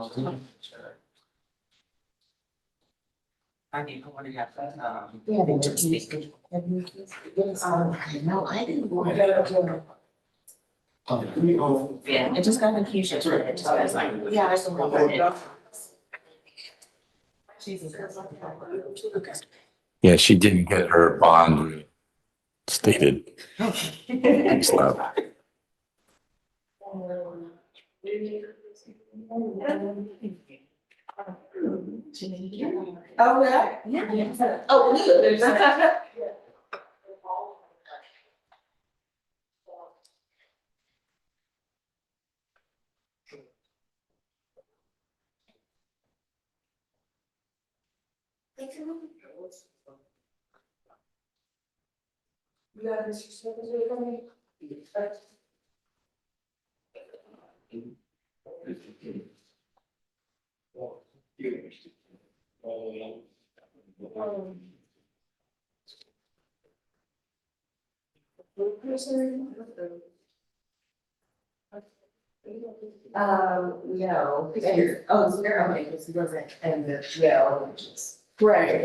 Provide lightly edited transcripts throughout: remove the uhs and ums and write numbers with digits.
I want to have that. Yeah, they just speak. No, I didn't want to. Yeah, it just got confusion. It just was like, yeah, there's some. Yeah, she didn't get her bond stated. Thanks, love. Oh, yeah? Yeah. Oh, there's that. No. Oh, zero, okay, because he wasn't in the jail, which is. Right.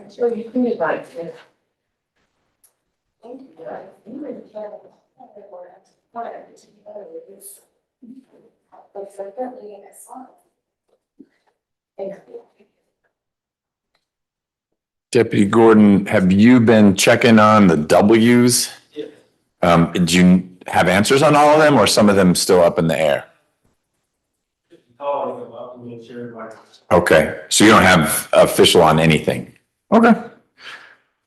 So you can advise me. Deputy Gordon, have you been checking on the W's? Yeah. Did you have answers on all of them or some of them still up in the air? Okay, so you don't have official on anything? Okay.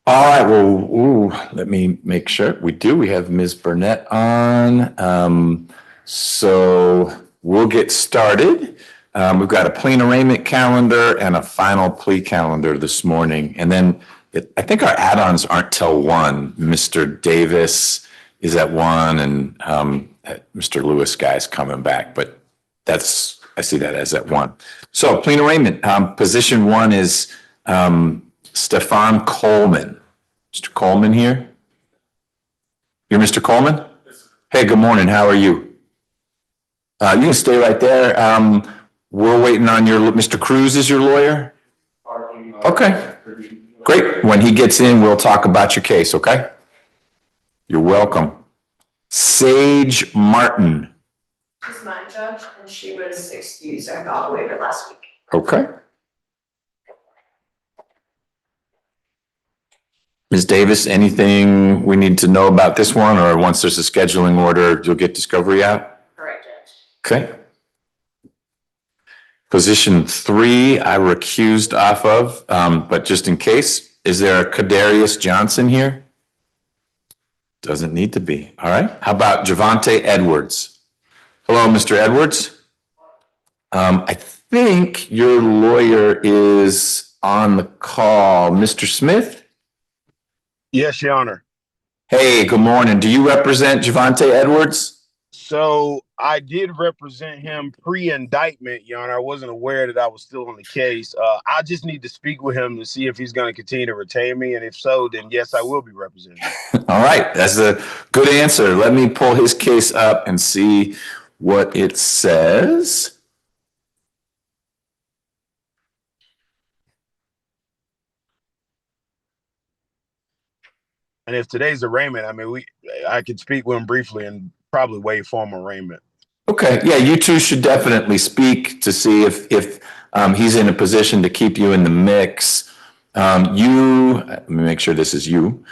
All right, well, let me make sure we do. We have Ms. Burnett on. So we'll get started. We've got a plea and arraignment calendar and a final plea calendar this morning. And then I think our add-ons aren't till 1. Mr. Davis is at 1 and Mr. Lewis guy's coming back, but I see that as at 1. So plea and arraignment, position 1 is Stefan Coleman. Mr. Coleman here? You're Mr. Coleman? Hey, good morning. How are you? You can stay right there. We're waiting on Mr. Cruz is your lawyer? Okay. Great. When he gets in, we'll talk about your case, okay? You're welcome. Sage Martin. She's my judge, and she was excused. I got a waiver last week. Okay. Ms. Davis, anything we need to know about this one, or once there's a scheduling order, you'll get discovery out? Correct, Judge. Okay. Position 3, I recused off of, but just in case, is there a Kadarius Johnson here? Doesn't need to be. All right. How about Javante Edwards? Hello, Mr. Edwards. I think your lawyer is on the call. Mr. Smith? Yes, Your Honor. Hey, good morning. Do you represent Javante Edwards? So I did represent him pre-indictment, Your Honor. I wasn't aware that I was still on the case. I just need to speak with him to see if he's going to continue to retain me. And if so, then yes, I will be representing him. All right. That's a good answer. Let me pull his case up and see what it says. And if today's arraignment, I mean, I could speak with him briefly and probably waive formal arraignment. Okay. Yeah, you two should definitely speak to see if he's in a position to keep you in the mix. Let me make sure this is you.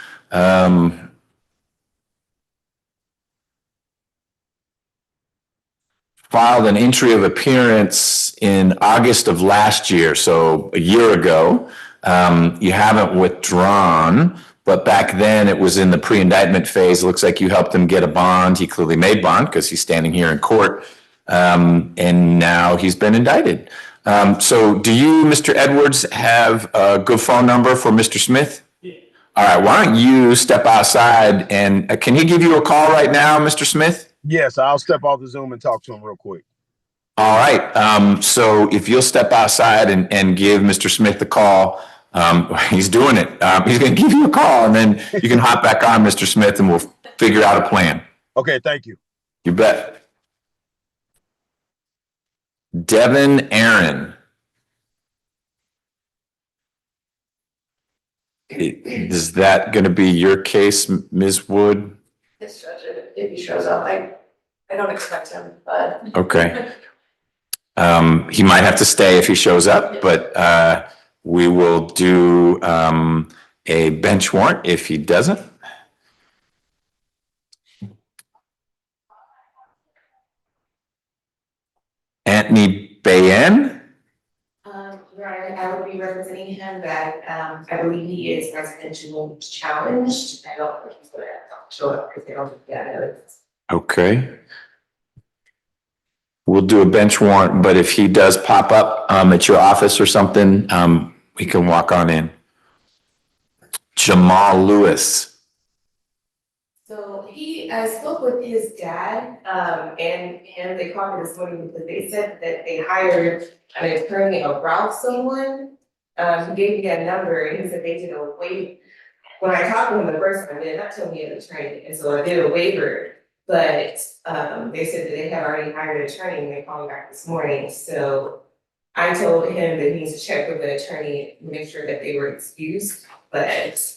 Filed an entry of appearance in August of last year, so a year ago. You haven't withdrawn, but back then it was in the pre-indictment phase. It looks like you helped him get a bond. He clearly made bond because he's standing here in court, and now he's been indicted. So do you, Mr. Edwards, have a good phone number for Mr. Smith? Yeah. All right, why don't you step outside and can he give you a call right now, Mr. Smith? Yes, I'll step off the Zoom and talk to him real quick. All right. So if you'll step outside and give Mr. Smith the call, he's doing it. He's going to give you a call and then you can hop back on, Mr. Smith, and we'll figure out a plan. Okay, thank you. You bet. Devin Aaron. Is that going to be your case, Ms. Wood? This judge, if he shows up, I don't expect him, but. Okay. He might have to stay if he shows up, but we will do a bench warrant if he doesn't. Anthony Bayen. Right, I will be representing him, but I believe he is residential challenged. I don't think he's gonna show up because they don't get it. Okay. We'll do a bench warrant, but if he does pop up at your office or something, we can walk on in. Jamal Lewis. So I spoke with his dad, and him, they called me this morning because they said that they hired an attorney to route someone. He gave me a number and he said they did a waiver. When I talked to him the first time, they did not tell me an attorney, and so I did a waiver. But they said that they had already hired an attorney and they called me back this morning, so I told him that he needs to check with the attorney, make sure that they were excused, but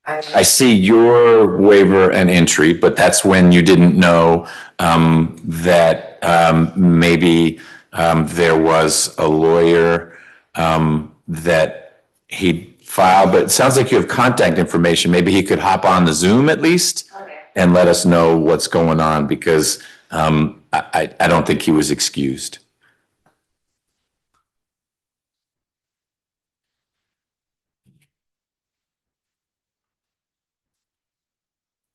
I see your waiver and entry, but that's when you didn't know that maybe there was a lawyer that he filed, but it sounds like you have contact information. Maybe he could hop on the Zoom at least and let us know what's going on, because I don't think he was excused.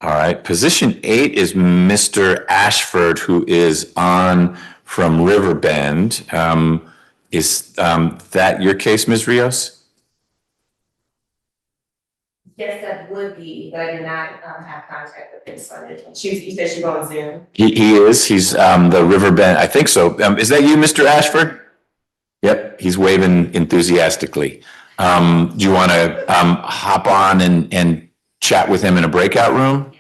All right, position 8 is Mr. Ashford, who is on from Riverbend. Is that your case, Ms. Rios? yes, that would be, but I did not have contact with his son. You said she's on Zoom. He is. He's the Riverbend. I think so. Is that you, Mr. Ashford? Yep. He's waving enthusiastically. Do you want to hop on and chat with him in a breakout room?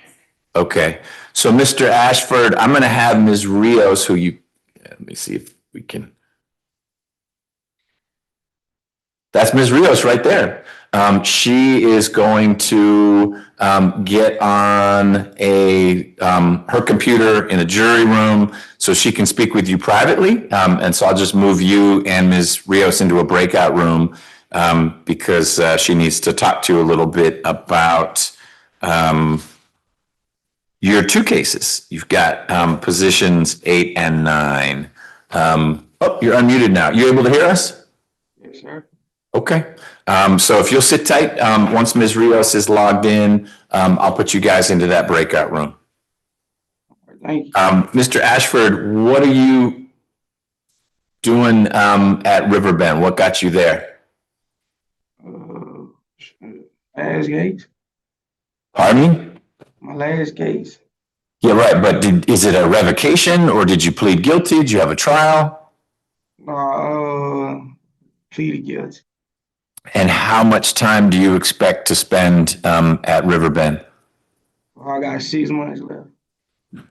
Okay. So, Mr. Ashford, I'm going to have Ms. Rios, who you, let me see if we can. That's Ms. Rios right there. She is going to get on her computer in a jury room so she can speak with you privately. And so I'll just move you and Ms. Rios into a breakout room because she needs to talk to you a little bit about your two cases. You've got positions 8 and 9. Oh, you're unmuted now. You able to hear us? Yes, sir. Okay. So if you'll sit tight, once Ms. Rios is logged in, I'll put you guys into that breakout room. Thank you. Mr. Ashford, what are you doing at Riverbend? What got you there? Last case, Pardon me? my last case. Yeah, right. But is it a revocation or did you plead guilty? Did you have a trial? Pleaded guilty. And how much time do you expect to spend at Riverbend? I got 6 months left.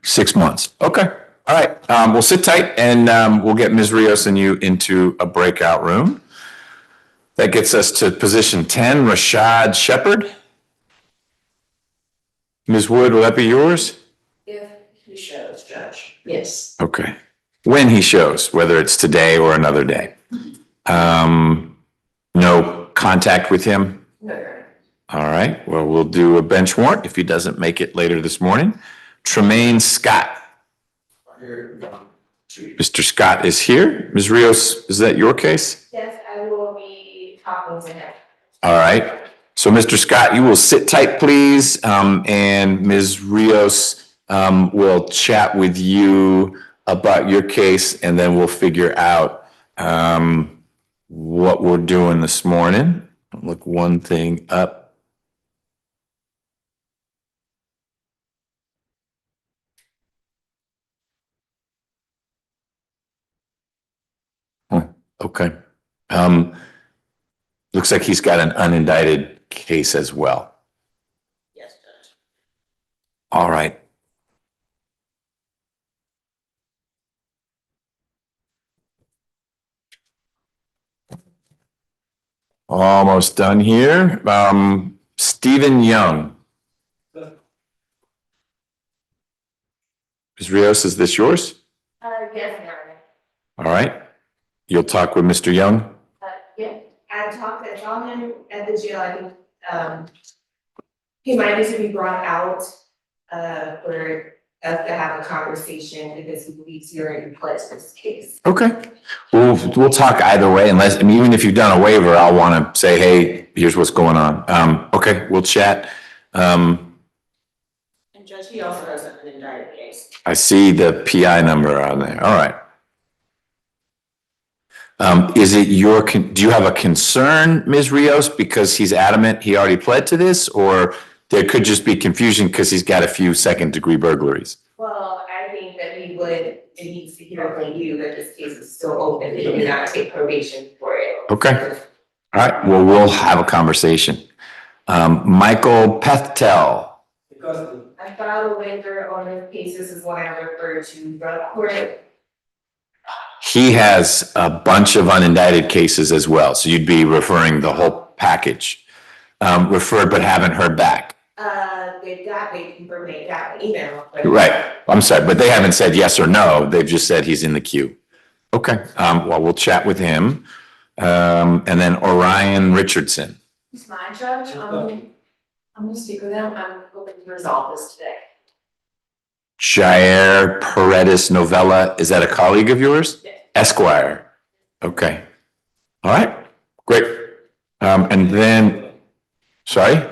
6 months. Okay. All right. We'll sit tight and we'll get Ms. Rios and you into a breakout room. That gets us to position 10, Rashad Shepard. Ms. Wood, will that be yours? If he shows, Judge. Yes. Okay. When he shows, whether it's today or another day. No contact with him? No. All right. Well, we'll do a bench warrant if he doesn't make it later this morning. Tremaine Scott. Mr. Scott is here. Ms. Rios, is that your case? Yes, I will be talking to him. All right. So, Mr. Scott, you will sit tight, please. And Ms. Rios will chat with you about your case, and then we'll figure out what we're doing this morning. Look one thing up. Okay. Looks like he's got an unindicted case as well. Yes, Judge. All right. Almost done here. Stephen Young. Ms. Rios, is this yours? Yes, Your Honor. All right. You'll talk with Mr. Young? Yeah, I saw him at the jail, I think, he might need to be brought out, for us to have a conversation because he believes he already pledged this case. Okay. We'll talk either way, unless, I mean, even if you've done a waiver, I'll want to say, hey, here's what's going on. Okay, we'll chat. And Judge, he also has an indicted case. I see the PI number on there. All right. Is it do you have a concern, Ms. Rios, because he's adamant he already pled to this, or there could just be confusion because he's got a few second-degree burglaries? Well, I think that it needs to hear from you that this case is still open, and you not take probation for it. Okay. All right, well, we'll have a conversation. Michael Pethtel. I filed a waiver on this case, this is one I referred to drug court. He has a bunch of unindicted cases as well, so you'd be referring the whole package. Referred but haven't heard back. They confirmed they got an email. Right, I'm sorry, but they haven't said yes or no, they've just said he's in the queue. Okay, well, we'll chat with him. And then Orion Richardson. It's my judge, I'm gonna speak with him, I'm hoping to resolve this today. Jair Paredes Novella, is that a colleague of yours? Yes. Esquire. Okay. All right, great. And then, sorry?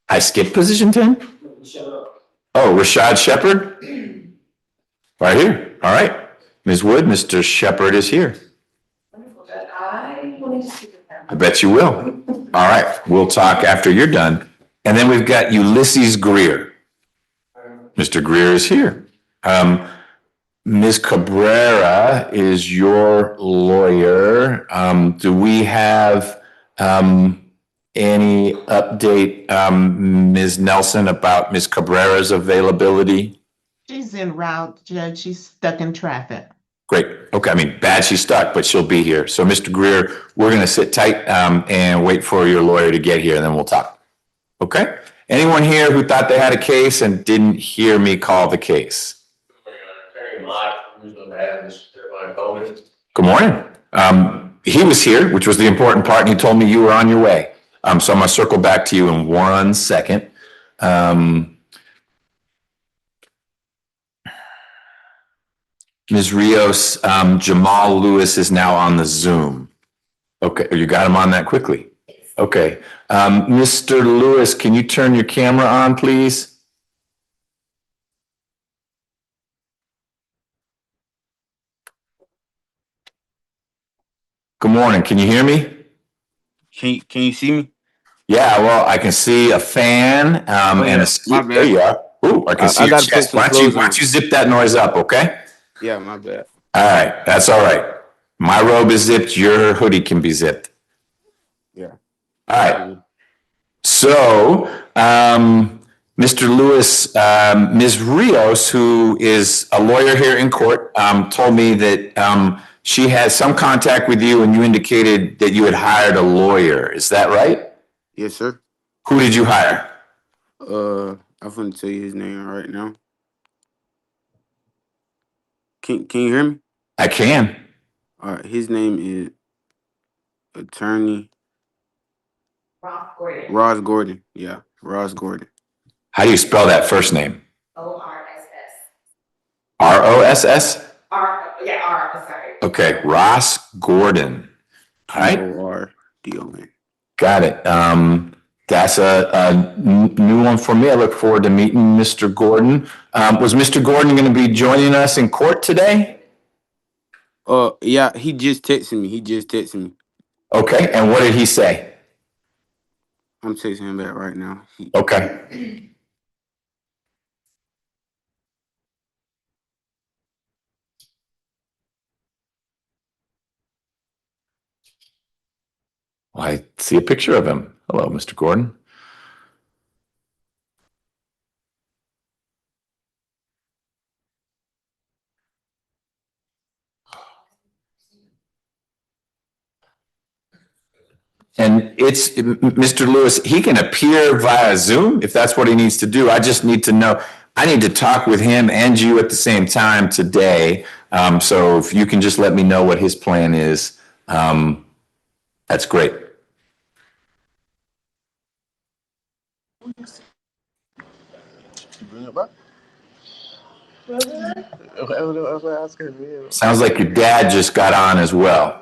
I skipped position 10? Oh, Rashad Shepherd? Right here. All right. Ms. Wood, Mr. Shepherd is here. Wonderful, Judge, I will need to speak with him. I bet you will. All right, we'll talk after you're done. And then we've got Ulysses Greer. Mr. Greer is here. Ms. Cabrera is your lawyer. Do we have any update, Ms. Nelson, about Ms. Cabrera's availability? She's en route, Judge. She's stuck in traffic. Great. Okay, I mean, bad she's stuck, but she'll be here. So, Mr. Greer, we're going to sit tight and wait for your lawyer to get here, and then we'll talk. Okay? Anyone here who thought they had a case and didn't hear me call the case? Good morning. He was here, which was the important part, and he told me you were on your way. So I'm going to circle back to you in 1 second. Ms. Rios, Jamal Lewis is now on the Zoom. Okay, you got him on that quickly. Okay. Mr. Lewis, can you turn your camera on, please? Good morning. Can you hear me? Can you see me? Yeah, well, I can see a fan and a my bad. there you are. Ooh, I can see I your gotta put chest. some Why clothes don't you zip that noise up, okay? Yeah, my bad. All right, that's all right. My robe is zipped, your hoodie can be zipped. Yeah. All right. So, Mr. Lewis, Ms. Rios, who is a lawyer here in court, told me that she has some contact with you and you indicated that you had hired a lawyer. Is that right? Yes, sir. Who did you hire? I'm gonna tell you his name right now. Can you hear me? I can. All right, his name is Attorney Ross Gordon. Yeah, Ross Gordon. How do you spell that first name? ORSS. R-O-S-S? Sorry. Okay, Ross Gordon. All right, Gordon. got it. That's a new one for me. I look forward to meeting Mr. Gordon. Was Mr. Gordon going to be joining us in court today? Yeah, he just texted me. Okay, and what did he say? I'm texting him back right now. Okay. Well, I see a picture of him. Hello, Mr. Gordon. And it's, Mr. Lewis, he can appear via Zoom if that's what he needs to do. I just need to know, I need to talk with him and you at the same time today. So if you can just let me know what his plan is, that's great. Sounds like your dad just got on as well.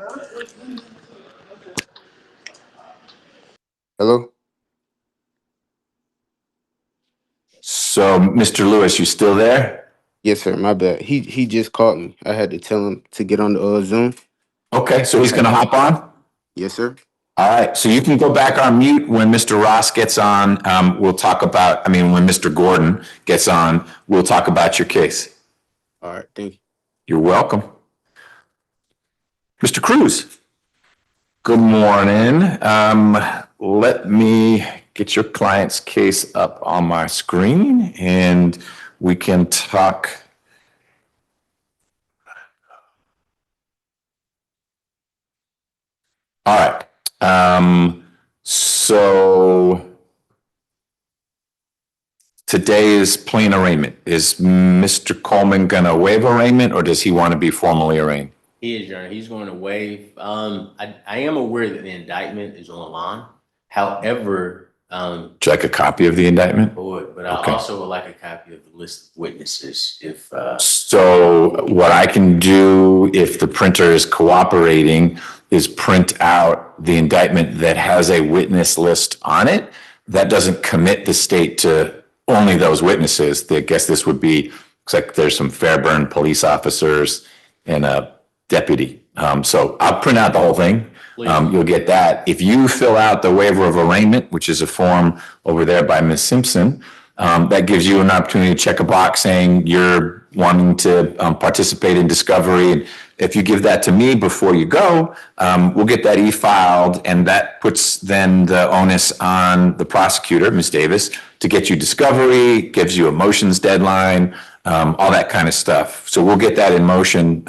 Hello? So, Mr. Lewis, you still there? Yes, sir. My bad. He just called me. I had to tell him to get on the Zoom. Okay, so he's gonna hop on? Yes, sir. All right, so you can go back on mute when Mr. Ross gets on. We'll talk about, when Mr. Gordon gets on, we'll talk about your case. All right. Thank you. You're welcome. Mr. Cruz. Good morning. Let me get your client's case up on my screen and we can talk. All right. So today is plain arraignment. Is Mr. Coleman gonna waive arraignment or does he want to be formally arraigned? He is, Your Honor. He's going to waive. I am aware that the indictment is online. However, Would you like a copy of the indictment? but I Okay. also would like a copy of the list of witnesses if, So what I can do if the printer is cooperating is print out the indictment that has a witness list on it. That doesn't commit the state to only those witnesses. I guess this would be, looks like there's some Fairburn police officers and a deputy. So I'll print out the whole thing. You'll get that. If you fill out the waiver of arraignment, which is a form over there by Ms. Simpson, that gives you an opportunity to check a box saying you're wanting to participate in discovery. If you give that to me before you go, we'll get that e-filed and that puts then the onus on the prosecutor, Ms. Davis, to get you discovery, gives you a motions deadline, all that kind of stuff. So we'll get that in motion,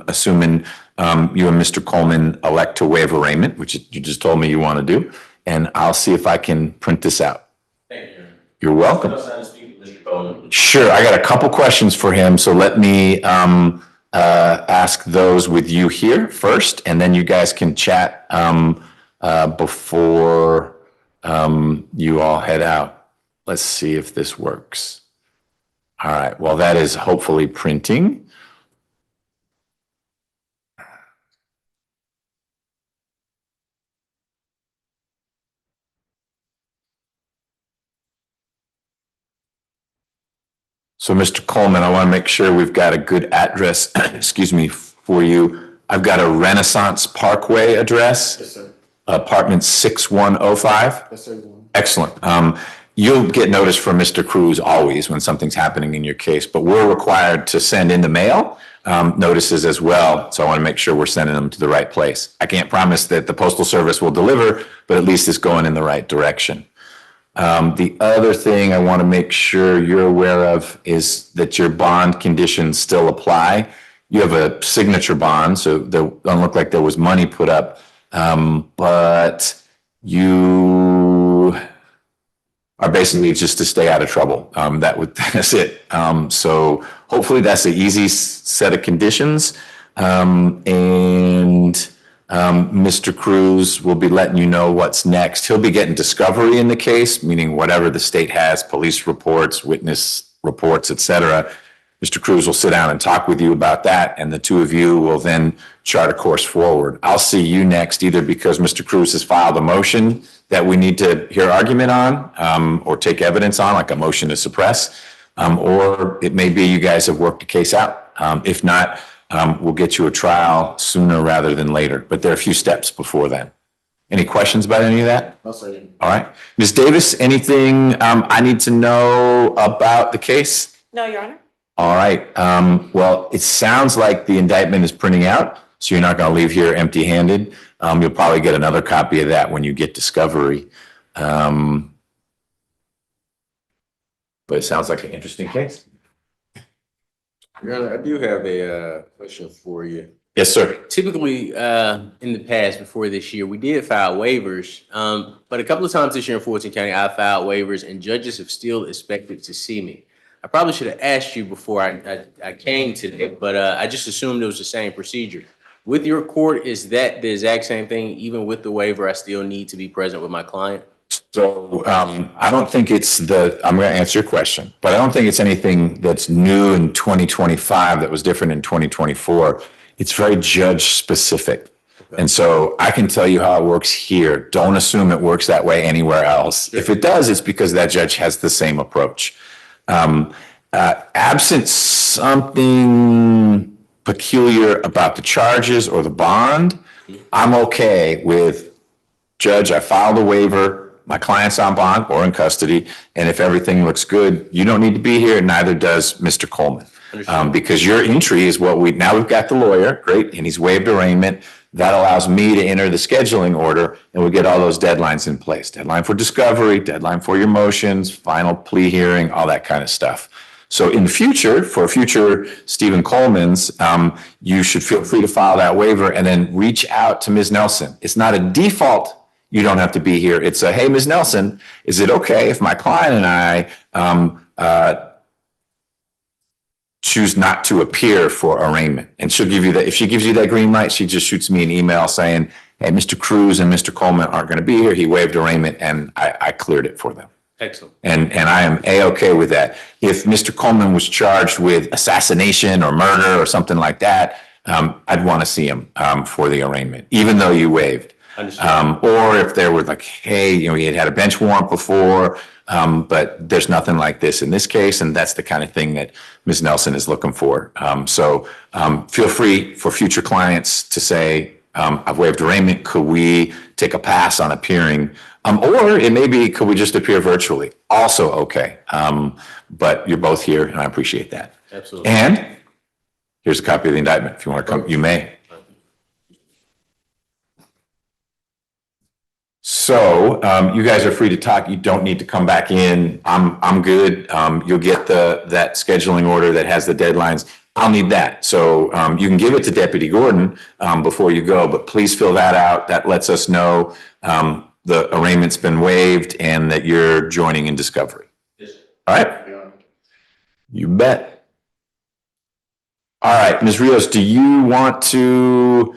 assuming you and Mr. Coleman elect to waive arraignment, which you just told me you want to do. And I'll see if I can print this out. thank you. You're welcome. Mr. Coleman. Sure, I got a couple questions for him, so let me ask those with you here first, and then you guys can chat before you all head out. Let's see if this works. All right, well, that is hopefully printing. So, Mr. Coleman, I want to make sure we've got a good address, excuse me, for you. I've got a Renaissance Parkway address. Yes, sir. Apartment 6105. Yes, sir. Excellent. You'll get notice from Mr. Cruz always when something's happening in your case, but we're required to send in the mail notices as well. So I want to make sure we're sending them to the right place. I can't promise that the Postal Service will deliver, but at least it's going in the right direction. The other thing I want to make sure you're aware of is that your bond conditions still apply. You have a signature bond, so there doesn't look like there was money put up, but you are basically just to stay out of trouble. That's it. So hopefully that's an easy set of conditions. Mr. Cruz will be letting you know what's next. He'll be getting discovery in the case, meaning whatever the state has, police reports, witness reports, et cetera. Mr. Cruz will sit down and talk with you about that, and the two of you will then chart a course forward. I'll see you next, either because Mr. Cruz has filed a motion that we need to hear argument on, or take evidence on, like a motion to suppress, or it may be you guys have worked the case out. If not, we'll get you a trial sooner rather than later, but there are a few steps before then. Any questions about any of that? No, sir. All right. Ms. Davis, anything I need to know about the case? No, Your Honor. All right. Well, it sounds like the indictment is printing out, so you're not going to leave here empty-handed. You'll probably get another copy of that when you get discovery. But it sounds like an interesting case. Your Honor, I do have a question for you. Yes, sir. Typically, in the past, before this year, we did file waivers. But a couple of times this year in Fulton County, I filed waivers and judges have still expected to see me. I probably should have asked you before I came today, but I just assumed it was the same procedure. With your court, is that the exact same thing? Even with the waiver, I still need to be present with my client? So I don't think I'm going to answer your question, but I don't think it's anything that's new in 2025 that was different in 2024. It's very judge specific. Okay. And so I can tell you how it works here. Don't assume it works that way anywhere else. Sure. If it does, it's because that judge has the same approach. Absent something peculiar about the charges or the bond, I'm okay with, Judge, I filed a waiver, my client's on bond or in custody, and if everything looks good, you don't need to be here, neither does Mr. Coleman. Because your entry is what we've got the lawyer, great, and he's waived arraignment. That allows me to enter the scheduling order, and we get all those deadlines in place. Deadline for discovery, deadline for your motions, final plea hearing, all that kind of stuff. So in the future, for future Stephen Coleman's, you should feel free to file that waiver and then reach out to Ms. Nelson. It's not a default. You don't have to be here. It's a, hey, Ms. Nelson, is it okay if my client and I choose not to appear for arraignment? And she'll give you that. If she gives you that green light, she just shoots me an email saying, hey, Mr. Cruz and Mr. Coleman aren't going to be here. He waived arraignment and I cleared it for them. Excellent. And I am A-okay with that. If Mr. Coleman was charged with assassination or murder or something like that, I'd want to see him for the arraignment, even though you waived. Or if there were like, hey, he had a bench warrant before, but there's nothing like this in this case, and that's the kind of thing that Ms. Nelson is looking for. So feel free for future clients to say, I've waived arraignment. Could we take a pass on appearing? Or it may be, could we just appear virtually? Also okay. But you're both here, and I appreciate that. Absolutely. And here's a copy of the indictment. If you want to come, you may. So you guys are free to talk. You don't need to come back in. I'm good. You'll get that scheduling order that has the deadlines. I'll need that. So you can give it to Deputy Gordon before you go, but please fill that out. That lets us know the arraignment's been waived and that you're joining in discovery. Yes. All right. Yeah. You bet. All right, Ms. Rios, do you want to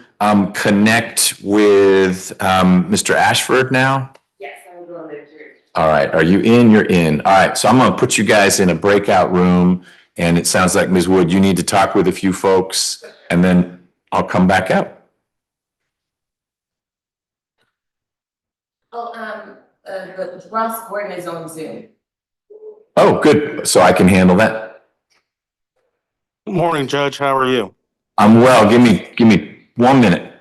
connect with Mr. Ashford now? Yes, I'm going to. All right, are you in? You're in. All right, so I'm going to put you guys in a breakout room, and it sounds like, Ms. Wood, you need to talk with a few folks, and then I'll come back out. The Ross Gordon is on Zoom. Oh, good. So I can handle that. Good morning, Judge. How are you? I'm well. Give me 1 minute.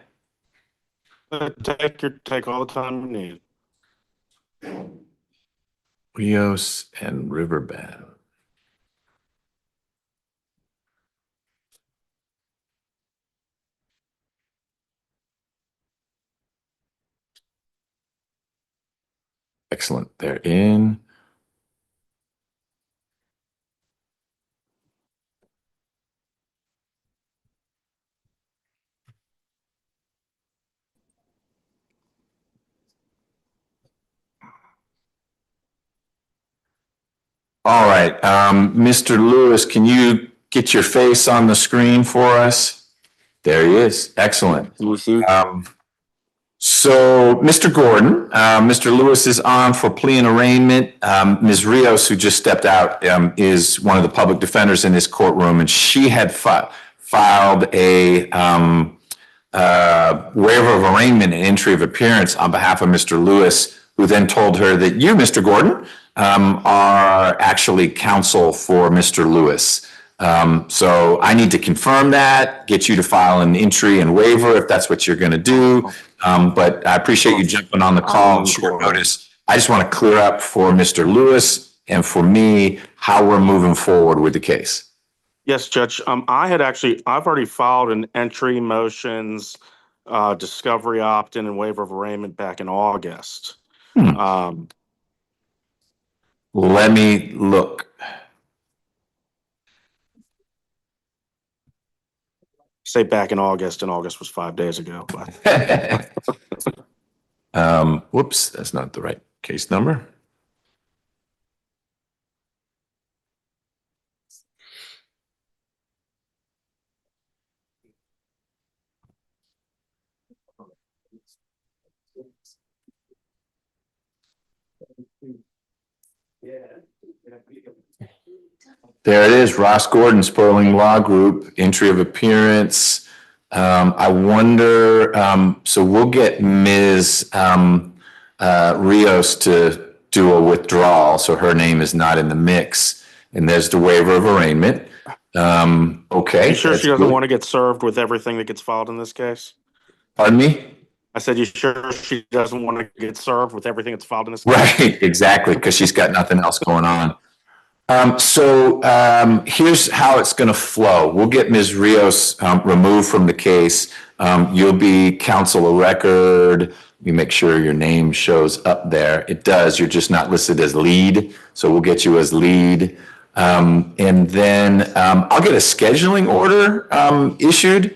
Take all the time you need. Rios and Riverbend. Excellent. They're in. All right, Mr. Lewis, can you get your face on the screen for us? There he is. Excellent. So, Mr. Gordon, Mr. Lewis is on for plea and arraignment. Ms. Rios, who just stepped out, is one of the public defenders in this courtroom, and she had filed a waiver of arraignment and entry of appearance on behalf of Mr. Lewis, who then told her that you, Mr. Gordon, are actually counsel for Mr. Lewis. So I need to confirm that, get you to file an entry and waiver if that's what you're going to do. But I appreciate you jumping on the call on short notice. I just want to clear up for Mr. Lewis and for me how we're moving forward with the case. Yes, Judge. I've already filed an entry motions, discovery opt-in and waiver of arraignment back in August. Let me look. say back in August, and August was 5 days ago. But Whoops, that's not the right case number. There it is, Ross Gordon, Sperling Law Group, entry of appearance. I wonder, so we'll get Ms. Rios to do a withdrawal, so her name is not in the mix. And there's the waiver of arraignment. Okay. you sure she doesn't good. want to get served with everything that gets filed in this case? Pardon me? I said, you sure she doesn't want to get served with everything that's filed in this case? Right, exactly, because she's got nothing else going on. Here's how it's going to flow. We'll get Ms. Rios removed from the case. You'll be counsel of record. You make sure your name shows up there. It does. You're just not listed as lead, so we'll get you as lead. And then I'll get a scheduling order issued.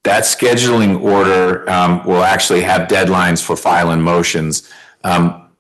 That scheduling order will actually have deadlines for filing motions.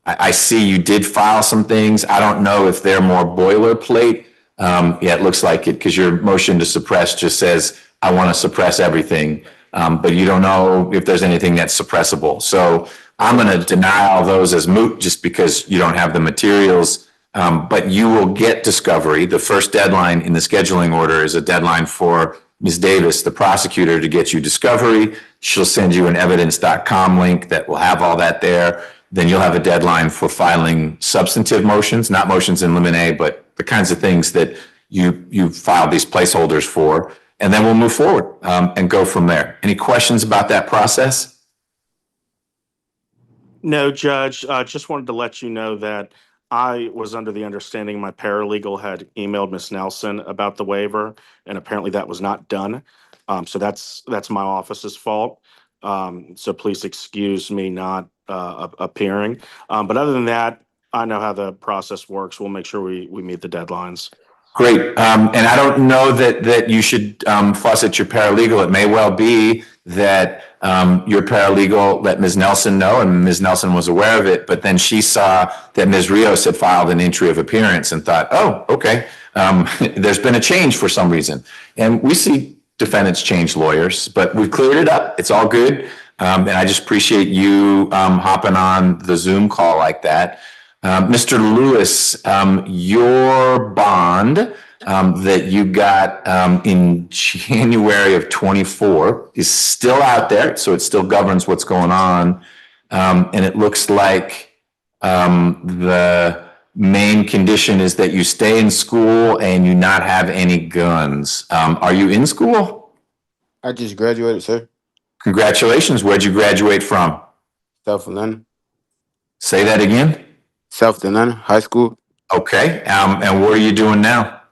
I see you did file some things. I don't know if they're more boilerplate. Yeah, it looks like it because your motion to suppress just says, I want to suppress everything. But you don't know if there's anything that's suppressible. So I'm going to deny all those as moot just because you don't have the materials. But you will get discovery. The first deadline in the scheduling order is a deadline for Ms. Davis, the prosecutor, to get you discovery. She'll send you an evidence.com link that will have all that there. Then you'll have a deadline for filing substantive motions, not motions in limine, but the kinds of things that you filed these placeholders for. And then we'll move forward and go from there. Any questions about that process? No, Judge. Just wanted to let you know that I was under the understanding my paralegal had emailed Ms. Nelson about the waiver, and apparently that was not done. So that's my office's fault. So please excuse me not appearing. But other than that, I know how the process works. We'll make sure we meet the deadlines. Great. And I don't know that you should fuss at your paralegal. It may well be that your paralegal let Ms. Nelson know and Ms. Nelson was aware of it, but then she saw that Ms. Rios had filed an entry of appearance and thought, oh, okay, there's been a change for some reason. And we see defendants change lawyers, but we've cleared it up. It's all good. And I just appreciate you hopping on the Zoom call like that. Mr. Lewis, your bond that you got in January of 24 is still out there, so it still governs what's going on. And it looks like the main condition is that you stay in school and you not have any guns. Are you in school? I just graduated, sir. Congratulations. Where'd you graduate from? South Atlanta. Say that again. South Atlanta High School. Okay. And what are you doing now?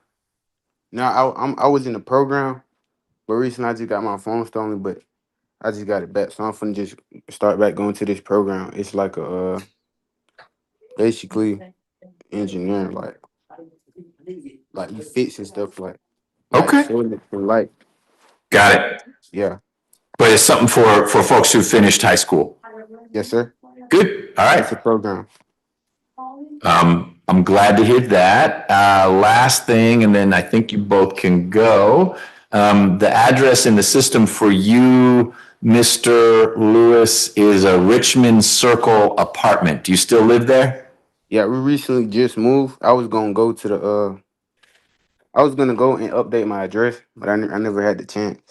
Now I was in the program, but recently I just got my phone stolen, but I just got it back. So I'm finna just start back going to this program. It's like a basically engineering, like you fix and stuff like Okay. Like Got it. yeah. But it's something for folks who finished high school. Yes, sir. Good. All It's a right. program. I'm glad to hear that. Last thing, and then I think you both can go. The address in the system for you, Mr. Lewis, is a Richmond Circle apartment. Do you still live there? Yeah, we recently just moved. I was gonna go to the I was gonna go and update my address, but I never had the chance.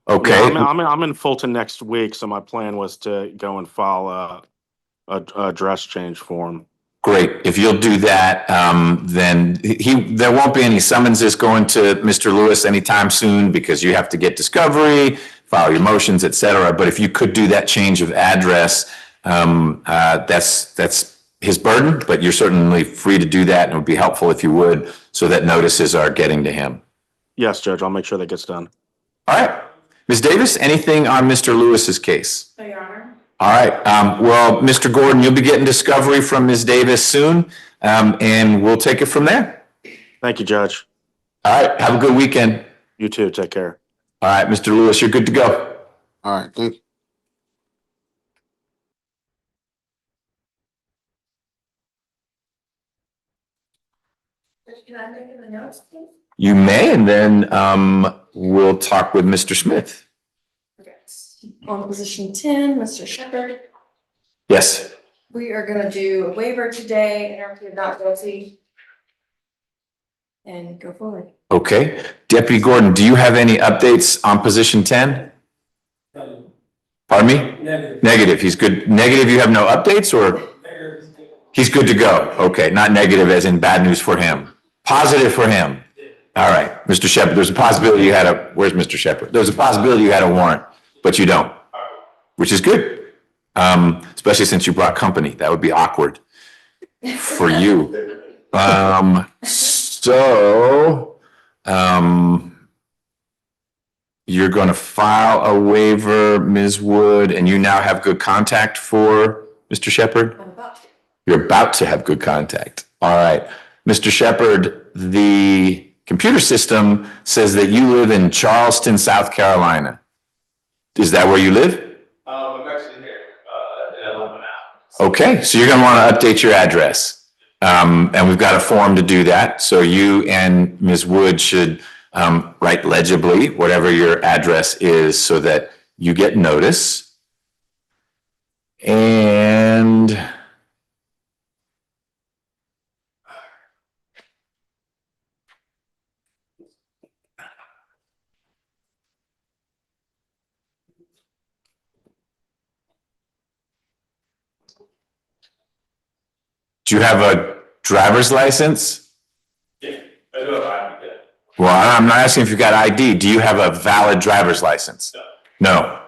Okay. Yeah, I'm in Fulton next week, so my plan was to go and file a address change form. Great. If you'll do that, then there won't be any summonses going to Mr. Lewis anytime soon because you have to get discovery, file your motions, et cetera. But if you could do that change of address, that's his burden, but you're certainly free to do that, and it would be helpful if you would, so that notices are getting to him. Yes, Judge, I'll make sure that gets done. All right. Ms. Davis, anything on Mr. Lewis's case? No, Your Honor. All right. Well, Mr. Gordon, you'll be getting discovery from Ms. Davis soon, and we'll take it from there. Thank you, Judge. All right. Have a good weekend. You too. Take care. All right, Mr. Lewis, you're good to go. All right, thank you. Can I make an announcement? You may, and then we'll talk with Mr. Smith. Okay. On position 10, Mr. Shepherd, Yes. we are gonna do a waiver today, interpreted not guilty. And go forward. Okay. Deputy Gordon, do you have any updates on position 10? Pardon me? Negative. He's good. Negative, you have no updates, or? He's good to go. Okay, not negative as in bad news for him. Positive for him. All right, Mr. Shepherd, there's a possibility you had where's Mr. Shepherd? There's a possibility you had a warrant, but you don't, which is good. Especially since you brought company. That would be awkward for you. You're going to file a waiver, Ms. Wood, and you now have good contact for Mr. Shepherd? I'm about to. You're about to have good contact. All right. Mr. Shepherd, the computer system says that you live in Charleston, South Carolina. Is that where you live? I'm actually here in Atlanta now. Okay, so you're going to want to update your address. And we've got a form to do that. So you and Ms. Wood should write legibly whatever your address is so that you get notice. And do you have a driver's license? Yeah, I do have ID. Well, I'm not asking if you got ID. Do you have a valid driver's license? No. No.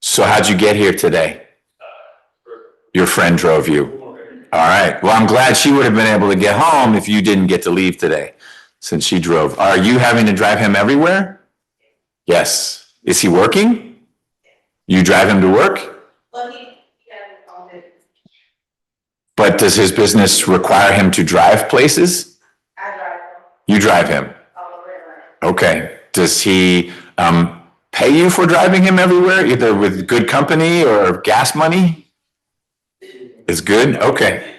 So how'd you get here today? Your friend drove you. All right. Well, I'm glad she would have been able to get home if you didn't get to leave today, since she drove. Are you having to drive him everywhere? Yes. Is he working? You drive him to work? Well, he hasn't called it. But does his business require him to drive places? I drive You drive him. all over Atlanta. Okay. Does he pay you for driving him everywhere, either with good company or gas money? It's good? Okay.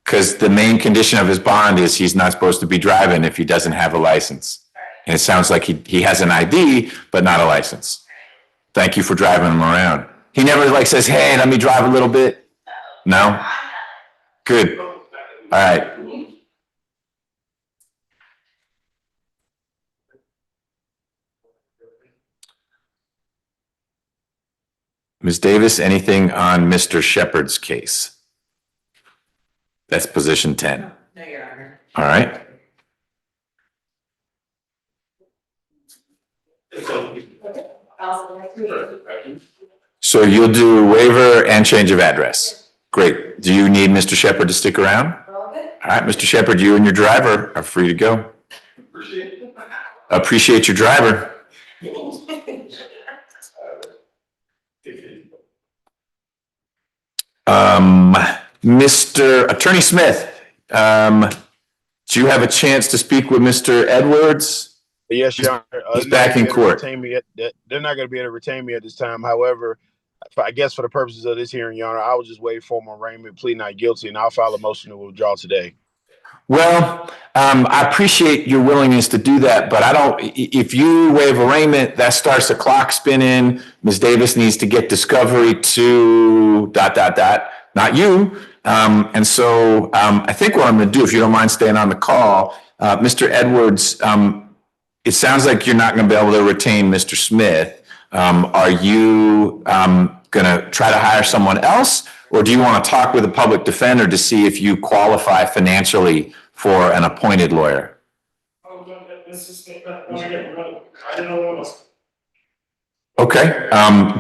Because the main condition of his bond is he's not supposed to be driving if he doesn't have a license. And it sounds like he has an ID, but not a license. Thank you for driving him around. He never like says, hey, let me drive a little bit. No? Good. All right. Ms. Davis, anything on Mr. Shepherd's case? That's position 10. No, Your Honor. All right. Also, like me. So you'll do waiver and change of address. Great. Do you need Mr. Shepherd to stick around? All good? All right, Mr. Shepherd, you and your driver are free to go. Appreciate your driver. Mr. Attorney Smith, do you have a chance to speak with Mr. Edwards? Yes, Your Honor. He's back in court. They're not going to be able to retain me at this time. However, I guess for the purposes of this hearing, Your Honor, I will just waive formal arraignment, plea not guilty, and I'll file a motion to withdraw today. Well, I appreciate your willingness to do that, but if you waive arraignment, that starts the clock spinning. Ms. Davis needs to get discovery to ... not you. And so I think what I'm going to do, if you don't mind staying on the call, Mr. Edwards, it sounds like you're not going to be able to retain Mr. Smith. Are you going to try to hire someone else, or do you want to talk with a public defender to see if you qualify financially for an appointed lawyer? Okay.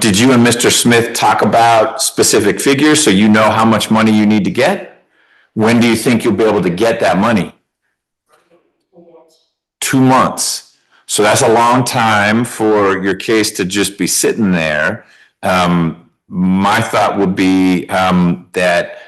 Did you and Mr. Smith talk about specific figures so you know how much money you need to get? When do you think you'll be able to get that money? 2 months. So that's a long time for your case to just be sitting there. My thought would be that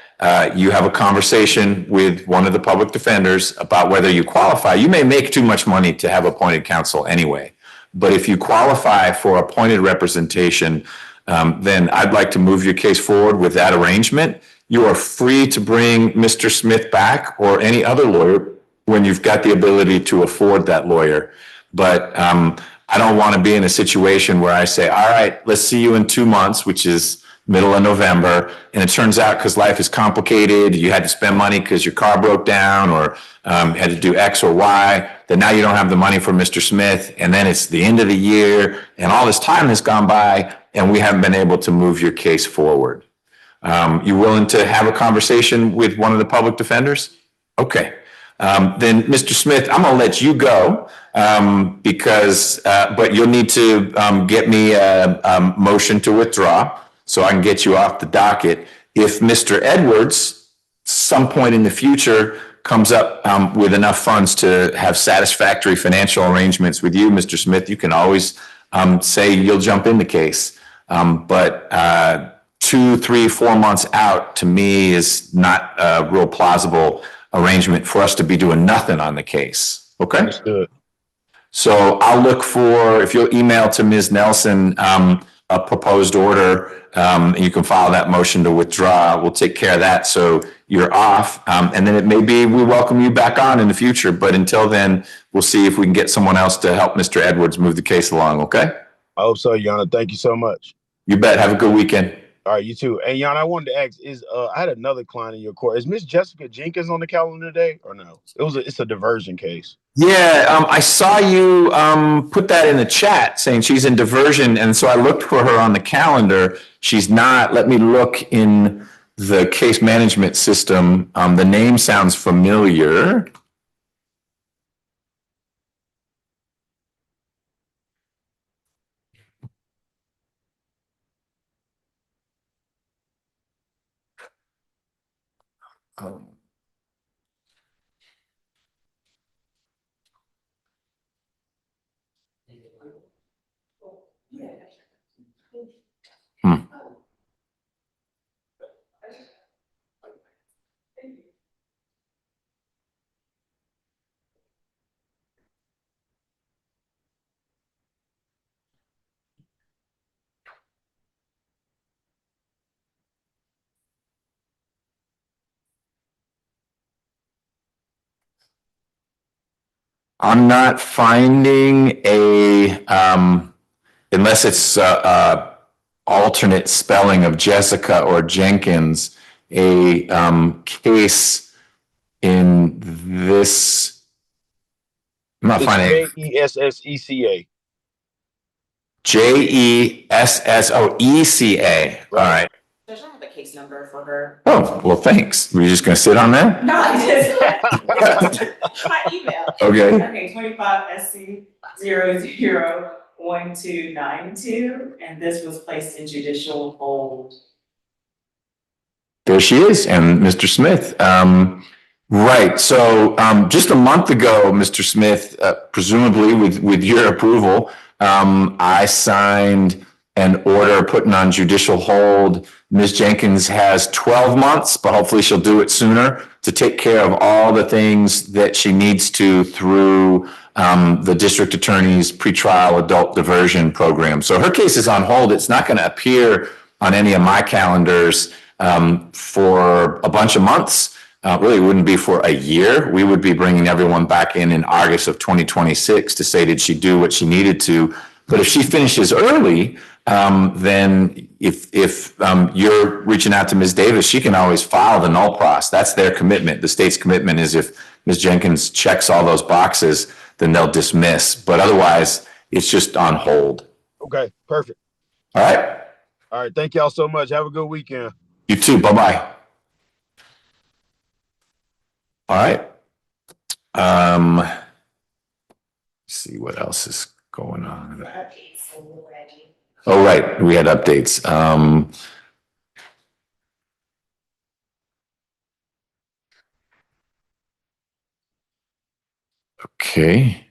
you have a conversation with one of the public defenders about whether you qualify. You may make too much money to have appointed counsel anyway, But if you qualify for appointed representation, then I'd like to move your case forward with that arrangement. You are free to bring Mr. Smith back or any other lawyer when you've got the ability to afford that lawyer. But I don't want to be in a situation where I say, all right, let's see you in 2 months, which is middle of November. And it turns out because life is complicated, you had to spend money because your car broke down or had to do X or Y, that now you don't have the money for Mr. Smith. And then it's the end of the year and all this time has gone by and we haven't been able to move your case forward. You willing to have a conversation with one of the public defenders? Okay. Then Mr. Smith, I'm gonna let you go but you'll need to get me a motion to withdraw so I can get you off the docket. If Mr. Edwards, some point in the future, comes up with enough funds to have satisfactory financial arrangements with you, Mr. Smith, you can always say you'll jump in the case. But 2, 3, 4 months out to me is not a real plausible arrangement for us to be doing nothing on the case. Okay. Understood. So I'll look for, if you'll email to Ms. Nelson, a proposed order, and you can file that motion to withdraw. We'll take care of that. So you're off. And then it may be we welcome you back on in the future. But until then, we'll see if we can get someone else to help Mr. Edwards move the case along. Okay. I hope so, Your Honor. Thank you so much. You bet. Have a good weekend. All right, you too. And Jan, I wanted to ask: I had another client in your court. Is Miss Jessica Jenkins on the calendar today, or no? It's a diversion case. Yeah, I saw you put that in the chat saying she's in diversion, and so I looked for her on the calendar. She's not. Let me look in the case management system. The name sounds familiar. I'm not finding unless it's alternate spelling of Jessica or Jenkins, a case in this. I'm not finding Jessecca. Jessocca. All right. Does I have a case number for her? Oh, well, thanks. Were you just going to sit on that? No, I just my email. Okay. Okay, 25 SC 001292, and this was placed in judicial hold. There she is, and Mr. Smith. Right. So just a month ago, Mr. Smith, presumably with your approval, I signed an order putting on judicial hold. Ms. Jenkins has 12 months, but hopefully she'll do it sooner to take care of all the things that she needs to through the district attorney's pretrial adult diversion program. So her case is on hold. It's not going to appear on any of my calendars for a bunch of months. Really wouldn't be for a year. We would be bringing everyone back in August of 2026 to say, did she do what she needed to? But if she finishes early, then if you're reaching out to Ms. Davis, she can always file the null pros. That's their commitment. The state's commitment is if Ms. Jenkins checks all those boxes, then they'll dismiss. But otherwise, it's just on hold. Okay, perfect. All right. All right. Thank y'all so much. Have a good weekend. You too. Bye-bye. All right. Let's see what else is going on. Oh, right. We had updates. Okay.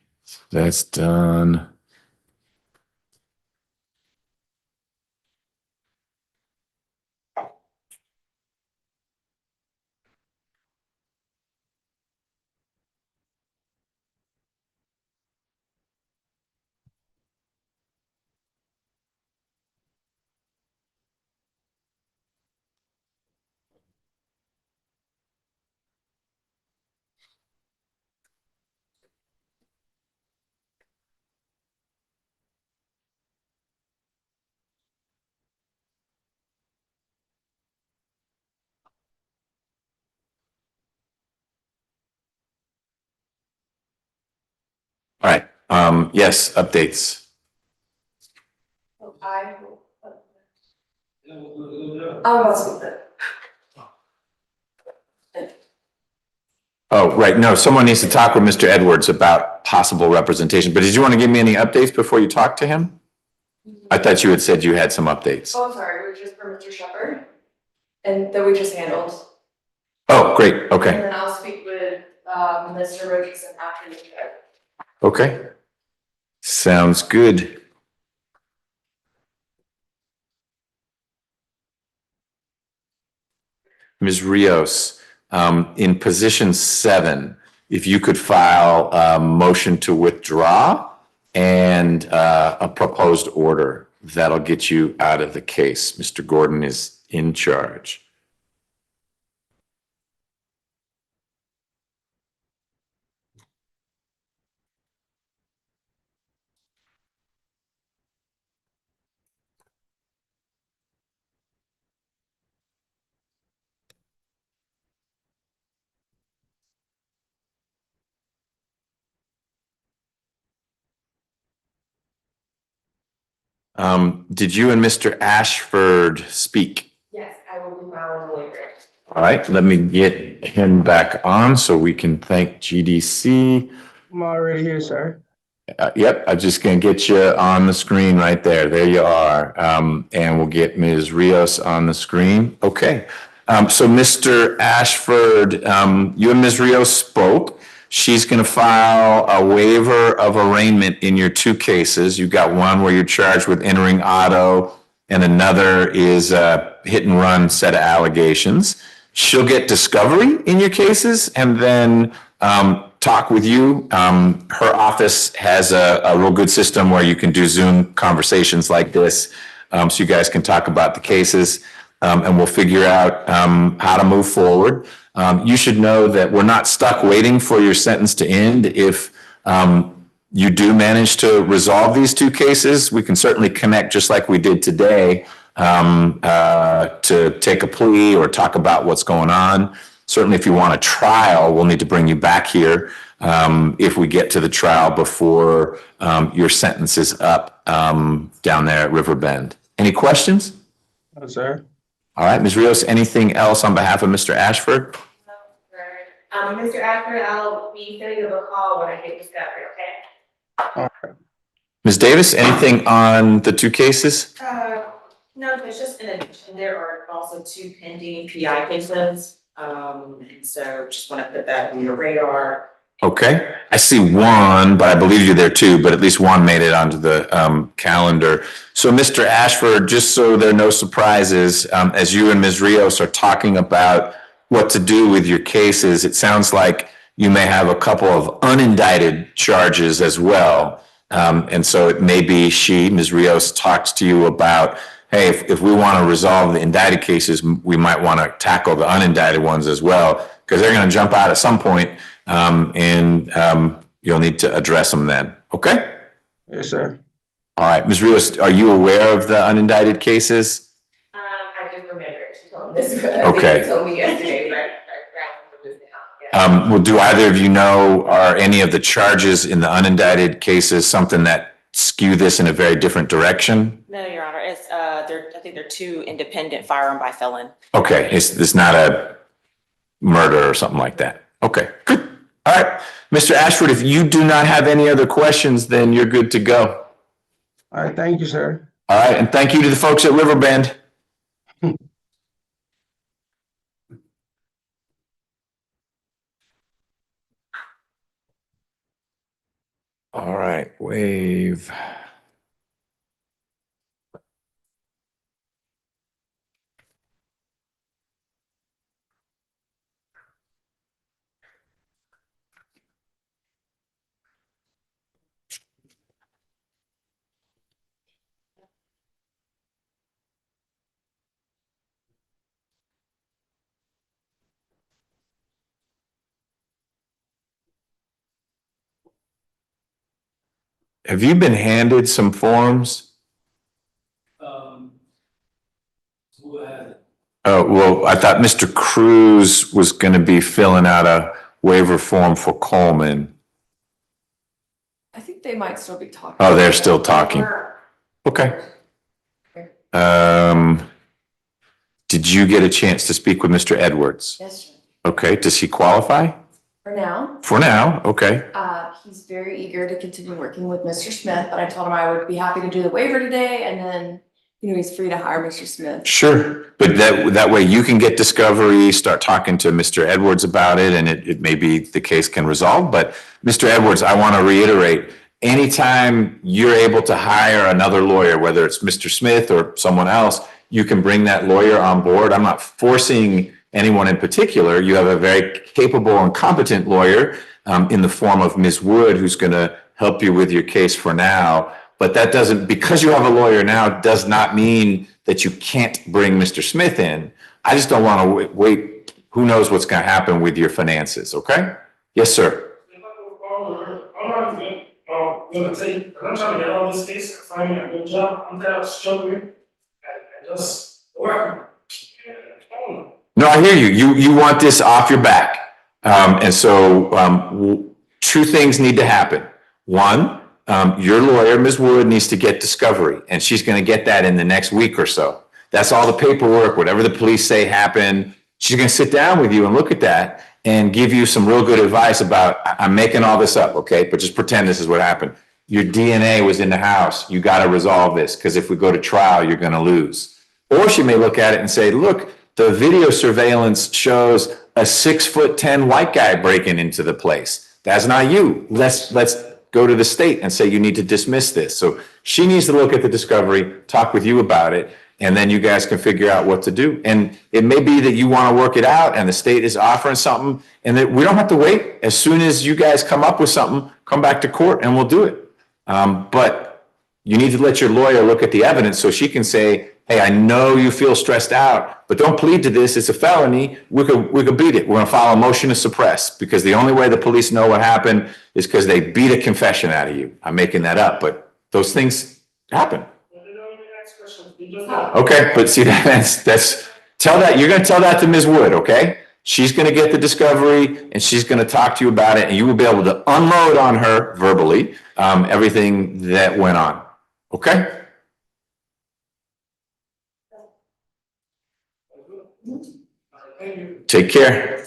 That's done. Yes, updates. Oh, right. No, someone needs to talk with Mr. Edwards about possible representation. But did you want to give me any updates before you talk to him? I thought you had said you had some updates. Oh, sorry, we were just for Mr. Shepherd, and that we just handled. Oh, great. And Okay. then I'll speak with, Mr. Richardson after the trip. Okay. Sounds good. Ms. Rios, in position 7, if you could file a motion to withdraw and a proposed order, that'll get you out of the case. Mr. Gordon is in charge. Did you and Mr. Ashford speak? Yes, I will be filing the waiver. All right, let me get him back on so we can thank GDC. I'm already here, sir. Yep, I'm just gonna get you on the screen right there. There you are. And we'll get Ms. Rios on the screen. Okay. So Mr. Ashford, you and Ms. Rios spoke. She's gonna file a waiver of arraignment in your 2 cases. You've got one where you're charged with entering auto and another is a hit and run set of allegations. She'll get discovery in your cases and then talk with you. Her office has a real good system where you can do Zoom conversations like this. So you guys can talk about the cases and we'll figure out how to move forward. You should know that we're not stuck waiting for your sentence to end. If you do manage to resolve these 2 cases, we can certainly connect just like we did today to take a plea or talk about what's going on. Certainly, if you want a trial, we'll need to bring you back here if we get to the trial before your sentence is up down there at Riverbend. Any questions? No, sir. All right, Ms. Rios, anything else on behalf of Mr. Ashford? Mr. Ashford, I'll be sending you a call when I get discovery, okay? All right. Ms. Davis, anything on the 2 cases? No, there's just in addition, there are also 2 pending PI cases. And so just want to put that on your radar. Okay, I see one, but I believe you're there too, but at least one made it onto the calendar. So Mr. Ashford, just so there are no surprises, as you and Ms. Rios are talking about what to do with your cases, it sounds like you may have a couple of unindicted charges as well. And so it may be Ms. Rios talks to you about, hey, if we want to resolve the indicted cases, we might want to tackle the unindicted ones as well, because they're going to jump out at some point. And you'll need to address them then. Okay? Yes, sir. All right. Ms. Rios, are you aware of the unindicted cases? I just remember she told me this. Okay. She told me yesterday, but I remember this now. Yeah. Well, do either of you know, are any of the charges in the unindicted cases something that skew this in a very different direction? No, Your Honor, it's, I think they're 2 independent firearm by felon. Okay. It's not a murder or something like that. Okay, good. All right. Mr. Ashford, if you do not have any other questions, then you're good to go. All right, thank you, sir. All right, and thank you to the folks at Riverbend. All right, wave. Have you been handed some forms? Who has it? Oh, well, I thought Mr. Cruz was going to be filling out a waiver form for Coleman. I think they might still be talking. Oh, they're still talking. Okay. Did you get a chance to speak with Mr. Edwards? Yes, sir. Okay, does he qualify? For now, For now, okay. he's very eager to continue working with Mr. Smith, but I told him I would be happy to do the waiver today and then, he's free to hire Mr. Smith. Sure, but that way you can get discovery, start talking to Mr. Edwards about it, and it may be the case can resolve. But Mr. Edwards, I want to reiterate, anytime you're able to hire another lawyer, whether it's Mr. Smith or someone else, you can bring that lawyer on board. I'm not forcing anyone in particular. You have a very capable and competent lawyer in the form of Ms. Wood, who's going to help you with your case for now. But that doesn't, because you have a lawyer now, does not mean that you can't bring Mr. Smith in. I just don't want to wait. Who knows what's going to happen with your finances, okay? Yes, sir. I'm gonna take, I'm trying to get all this case, finding a good job, I'm kind of struggling, and just working. No, I hear you. You want this off your back. And so two things need to happen. One, your lawyer, Ms. Wood, needs to get discovery, and she's going to get that in the next week or so. That's all the paperwork, whatever the police say happened. She's going to sit down with you and look at that and give you some real good advice about, I'm making all this up, okay? But just pretend this is what happened. Your DNA was in the house. You got to resolve this, because if we go to trial, you're going to lose. Or she may look at it and say, look, the video surveillance shows a 6'10" white guy breaking into the place. That's not you. Let's go to the state and say you need to dismiss this. So she needs to look at the discovery, talk with you about it, and then you guys can figure out what to do. And it may be that you want to work it out and the state is offering something, and that we don't have to wait. As soon as you guys come up with something, come back to court and we'll do it. But you need to let your lawyer look at the evidence so she can say, hey, I know you feel stressed out, but don't plead to this. It's a felony. We could beat it. We're going to file a motion to suppress, because the only way the police know what happened is because they beat a confession out of you. I'm making that up, but those things happen. Okay, but see, that's tell that, you're going to tell that to Ms. Wood, okay? She's going to get the discovery and she's going to talk to you about it, and you will be able to unload on her verbally everything that went on. Okay? Take care.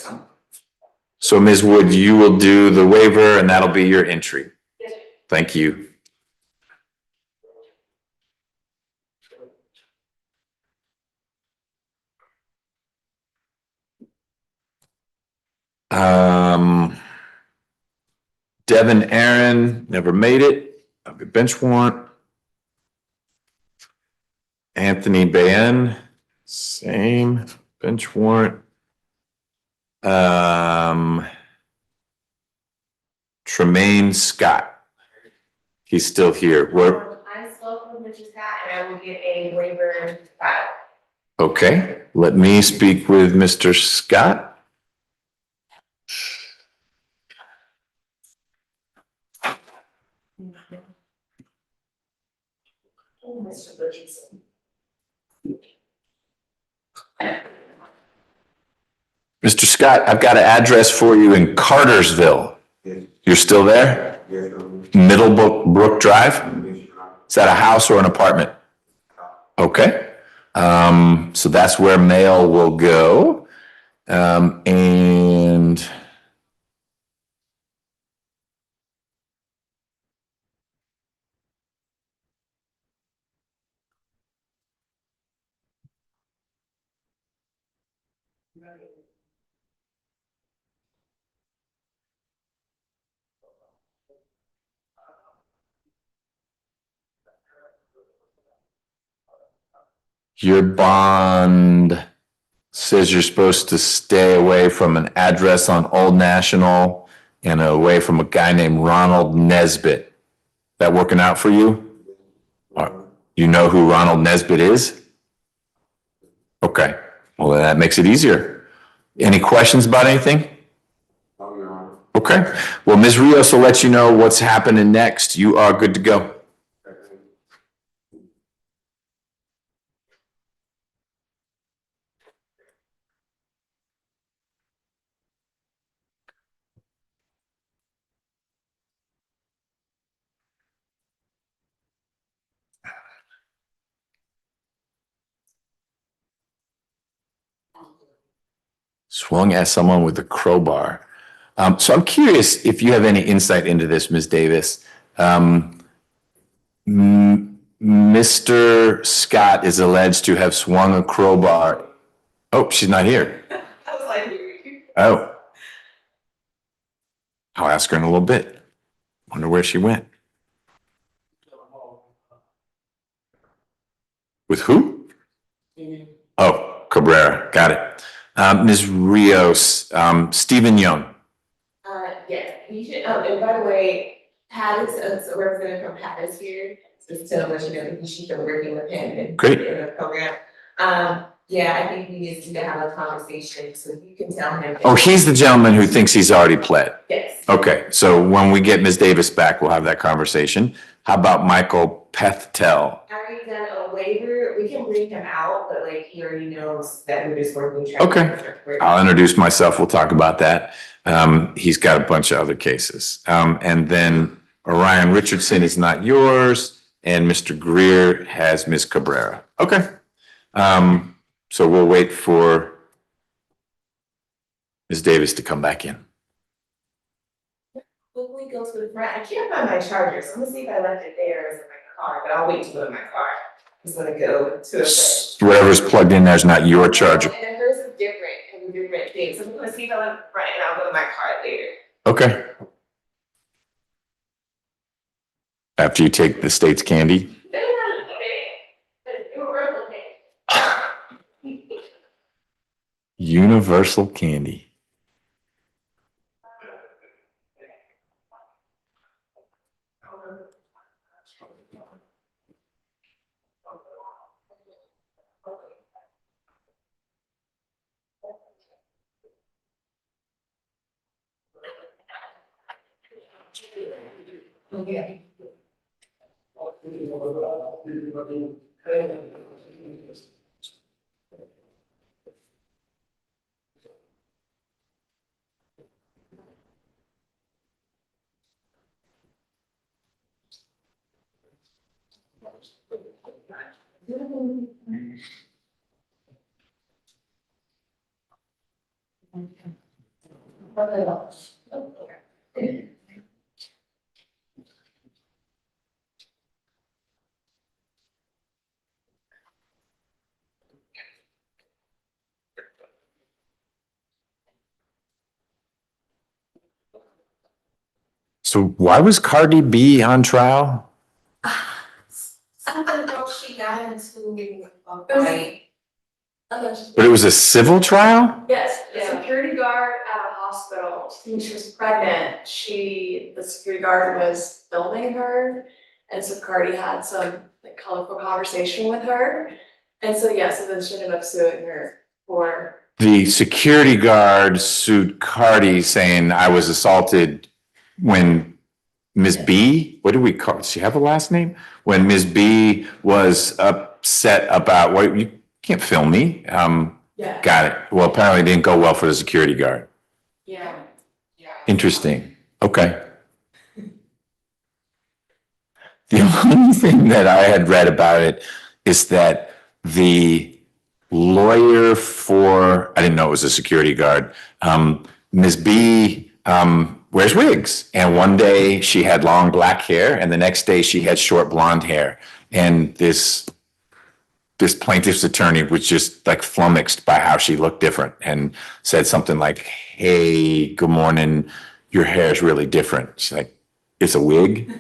So Ms. Wood, you will do the waiver and that'll be your entry. Thank you. Devin Aaron, never made it. Bench warrant. Anthony Bayen, same bench warrant. Tremaine Scott. He's still here. Where? I spoke with Mr. Scott and I will get a waiver filed. Okay, let me speak with Mr. Scott. Mr. Richardson. Mr. Scott, I've got an address for you in Cartersville. You're still there? Middlebrook Drive? Is that a house or an apartment? Okay. So that's where mail will go. And your bond says you're supposed to stay away from an address on Old National and away from a guy named Ronald Nesbitt. That working out for you? You know who Ronald Nesbitt is? Okay. Well, that makes it easier. Any questions about anything? Okay. Well, Ms. Rios will let you know what's happening next. You are good to go. Swung at someone with a crowbar. So I'm curious if you have any insight into this, Ms. Davis. Mr. Scott is alleged to have swung a crowbar. Oh, she's not here. I was like, Oh. I'll ask her in a little bit. Wonder where she went. With who? Oh, Cabrera. Got it. Ms. Rios, Stephen Young. yes, he should, and by the way, Pat is a representative from Pat is here, just to let you know, because she's been working with him in Great. in the program. Yeah, I think we need to have a conversation, so you can tell him. Oh, he's the gentleman who thinks he's already pled. Yes. Okay, so when we get Ms. Davis back, we'll have that conversation. How about Michael Pethtel? I already done a waiver, we can bring him out, but like, he already knows that we're just working. Okay. I'll introduce myself. We'll talk about that. He's got a bunch of other cases. And then Orion Richardson is not yours, and Mr. Greer has Ms. Cabrera. Okay. So we'll wait for Ms. Davis to come back in. Quickly go to the front, I can't find my charger, so I'm gonna see if I left it there or in my car, but I'll wait to go in my car. I'm just gonna go to the front. Whatever's plugged in there's not your charger. And then hers is different, and different things, so I'm gonna see if I left the front and I'll go to my car later. Okay. After you take the state's candy. Universal candy. Okay. So why was Cardi B on trial? Something else she got into a fight. But it was a civil trial? Yes, the security guard at a hospital, when she was pregnant, the security guard was filming her. And so Cardi had some like colorful conversation with her. And so, yeah, so then she ended up suing her for. The security guard sued Cardi saying I was assaulted when Ms. B, what do we call, does she have a last name? When Ms. B was upset about, what, you can't film me. Yeah. Got it. Well, apparently it didn't go well for the security guard. Yeah. Interesting. Okay. The only thing that I had read about it is that the lawyer for, I didn't know it was a security guard, Ms. B wears wigs. And one day she had long black hair and the next day she had short blonde hair. And this plaintiff's attorney was just like flummoxed by how she looked different and said something like, hey, good morning, your hair is really different. She's like, it's a wig.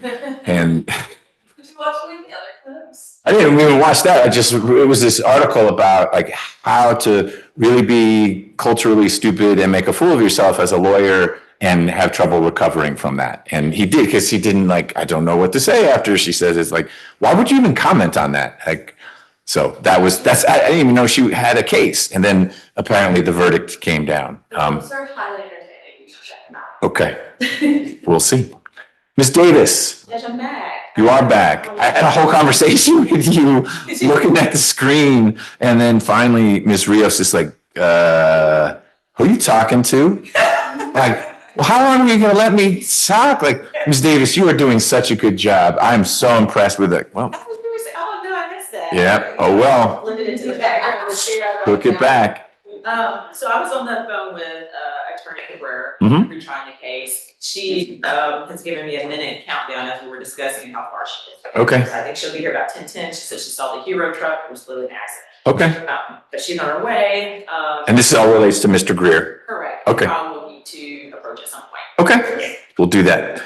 And Did you watch any of the other clips? I didn't even watch that. It was this article about like how to really be culturally stupid and make a fool of yourself as a lawyer and have trouble recovering from that. And he did, because he didn't like, I don't know what to say after she says, it's like, why would you even comment on that? Like, so I didn't even know she had a case. And then apparently the verdict came down. Those are highly entertaining, you should check them out. Okay, we'll see. Ms. Davis, Yes, I'm back. you are back. I had a whole conversation with you looking at the screen. And then finally, Ms. Rios is like, who are you talking to? Like, well, how long are you gonna let me talk? Like, Ms. Davis, you are doing such a good job. I'm so impressed with it. Well, I was gonna say, oh, no, I missed that. yeah, oh well, Limited to the background. look it back. So I was on the phone with, Attorney Cabrera, Mhm. retrying the case. She, has given me a minute countdown as we were discussing how far she is. Okay. I think she'll be here about 10:10. She said she saw the hero truck, was literally an accident. Okay. But she's on her way, And this all relates to Mr. Greer. correct. Okay. We'll need to approach at some point. Okay, we'll do that.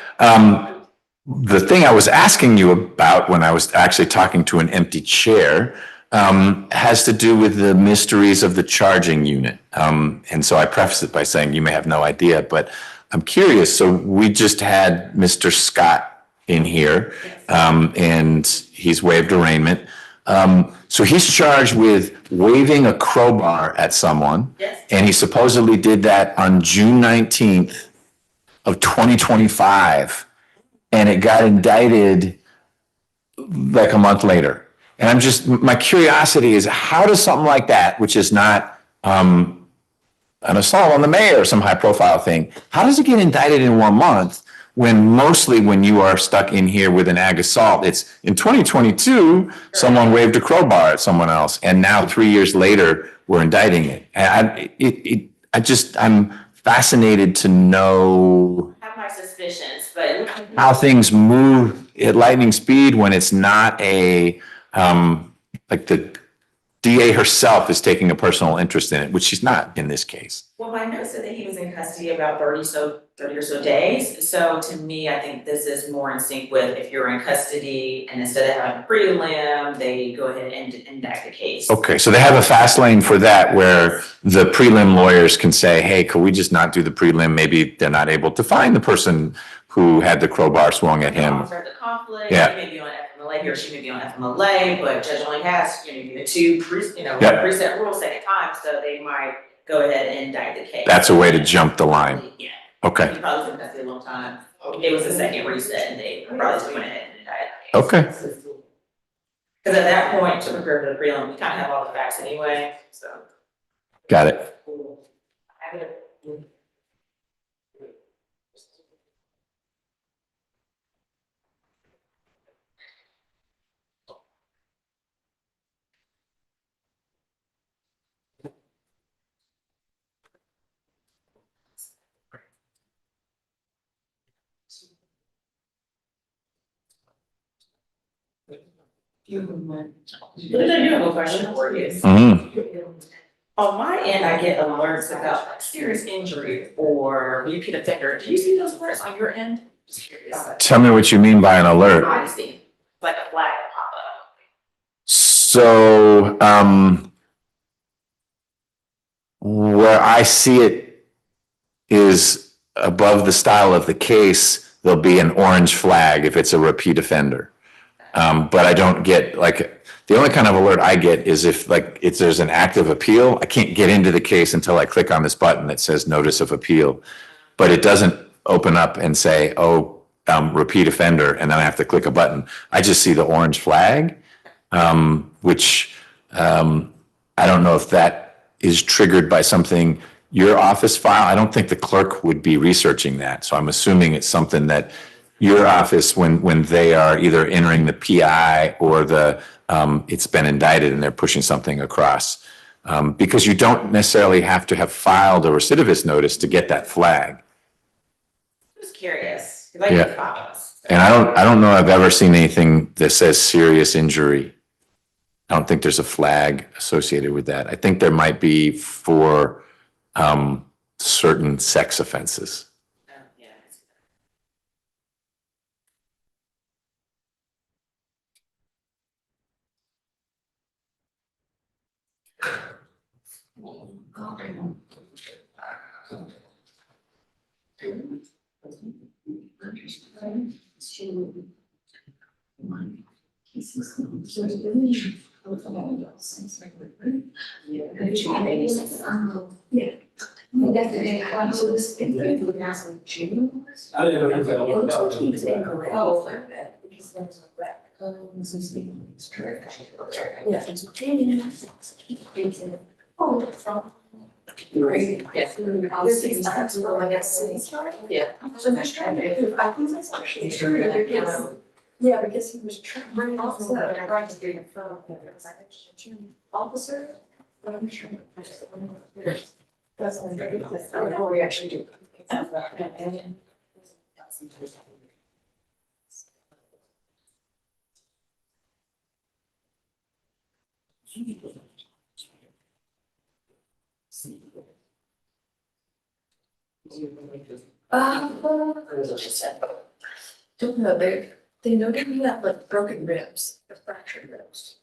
The thing I was asking you about when I was actually talking to an empty chair has to do with the mysteries of the charging unit. And so I preface it by saying you may have no idea, but I'm curious. So we just had Mr. Scott in here, and he's waived arraignment. So he's charged with waving a crowbar at someone. Yes. And he supposedly did that on June 19th of 2025. And it got indicted like a month later. And I'm just, my curiosity is how does something like that, which is not an assault on the mayor or some high profile thing, how does it get indicted in 1 month when mostly when you are stuck in here with an ag assault, it's in 2022, someone waved a crowbar at someone else. And now 3 years later, we're indicting it. And I'm fascinated to know I have my suspicions, but. how things move at lightning speed when it's not a, like the DA herself is taking a personal interest in it, which she's not in this case. Well, my note said that he was in custody about 30 or so days. So to me, I think this is more in sync with if you're in custody and instead of having prelim, they go ahead and indict the case. Okay, so they have a fast lane for that where the prelim lawyers can say, hey, could we just not do the prelim? Maybe they're not able to find the person who had the crowbar swung at him. The conflict, Yeah. he may be on FMLA, he or she may be on FMLA, but judge only has, the two, Yeah. preset rules second time, so they might go ahead and indict the case. That's a way to jump the line. Yeah. Okay, He probably was in custody a long time. It was the second reset and they probably just went ahead and indicted the case. okay, Because at that point, to prepare for the prelim, we kind of have all the facts anyway, so. got it. But I do have a question for you. Mhm. On my end, I get alerts about like serious injury or repeat offender. Do you see those alerts on your end? Just curious. Tell me what you mean by an alert. I see, like a flag pop up. So, where I see it is above the style of the case, there'll be an orange flag if it's a repeat offender. But I don't get like, the only kind of alert I get is if there's an active appeal, I can't get into the case until I click on this button that says notice of appeal. But it doesn't open up and say, repeat offender, and then I have to click a button. I just see the orange flag, which I don't know if that is triggered by something your office file. I don't think the clerk would be researching that. So I'm assuming it's something that your office, when they are either entering the PI or it's been indicted and they're pushing something across. Because you don't necessarily have to have filed a recidivist notice to get that flag. Just curious, because I Yeah. get pop-ups. And I don't know I've ever seen anything that says serious injury. I don't think there's a flag associated with that. I think there might be for certain sex offenses. Yeah. Yeah, because he was trying to bring also, right to be in front of him, because I think she's a officer. That's what we actually do. Don't know, they noted you have like broken ribs, or fractured ribs.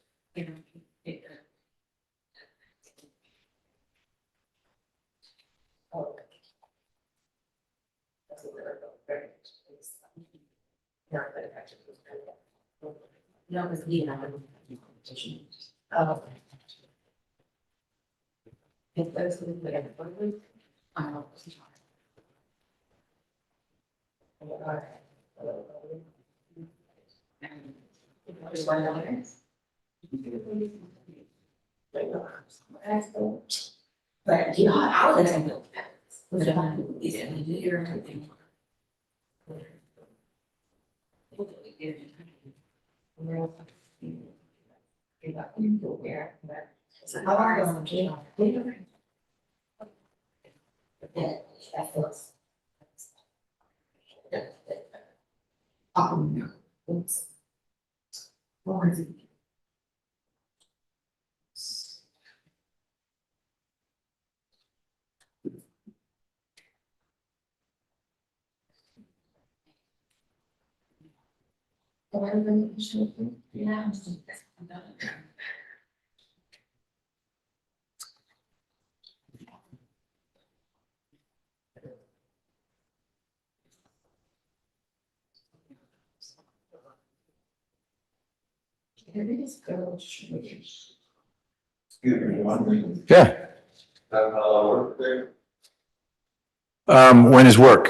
Oh. That's a little bit. No, it's the. Oh. If those are the everybody. But you know, I was in the Yeah. Yeah. When is work?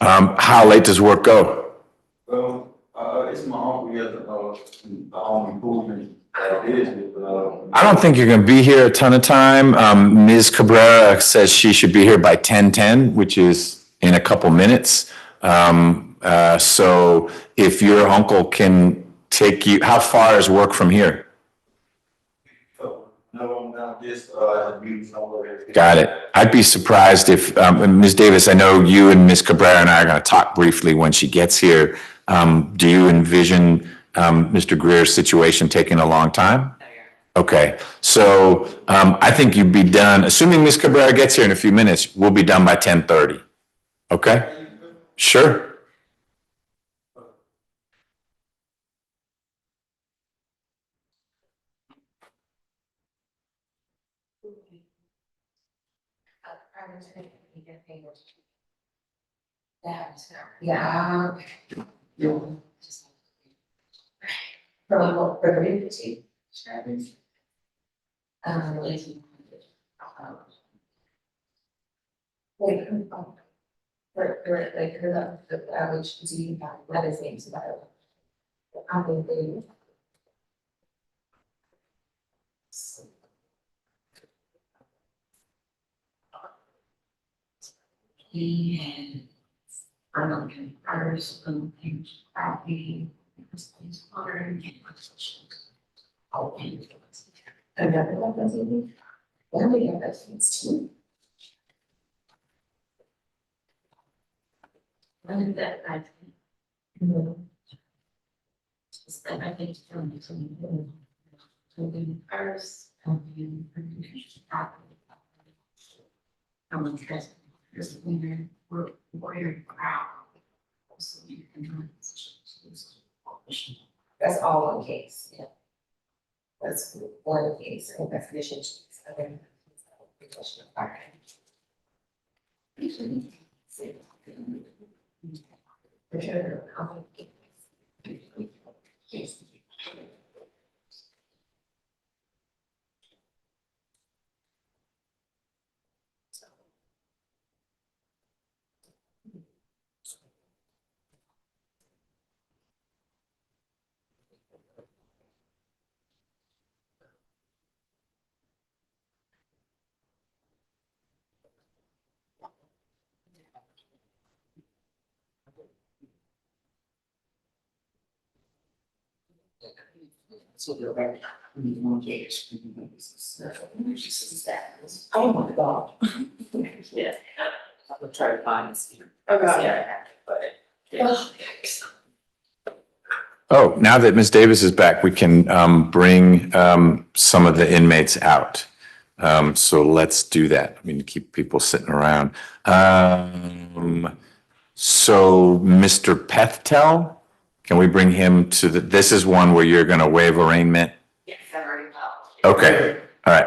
How late does work go? Well, it's my uncle, he has a home improvement business, I don't think you're gonna be here a ton of time. Ms. Cabrera says she should be here by 10:10, which is in a couple minutes. So if your uncle can take you, how far is work from here? no, not just, meeting somewhere. Got it. I'd be surprised if, Ms. Davis, I know you and Ms. Cabrera and I are gonna talk briefly when she gets here. Do you envision, Mr. Greer's situation taking a long time? Okay, so, I think you'd be done, assuming Ms. Cabrera gets here in a few minutes, we'll be done by 10:30. Okay? Sure. Yeah. For the reputation. Like, like, the average disease, other things about it. I think they. And I don't know, others, things, probably, modern. Oh, and. I never got those in. Then we got those things too. And that I. Just that I think it's from something. Something first, something. I'm interested. There's a winner, warrior crowd. So you can. That's all one case, yeah. That's one case, and definition. Oh my God. Yeah. I'm gonna try to find this here. Okay. Yeah, but, yeah. Oh, yikes. Oh, now that Ms. Davis is back, we can bring some of the inmates out. So let's do that. I mean, keep people sitting around. So Mr. Pethtel, can we bring him to this is one where you're going to waive arraignment? Yes, I've already filed. Okay, all right.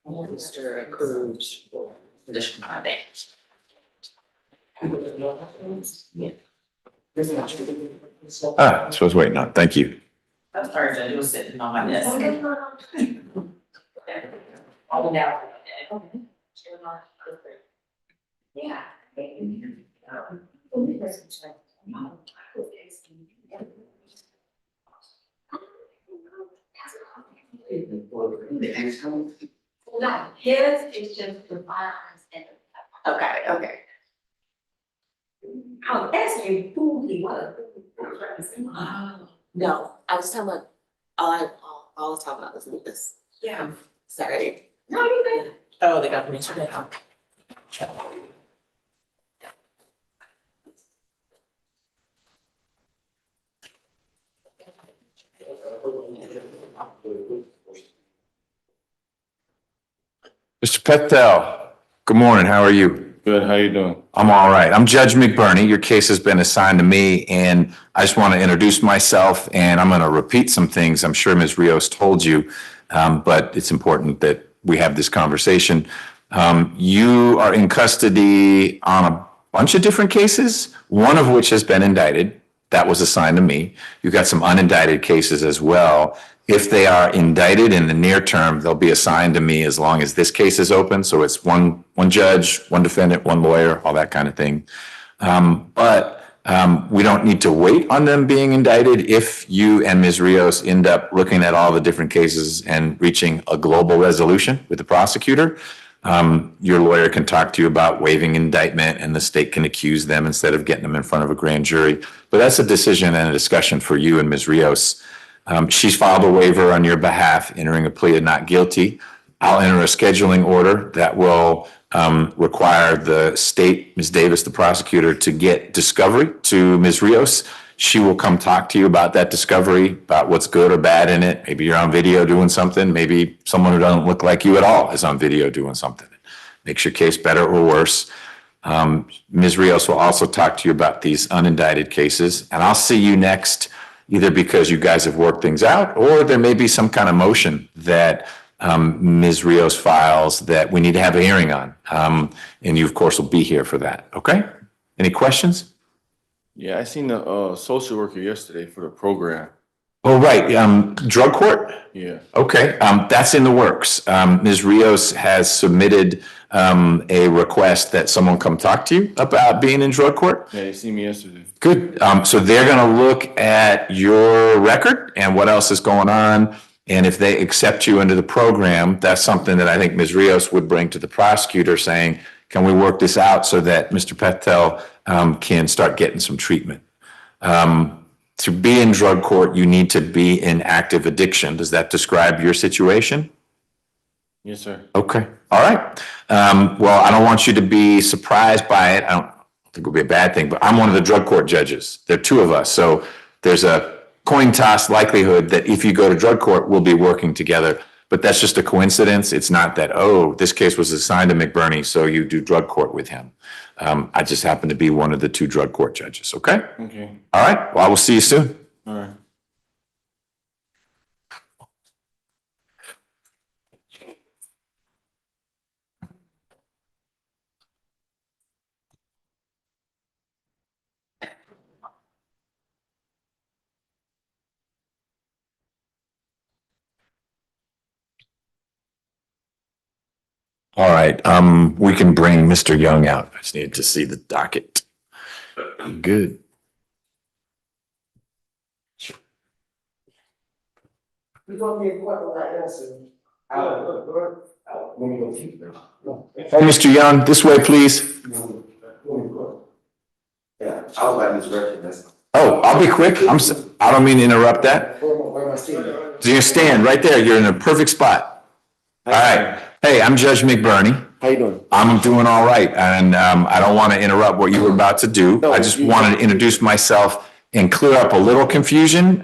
Mr. Cruz, conditional finding. That's what I was waiting on. Thank you. I'm sorry, Judge, it was sitting on my desk. All now. Yeah. No, his is just the firearms and. Okay, okay. I was asking you who he was. No, I was talking about, all I was talking about was Lucas. Yeah. Sorry. No, you did. Oh, they got me today. Mr. Pethtel, good morning. How are you? Good, how you doing? I'm all right. I'm Judge McBurney. Your case has been assigned to me, and I just want to introduce myself, and I'm going to repeat some things I'm sure Ms. Rios told you, but it's important that we have this conversation. You are in custody on a bunch of different cases, one of which has been indicted. That was assigned to me. You've got some unindicted cases as well. If they are indicted in the near term, they'll be assigned to me as long as this case is open. So it's one judge, one defendant, one lawyer, all that kind of thing. But we don't need to wait on them being indicted. If you and Ms. Rios end up looking at all the different cases and reaching a global resolution with the prosecutor, your lawyer can talk to you about waiving indictment and the state can accuse them instead of getting them in front of a grand jury. But that's a decision and a discussion for you and Ms. Rios. She's filed a waiver on your behalf, entering a plea of not guilty. I'll enter a scheduling order that will require the state, Ms. Davis, the prosecutor, to get discovery to Ms. Rios. She will come talk to you about that discovery, about what's good or bad in it. Maybe you're on video doing something. Maybe someone who doesn't look like you at all is on video doing something. Makes your case better or worse. Ms. Rios will also talk to you about these unindicted cases, and I'll see you next, either because you guys have worked things out or there may be some kind of motion that Ms. Rios files that we need to have a hearing on. And you, of course, will be here for that. Okay? Any questions? Yeah, I seen the social worker yesterday for the program. Oh, right. Drug court? Yeah. Okay. That's in the works. Ms. Rios has submitted a request that someone come talk to you about being in drug court. Yeah, they seen me yesterday. Good. So they're going to look at your record and what else is going on. And if they accept you into the program, that's something that I think Ms. Rios would bring to the prosecutor saying, can we work this out so that Mr. Pethtel can start getting some treatment? To be in drug court, you need to be in active addiction. Does that describe your situation? Yes, sir. Okay. All right. Well, I don't want you to be surprised by it. I don't think it would be a bad thing, but I'm one of the drug court judges. There are two of us. So there's a coin toss likelihood that if you go to drug court, we'll be working together. But that's just a coincidence. It's not that, oh, this case was assigned to McBurney, so you do drug court with him. I just happen to be one of the two drug court judges. Okay? Okay. All right. Well, I will see you soon. All right. All right. We can bring Mr. Young out. I just needed to see the docket. Good. Hey, Mr. Young, this way, please. I was like, this record, that's. Oh, I'll be quick. I don't mean to interrupt that. Where am I sitting? So you stand right there. You're in a perfect spot. All right. Hey, I'm Judge McBurney. How you doing? I'm doing all right. And I don't want to interrupt what you were about to do. I just wanted to introduce myself and clear up a little confusion.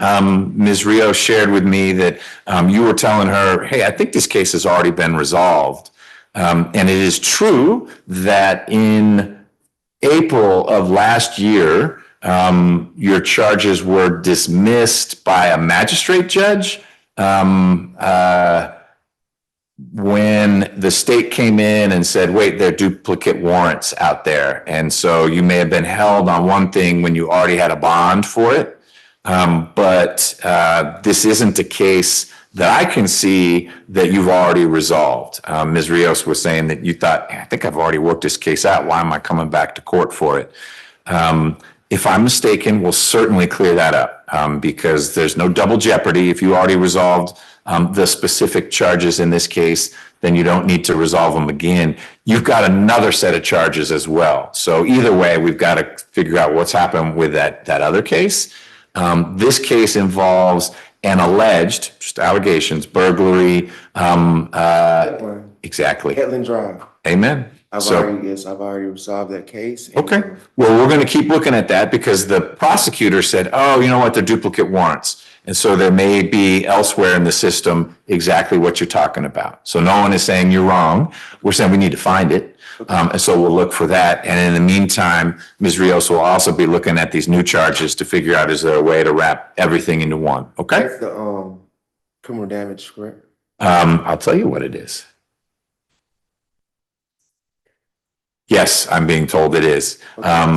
Ms. Rio shared with me that you were telling her, hey, I think this case has already been resolved. And it is true that in April of last year, your charges were dismissed by a magistrate judge when the state came in and said, wait, there are duplicate warrants out there. And so you may have been held on one thing when you already had a bond for it. But this isn't a case that I can see that you've already resolved. Ms. Rios was saying that you thought, I think I've already worked this case out. Why am I coming back to court for it? If I'm mistaken, we'll certainly clear that up because there's no double jeopardy. If you already resolved the specific charges in this case, then you don't need to resolve them again. You've got another set of charges as well. So either way, we've got to figure out what's happened with that other case. This case involves an alleged, just allegations, burglary. Exactly. Headland Drive. Amen. I've already resolved that case. Okay. Well, we're going to keep looking at that because the prosecutor said, oh, you know what, they're duplicate warrants. And so there may be elsewhere in the system exactly what you're talking about. So no one is saying you're wrong. We're saying we need to find it. And so we'll look for that. And in the meantime, Ms. Rios will also be looking at these new charges to figure out, is there a way to wrap everything into one? Okay. That's the criminal damage, correct? I'll tell you what it is. Yes, I'm being told it is.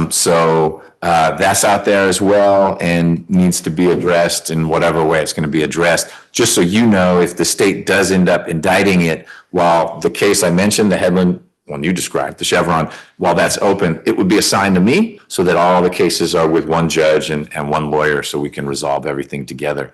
So that's out there as well and needs to be addressed in whatever way it's going to be addressed. Just so you know, if the state does end up indicting it, while the case I mentioned, the Headland one you described, the Chevron, while that's open, it would be assigned to me so that all the cases are with one judge and one lawyer so we can resolve everything together.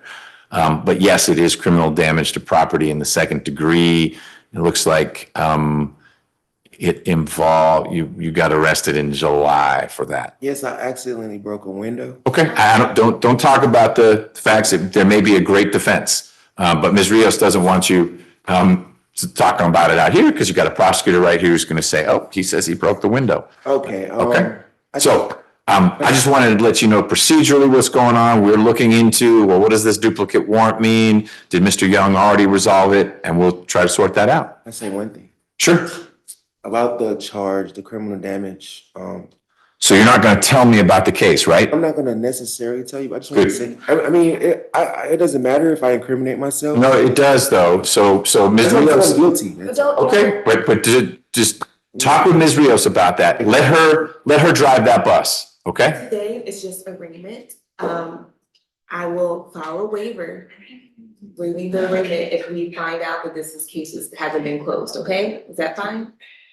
But yes, it is criminal damage to property in the second degree. It looks like it involved, you got arrested in July for that. Yes, I accidentally broke a window. Okay, don't talk about the facts. There may be a great defense, but Ms. Rios doesn't want you talking about it out here because you got a prosecutor right here who's going to say, oh, he says he broke the window. Okay. Okay. So I just wanted to let you know procedurally what's going on. We're looking into, well, what does this duplicate warrant mean? Did Mr. Young already resolve it? And we'll try to sort that out. I say one thing. Sure. About the charge, the criminal damage. So you're not going to tell me about the case, right? I'm not going to necessarily tell you. I just want to say, I mean, it doesn't matter if I incriminate myself. No, it does though. So Ms. Rios. I'm guilty. Okay, but just talk with Ms. Rios about that. Let her drive that bus, okay? Today is just arraignment. I will file a waiver, waiving the arraignment if we find out that this cases hasn't been closed, okay? Is that fine?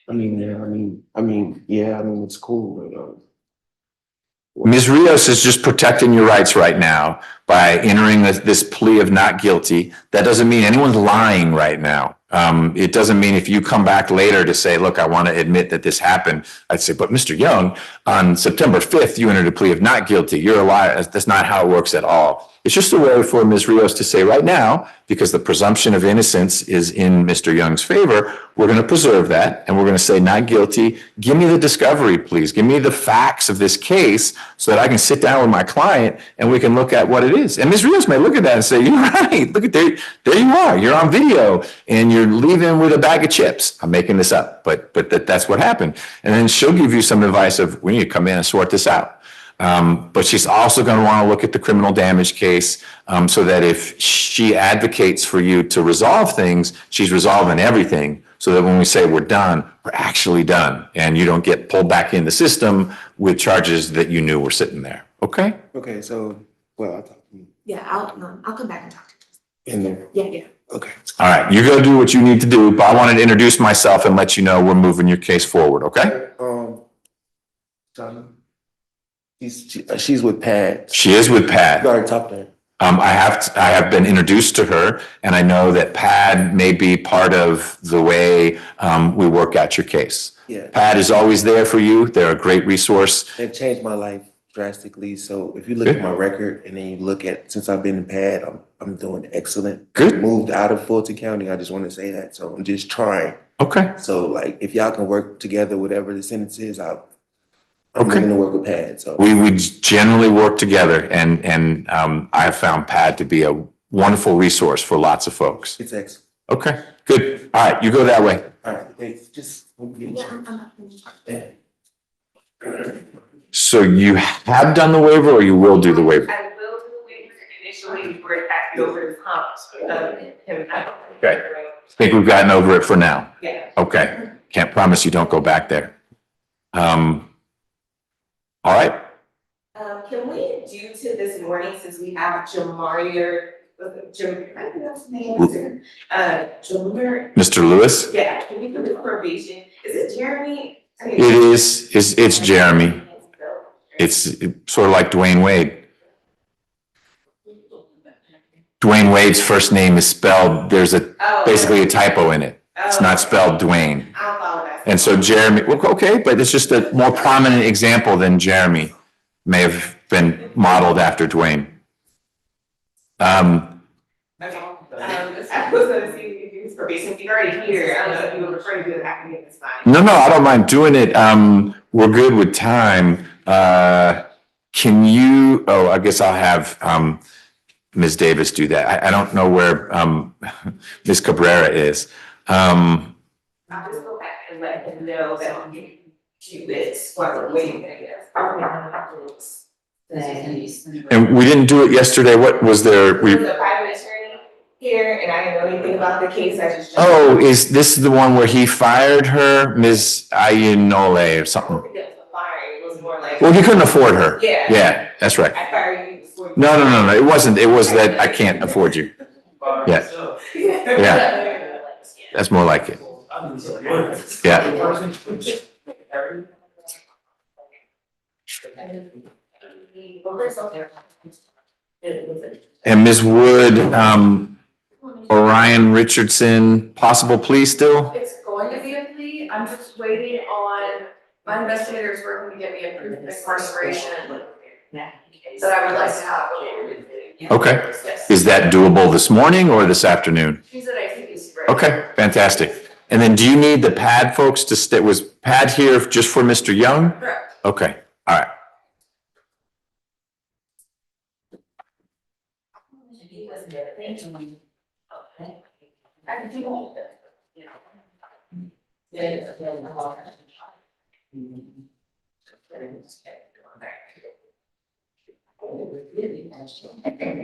I mean, it's cool, but Ms. Rios is just protecting your rights right now by entering this plea of not guilty. That doesn't mean anyone's lying right now. It doesn't mean if you come back later to say, look, I want to admit that this happened. I'd say, but Mr. Young, on September 5th, you entered a plea of not guilty. You're a liar. That's not how it works at all. It's just a way for Ms. Rios to say right now, because the presumption of innocence is in Mr. Young's favor, we're going to preserve that. And we're going to say not guilty. Give me the discovery, please. Give me the facts of this case so that I can sit down with my client and we can look at what it is. And Ms. Rios may look at that and say, you're right. Look at there you are. You're on video and you're leaving with a bag of chips. I'm making this up, but that's what happened. And then she'll give you some advice of we need to come in and sort this out. But she's also going to want to look at the criminal damage case so that if she advocates for you to resolve things, she's resolving everything so that when we say we're done, we're actually done and you don't get pulled back in the system with charges that you knew were sitting there. Okay? okay. So, well, I'll talk to you Yeah, I'll come back and talk to you. in there. Yeah. Okay. All right. You go do what you need to do, but I wanted to introduce myself and let you know we're moving your case forward. Okay? She's with Pat. She is with Pat. You already talked to her. I have been introduced to her, and I know that Pad may be part of the way we work out your case. Yeah. Pad is always there for you. They're a great resource. They've changed my life. drastically. So if you look at my record and then you look at, since I've been in pad, I'm doing excellent. Good. Moved out of Fulton County. I just want to say that. So I'm just trying. Okay. So like, if y'all can work together, whatever the sentence is, I'm Okay. willing to work with pad. So We would generally work together, and I have found PAD to be a wonderful resource for lots of folks. it's excellent. Okay, good. All right, you go that way. All right, thanks. Just. So you have done the waiver, or you will do the waiver? I will do the waiver initially before it passes over the hump. Okay. Think we've gotten over it for now? Yeah. Okay, can't promise you don't go back there. All right, Can we do to this morning, since we have Jamar, I think that's his name. Jamar. Mr. Lewis? Yeah, can we do the probation? Is it Jeremy? It is, it's Jeremy. It's sort of like Dwayne Wade. Dwayne Wade's first name is spelled, there's basically a typo in it. It's not spelled Dwayne. I apologize. And so Jeremy, well, okay, but it's just a more prominent example than Jeremy may have been modeled after Dwayne. Okay. I was gonna see if you use probation, if you're already here, I don't know if you would prefer to do it after me, it's fine. No, I don't mind doing it. We're good with time. Can you, I guess I'll have, Ms. Davis do that. I don't know where, Ms. Cabrera is. I'll just go back and let him know that I'm getting to it while we're waiting, I guess. And we didn't do it yesterday. What was there? There's a private attorney here, and I didn't know anything about the case, I just. Oh, is this the one where he fired her, Ms. Ayinole or something? It was more like. Well, he couldn't afford her. Yeah. Yeah, that's right. I fired you before. No, it wasn't. It was that I can't afford you. Yeah. Yeah. That's more like it. Yeah. And Ms. Wood, Orion Richardson, possible plea still? It's going to be a plea, I'm just waiting on, my investigator is working to get me a proof of incarceration that I would like to have. Okay. Is that doable this morning or this afternoon? She's at ACBC right Okay, fantastic. And then do you need the PAD folks to stay? Was PAD here just for Mr. Young? Correct. Okay, all right.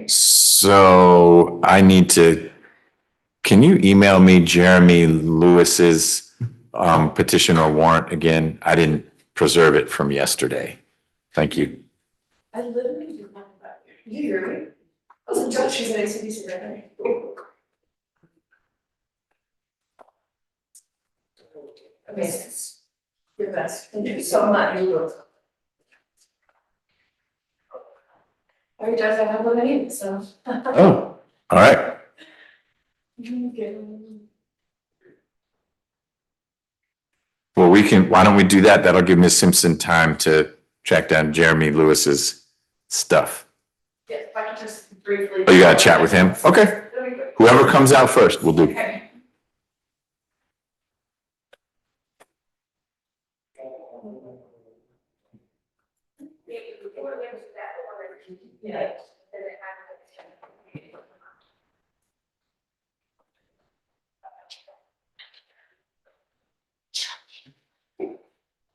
So I need to, can you email me Jeremy Lewis's petition or warrant again? I didn't preserve it from yesterday. Thank you. I literally do not know about you. You hear me? I was a judge, she's at ACBC right now. Amazing. You're the best. Thank you so much. Every judge I have what I need, so. Oh, all right. Well, why don't we do that? That'll give Ms. Simpson time to track down Jeremy Lewis's stuff. Yeah, if I could just briefly. Oh, you gotta chat with him? Okay. Whoever comes out first, we'll do. Okay.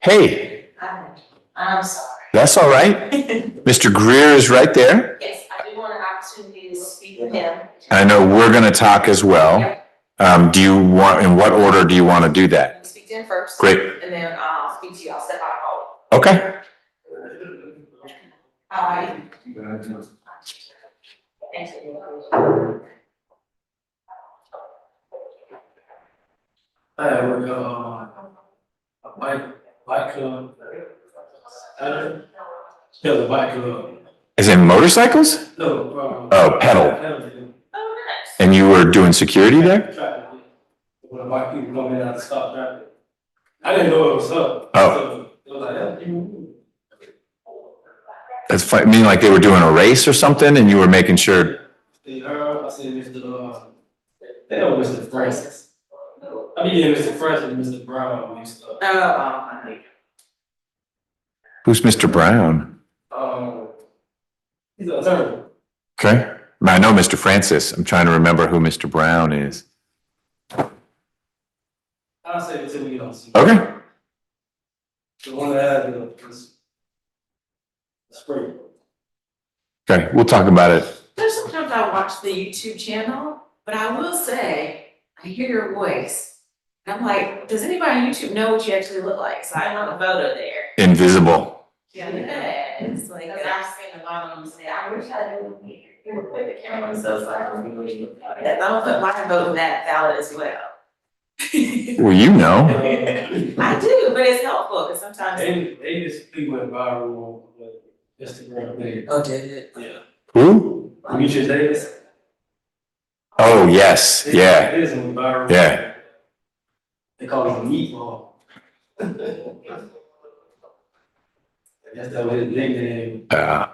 Hey, I'm sorry. that's all right. Mr. Greer is right there. Yes, I do want an opportunity to speak with him. I know we're gonna talk as well. Do you want, in what order do you want to do that? Speak to him first. Great. And then I'll speak to you, I'll step out. Okay. Hi. Thank you. Bike club. Yeah, the bike club. Is it motorcycles? No. Oh, pedal. Oh, nice. And you were doing security there? When white people come in and stop traffic. I didn't know it was up. Oh. So it was like, That's fine. I mean, like they were doing a race or something and you were making sure. I said Mr. They know Mr. Francis. I mean, yeah, Mr. Francis and Mr. Brown mixed up. Who's Mr. Brown? He's an attorney. Okay. I know Mr. Francis. I'm trying to remember who Mr. Brown is. I'll say it till we get on. Okay. The one that had the spray. Okay. We'll talk about it. There's sometimes I watch the YouTube channel, but I will say, I hear your voice. And I'm like, does anybody on YouTube know what you actually look like? So I want a photo there. Invisible. Yeah, it's like, I've seen a lot of them say, I wish I would put the camera so far. I don't put my vote that valid as well. Well, you know. I do, but it's helpful because sometimes. They just people went viral on Instagram page. Oh, did it? Yeah. Who? Demetrius Davis. Oh, yes. Yeah. It is went viral. Yeah. They call him Meatball. I guess that was his nickname. Oh.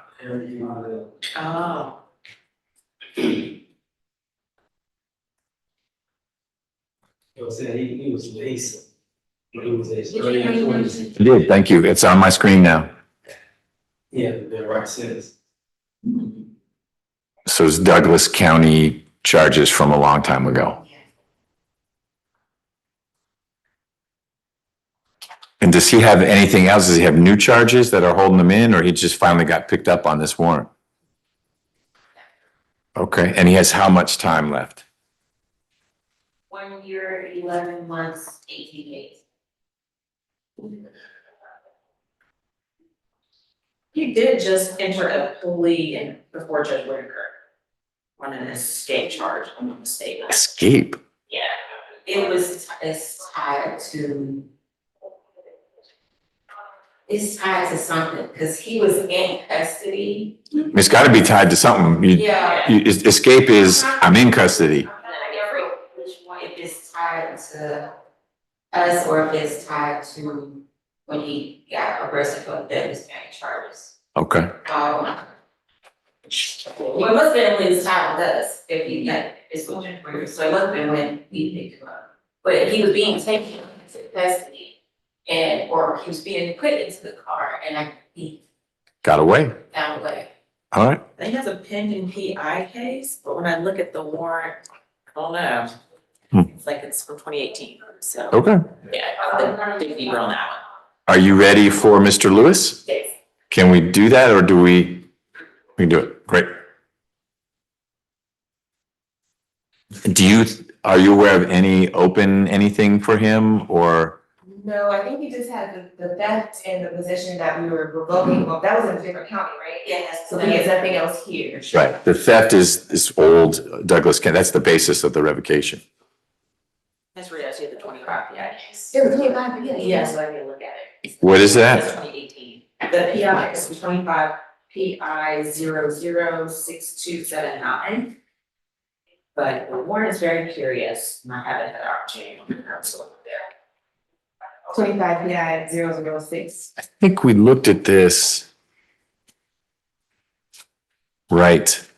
He was saying he was racing. He was a I did. Thank you. It's on my screen now. Yeah, the right says. So it's Douglas County charges from a long time ago. And does he have anything else? Does he have new charges that are holding him in, or he just finally got picked up on this warrant? Okay, and he has how much time left? 1 year, 11 months, 18 days. He did just enter a plea in before Judge Whitaker on an escape charge, if I'm not mistaken. Escape? Yeah. It's tied to something, because he was in custody. It's got to be tied to something. Escape is, I'm in custody. Which one, if it's tied to us or if it's tied to when he got arrested for the Douglas County charges. Okay. Well, it must have been when he was tied with us, if he got, it's what you're, so it must have been when we picked him up. But he was being taken into custody and, or he was being put into the car and he Got away. got away. All right. I think he has a pending PI case, but when I look at the warrant, I don't know. It's like it's from 2018, so. Okay. Yeah, I'll dig deeper on that one. Are you ready for Mr. Lewis? Yes. Can we do that or do we can do it? Great. Are you aware of anything for him or? No, I think he just had the theft and the position that we were revoking, well, that was in a different county, right? Yes. So he has nothing else here. Right. The theft is old Douglas County. That's the basis of the revocation. That's where I see the 25 PI case. It was 25, yeah. Yeah, so I need to look at it. What is That's that? 2018. The PI is 25 PI 006279. But the warrant is very curious, and I haven't had an opportunity to look there. 25 PI 006. I think we looked at this. Right.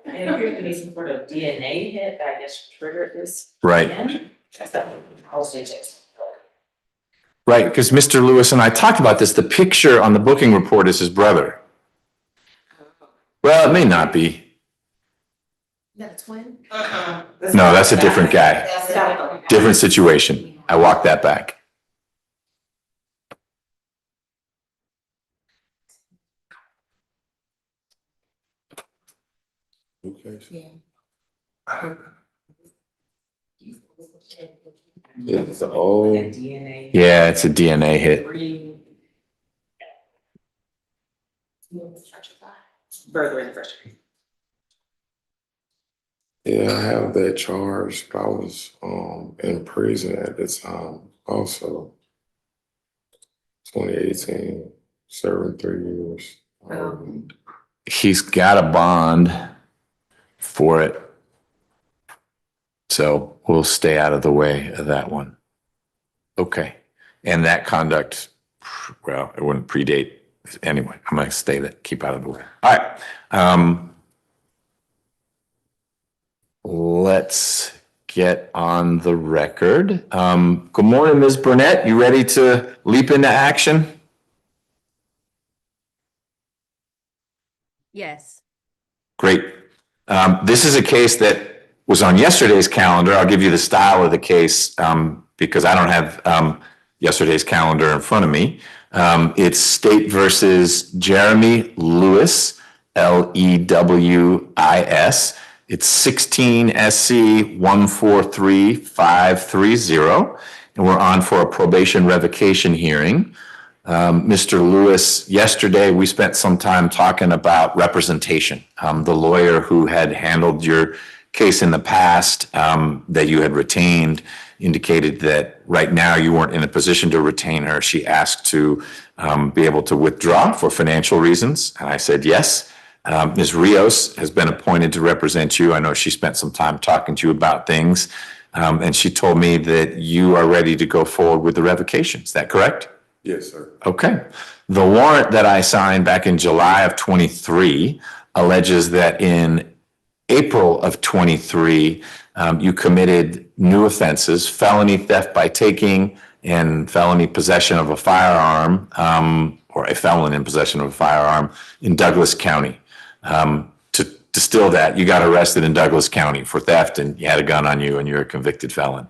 And it appears to be some sort of DNA hit that I guess triggered this. Right. again. That's that. I'll say this. Right. Because Mr. Lewis and I talked about this. The picture on the booking report is his brother. Well, it may not be. Is that a twin? No, that's a different guy. That's a Different situation. I walked that back. Okay. Yeah. It's all. DNA. Yeah, it's a DNA hit. Burglary in the first degree. Yeah, I have that charge, but I was in prison at the time also. 2018, serving 3 years. He's got a bond for it. So we'll stay out of the way of that one. Okay. And that conduct, well, it wouldn't predate Anyway, I'm gonna keep out of the way. All right. Let's get on the record. Good morning, Ms. Burnett. You ready to leap into action? Yes. Great. This is a case that was on yesterday's calendar. I'll give you the style of the case because I don't have yesterday's calendar in front of me. It's State versus Jeremy Lewis, Lewis. It's 16 SC 143530, and we're on for a probation revocation hearing. Mr. Lewis, yesterday we spent some time talking about representation. The lawyer who had handled your case in the past that you had retained indicated that right now you weren't in a position to retain her. She asked to be able to withdraw for financial reasons, and I said yes. Ms. Rios has been appointed to represent you. I know she spent some time talking to you about things, and she told me that you are ready to go forward with the revocation. Is that correct? Yes, sir. Okay. The warrant that I signed back in July of 23 alleges that in April of 23, you committed new offenses, felony theft by taking and felony possession of a firearm, or a felon in possession of a firearm in Douglas County. To distill that, you got arrested in Douglas County for theft and you had a gun on you and you're a convicted felon.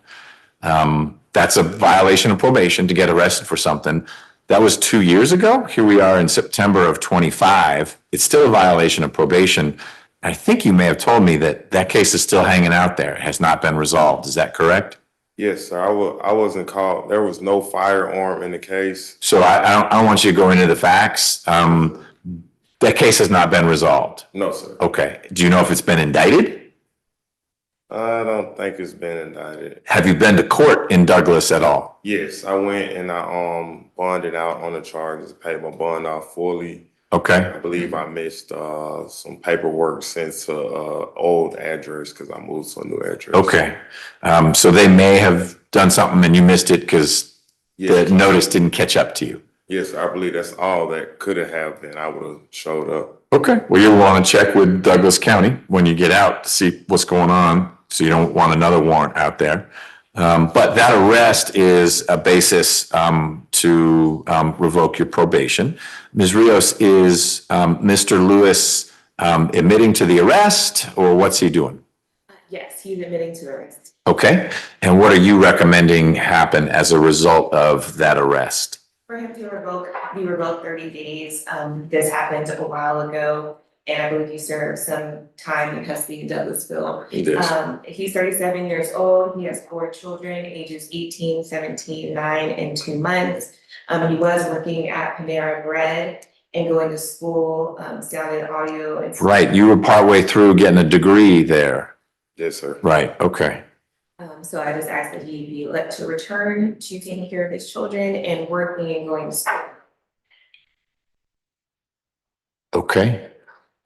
That's a violation of probation to get arrested for something. That was 2 years ago. Here we are in September of 25. It's still a violation of probation. I think you may have told me that that case is still hanging out there. It has not been resolved. Is that correct? Yes, sir. I wasn't called. There was no firearm in the case. So I don't want you to go into the facts. That case has not been resolved. No, sir. Okay. Do you know if it's been indicted? I don't think it's been indicted. Have you been to court in Douglas at all? Yes, I went and I bonded out on the charges, paid my bond off fully. Okay. I believe I missed some paperwork sent to old address because I moved to a new address. Okay. So they may have done something and you missed it because the notice didn't catch up to you. Yes, I believe that's all that could have happened. I would have showed up. Okay. Well, you'll want to check with Douglas County when you get out to see what's going on. So you don't want another warrant out there. But that arrest is a basis to revoke your probation. Ms. Rios, is Mr. Lewis admitting to the arrest or what's he doing? Yes, he's admitting to arrest. Okay. And what are you recommending happen as a result of that arrest? For him to be revoked 30 days. This happened a while ago, and I believe he served some time in custody in Douglasville. He did. He's 37 years old. He has 4 children, ages 18, 17, 9, and 2 months. He was working at Panera Bread and going to school, sound and audio. And Right. You were partway through getting a degree there. Yes, sir. Right. Okay. So I just asked that he be let to return to taking care of his children and working and going to school. Okay.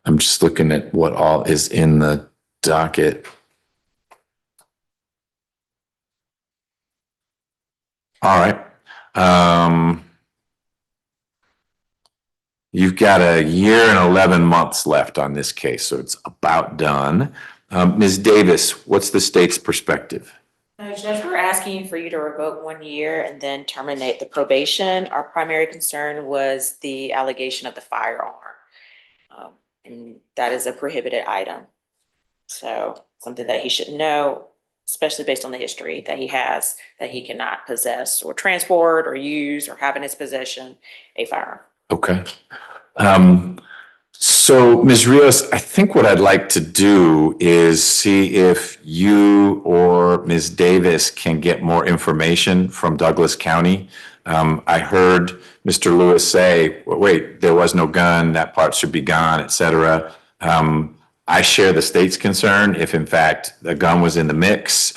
I'm just looking at what all is in the docket. All right. You've got 1 year and 11 months left on this case, so it's about done. Ms. Davis, what's the state's perspective? Judge, we're asking for you to revoke 1 year and then terminate the probation. Our primary concern was the allegation of the firearm. And that is a prohibited item. So something that he should know, especially based on the history that he has, that he cannot possess or transport or use or have in his possession a firearm. Okay. So Ms. Rios, I think what I'd like to do is see if you or Ms. Davis can get more information from Douglas County. I heard Mr. Lewis say, well, wait, there was no gun, that part should be gone, et cetera. I share the state's concern. If in fact the gun was in the mix,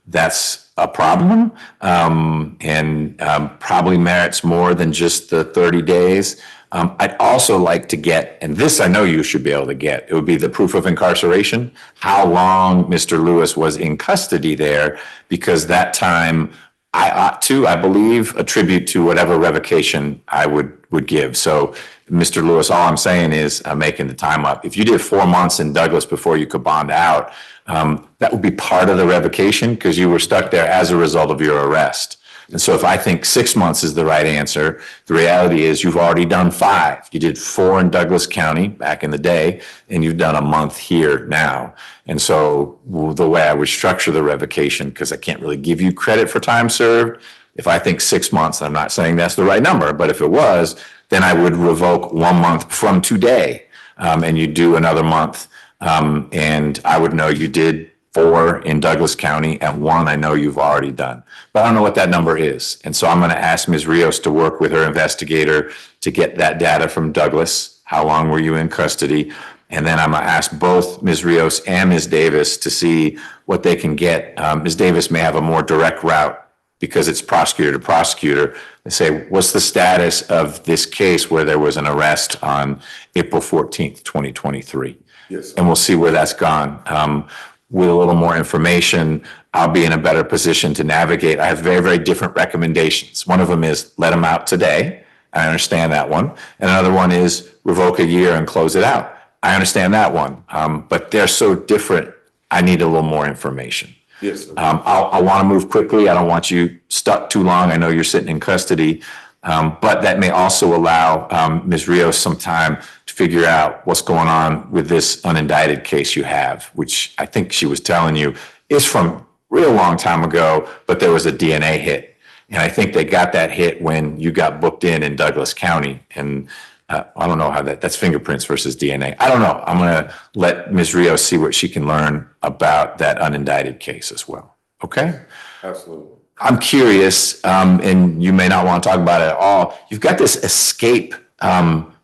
that's a problem and probably merits more than just the 30 days. I'd also like to get, and this I know you should be able to get, it would be the proof of incarceration, how long Mr. Lewis was in custody there, because that time I ought to, I believe, attribute to whatever revocation I would give. So, Mr. Lewis, all I'm saying is I'm making the time up. If you did 4 months in Douglas before you could bond out, that would be part of the revocation because you were stuck there as a result of your arrest. And so if I think 6 months is the right answer, the reality is you've already done 5. You did 4 in Douglas County back in the day, and you've done a month here now. And so the way I would structure the revocation, because I can't really give you credit for time served, if I think 6 months, I'm not saying that's the right number, but if it was, then I would revoke 1 month from today, and you do another month. And I would know you did 4 in Douglas County and 1 I know you've already done. But I don't know what that number is. And so I'm going to ask Ms. Rios to work with her investigator to get that data from Douglas. How long were you in custody? And then I'm going to ask both Ms. Rios and Ms. Davis to see what they can get. Ms. Davis may have a more direct route because it's prosecutor to prosecutor. They say, what's the status of this case where there was an arrest on April 14th, 2023? Yes, sir. And we'll see where that's gone. With a little more information, I'll be in a better position to navigate. I have very, very different recommendations. One of them is let them out today. I understand that one. And another one is revoke a year and close it out. I understand that one. But they're so different. I need a little more information. Yes, sir. I want to move quickly. I don't want you stuck too long. I know you're sitting in custody. But that may also allow Ms. Rios some time to figure out what's going on with this unindicted case you have, which I think she was telling you is from real long time ago, but there was a DNA hit. And I think they got that hit when you got booked in Douglas County. And I don't know how that's fingerprints versus DNA. I don't know. I'm going to let Ms. Rios see what she can learn about that unindicted case as well. Okay? Absolutely. I'm curious, and you may not want to talk about it at all. You've got this escape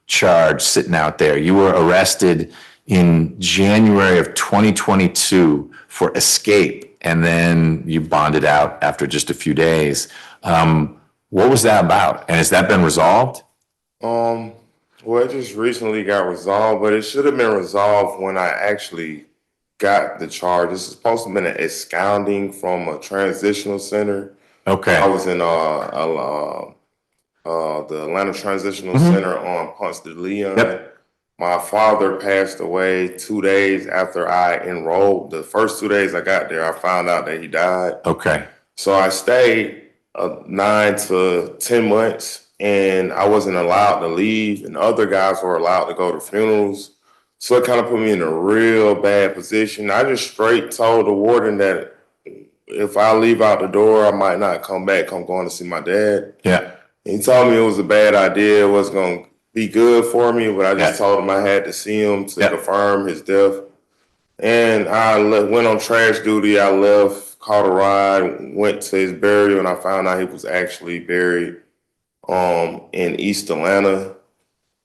charge sitting out there. You were arrested in January of 2022 for escape, and then you bonded out after just a few days. What was that about? And has that been resolved? Well, it just recently got resolved, but it should have been resolved when I actually got the charge. This is supposed to have been an absconding from a transitional center. Okay. I was in the Atlanta Transitional Center on Ponce de Leon. Yep. My father passed away 2 days after I enrolled. The first 2 days I got there, I found out that he died. Okay. So I stayed 9 to 10 months, and I wasn't allowed to leave, and other guys were allowed to go to funerals. So it kind of put me in a real bad position. I just straight told the warden that if I leave out the door, I might not come back. I'm going to see my dad. Yeah. He told me it was a bad idea. It wasn't going to be good for me, but I just told him I had to see him to confirm his death. And I went on trash duty. I left, caught a ride, went to his burial, and I found out he was actually buried in East Atlanta.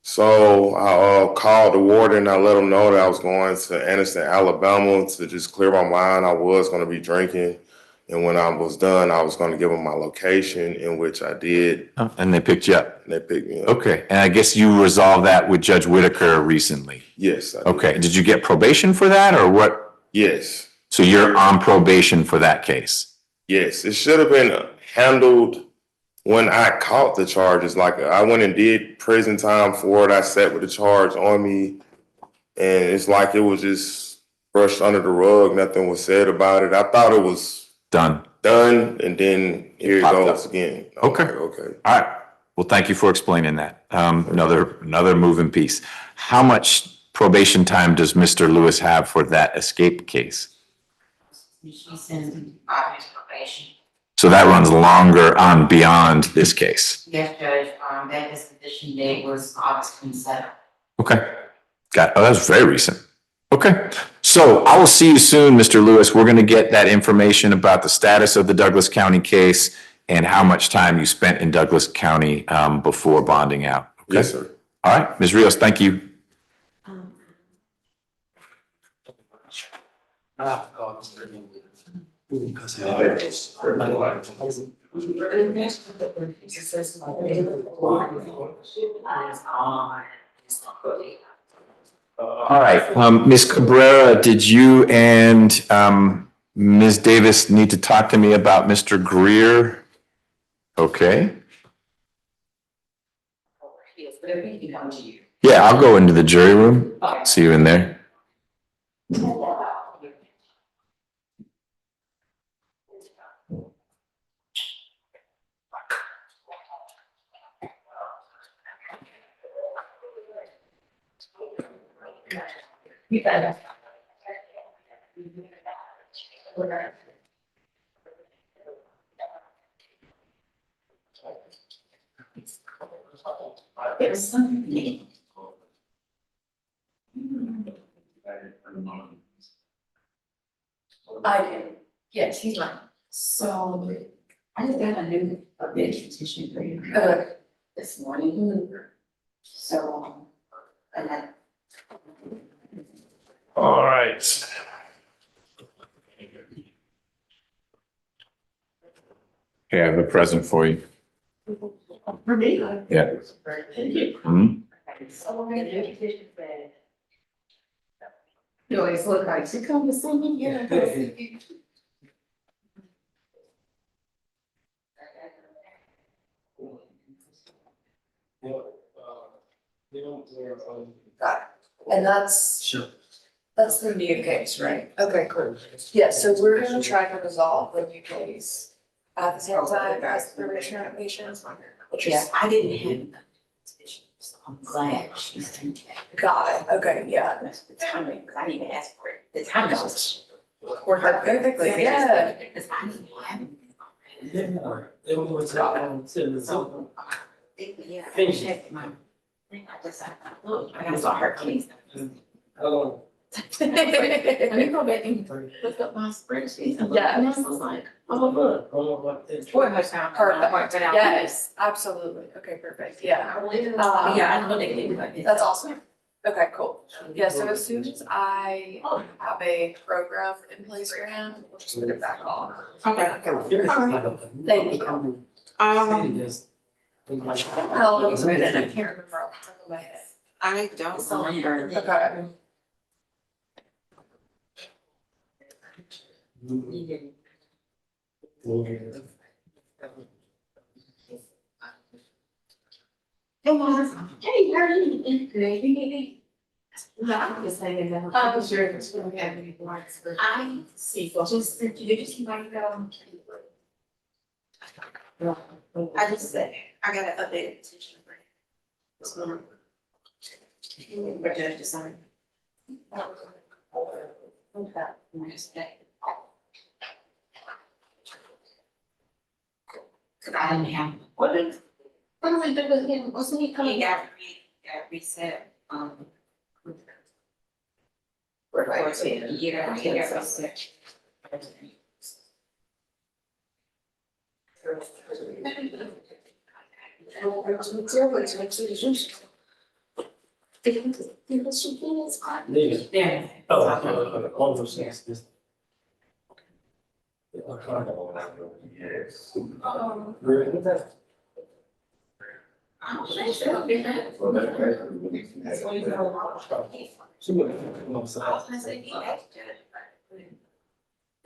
So I called the warden. I let him know that I was going to Anniston, Alabama to just clear my mind. I was going to be drinking. And when I was done, I was going to give them my location, in which I did. Oh, and they picked you up. And they picked me up. Okay. And I guess you resolved that with Judge Whitaker recently. Yes. I did. Okay. Did you get probation for that or what? Yes. So you're on probation for that case? Yes. It should have been handled when I caught the charges. Like I went and did prison time for it. I sat with the charge on me. And it's like it was just brushed under the rug. Nothing was said about it. I thought it was done, and then here it goes again. Okay. Okay. All right. Well, thank you for explaining that. Another moving piece. How much probation time does Mr. Lewis have for that escape case? She's in 5 years probation. So that runs longer on beyond this case. Yes, Judge, that disposition date was August 27th. Okay. That was very recent. Okay. So I will see you soon, Mr. Lewis. We're going to get that information about the status of the Douglas County case and how much time you spent in Douglas County before bonding out. Okay? Yes, sir. All right. Ms. Rios, thank you. All right, Ms. Cabrera, did you and Ms. Davis need to talk to me about Mr. Greer? Okay. Yes, whatever you can come to you. Yeah, I'll go into the jury room. See you in there. You better. There's something. I can, Yes, he's right. So I just got a new petition for you this morning. So, and then. All right. Okay, I have a present for you. For me? Yeah. Thank you. Mhm. You always look like she come to see me, yeah. and that's the new case, right? Okay, cool. Yeah, so we're gonna try to resolve the new case at the same time as the probation applications, which Yeah, is, I didn't have the petition, so I'm glad she sent it. got it, okay, yeah. That's the timing, because I didn't even ask for it. The timing was. Perfectly, yeah. Because I didn't have it. So, yeah, I checked my thing, I just, look, I saw her case. Let me go back and look up my spreadsheet. And look, and I was like, oh, look. Boy, her sound. Perfect, yes, absolutely, okay, perfect, yeah. Yeah, I know they did like this. That's awesome. Okay, cool. Yeah, so as soon as I have a program in place for him, we'll just put it back on. Okay. Thank you. How long has it been? I can't remember off the top of my head. I don't remember. Okay. Hey, Mom. Hey, how are you? Good. No, I'm just saying that. I'm sure it's gonna have any blinds, but I see. Just, did you see my, I just said, I got an updated petition for it. This morning. For judge to sign. Okay. Next day. Cause I didn't have. What do we do with him? Wasn't he coming? He got reset, Yeah, he got reset.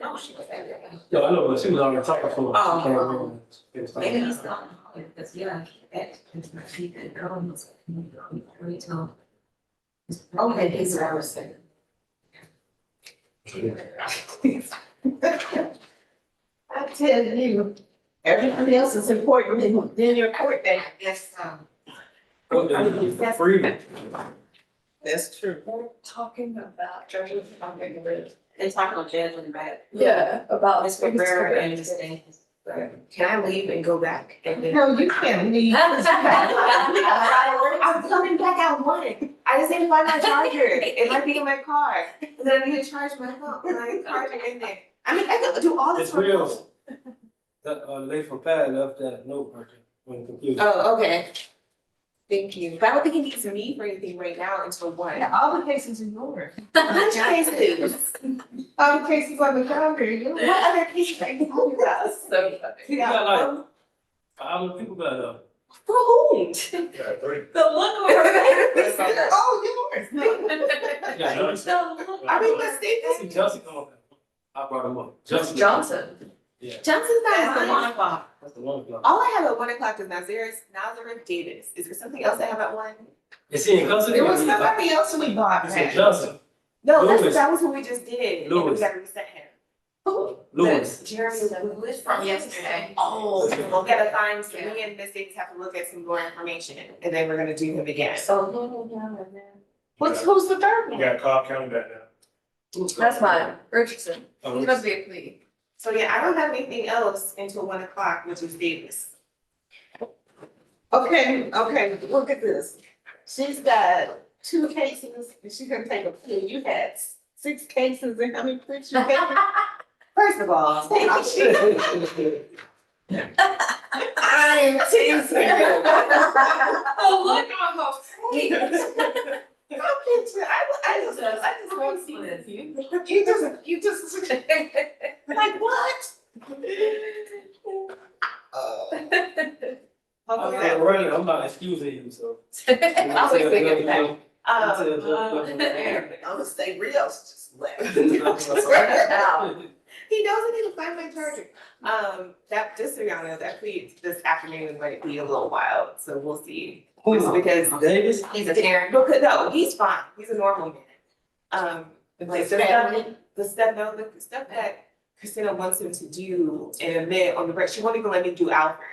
Yeah. No, I know, but she was already talking for. Maybe he's not, because yeah, he could come. Okay, he's what I was saying. I tell you, everybody else is important than your court day, I guess, That's free. That's true. We're talking about judges. They talking on judgment about. Yeah, about. Ms. Rivera and Ms. Davis. Can I leave and go back? No, you can't leave. I'm coming back out one. I just need to find my charger. It might be in my car. And then I need to charge my phone. And I charge it in there. I mean, I could do all this. It's real. That, the lady from Pat left that note right there when the computer. Oh, okay. Thank you. But I don't think he needs me for anything right now until one. Yeah, all the cases are yours. Which cases? All the cases on the calendar, What other cases are you talking about? So, You got like 500 people got up. for whom? Yeah, 3. The look on her face. they're all yours. Yeah, no, I mean, let's see See Chelsea come up. I brought him up. Johnson. Johnson's not That's the mine. 1 o'clock. That's the 1 o'clock. All I have at 1 o'clock is Nazareth Davis. Is there something else I have at 1? Is he in custody? There was somebody else we bought, He said right? Johnson. No, Lewis. that was who we just did. And we Lewis. gotta reset him. Lewis. Jeremy Lewis From yesterday. Oh, we'll get a time, so me and Miss Davis have to look at some more information, and then we're gonna do him again. Who's the third You one? got Cobb County back now. That's mine, Richardson. Oh, He must be a plea. So yeah, I don't have anything else until 1 o'clock, which is Davis. Okay, look at this. She's got 2 cases and she's gonna take a plea. You had 6 cases and how many pleas you had? First of all, I'm teasing. oh, look on her face. I just want to see this. You just, like what? I'm running, I'm not excusing you, so. I'll be thinking back. I'm gonna stay real, just laugh. He knows I need to find my charger. That, just so y'all know, that plea this afternoon might be a little wild, so we'll see. Just because Davis? he's a Karen. No, he's fine. He's a normal man. Like the stuff that Christina wants him to do and admit on the break, she won't even let me do Alfred.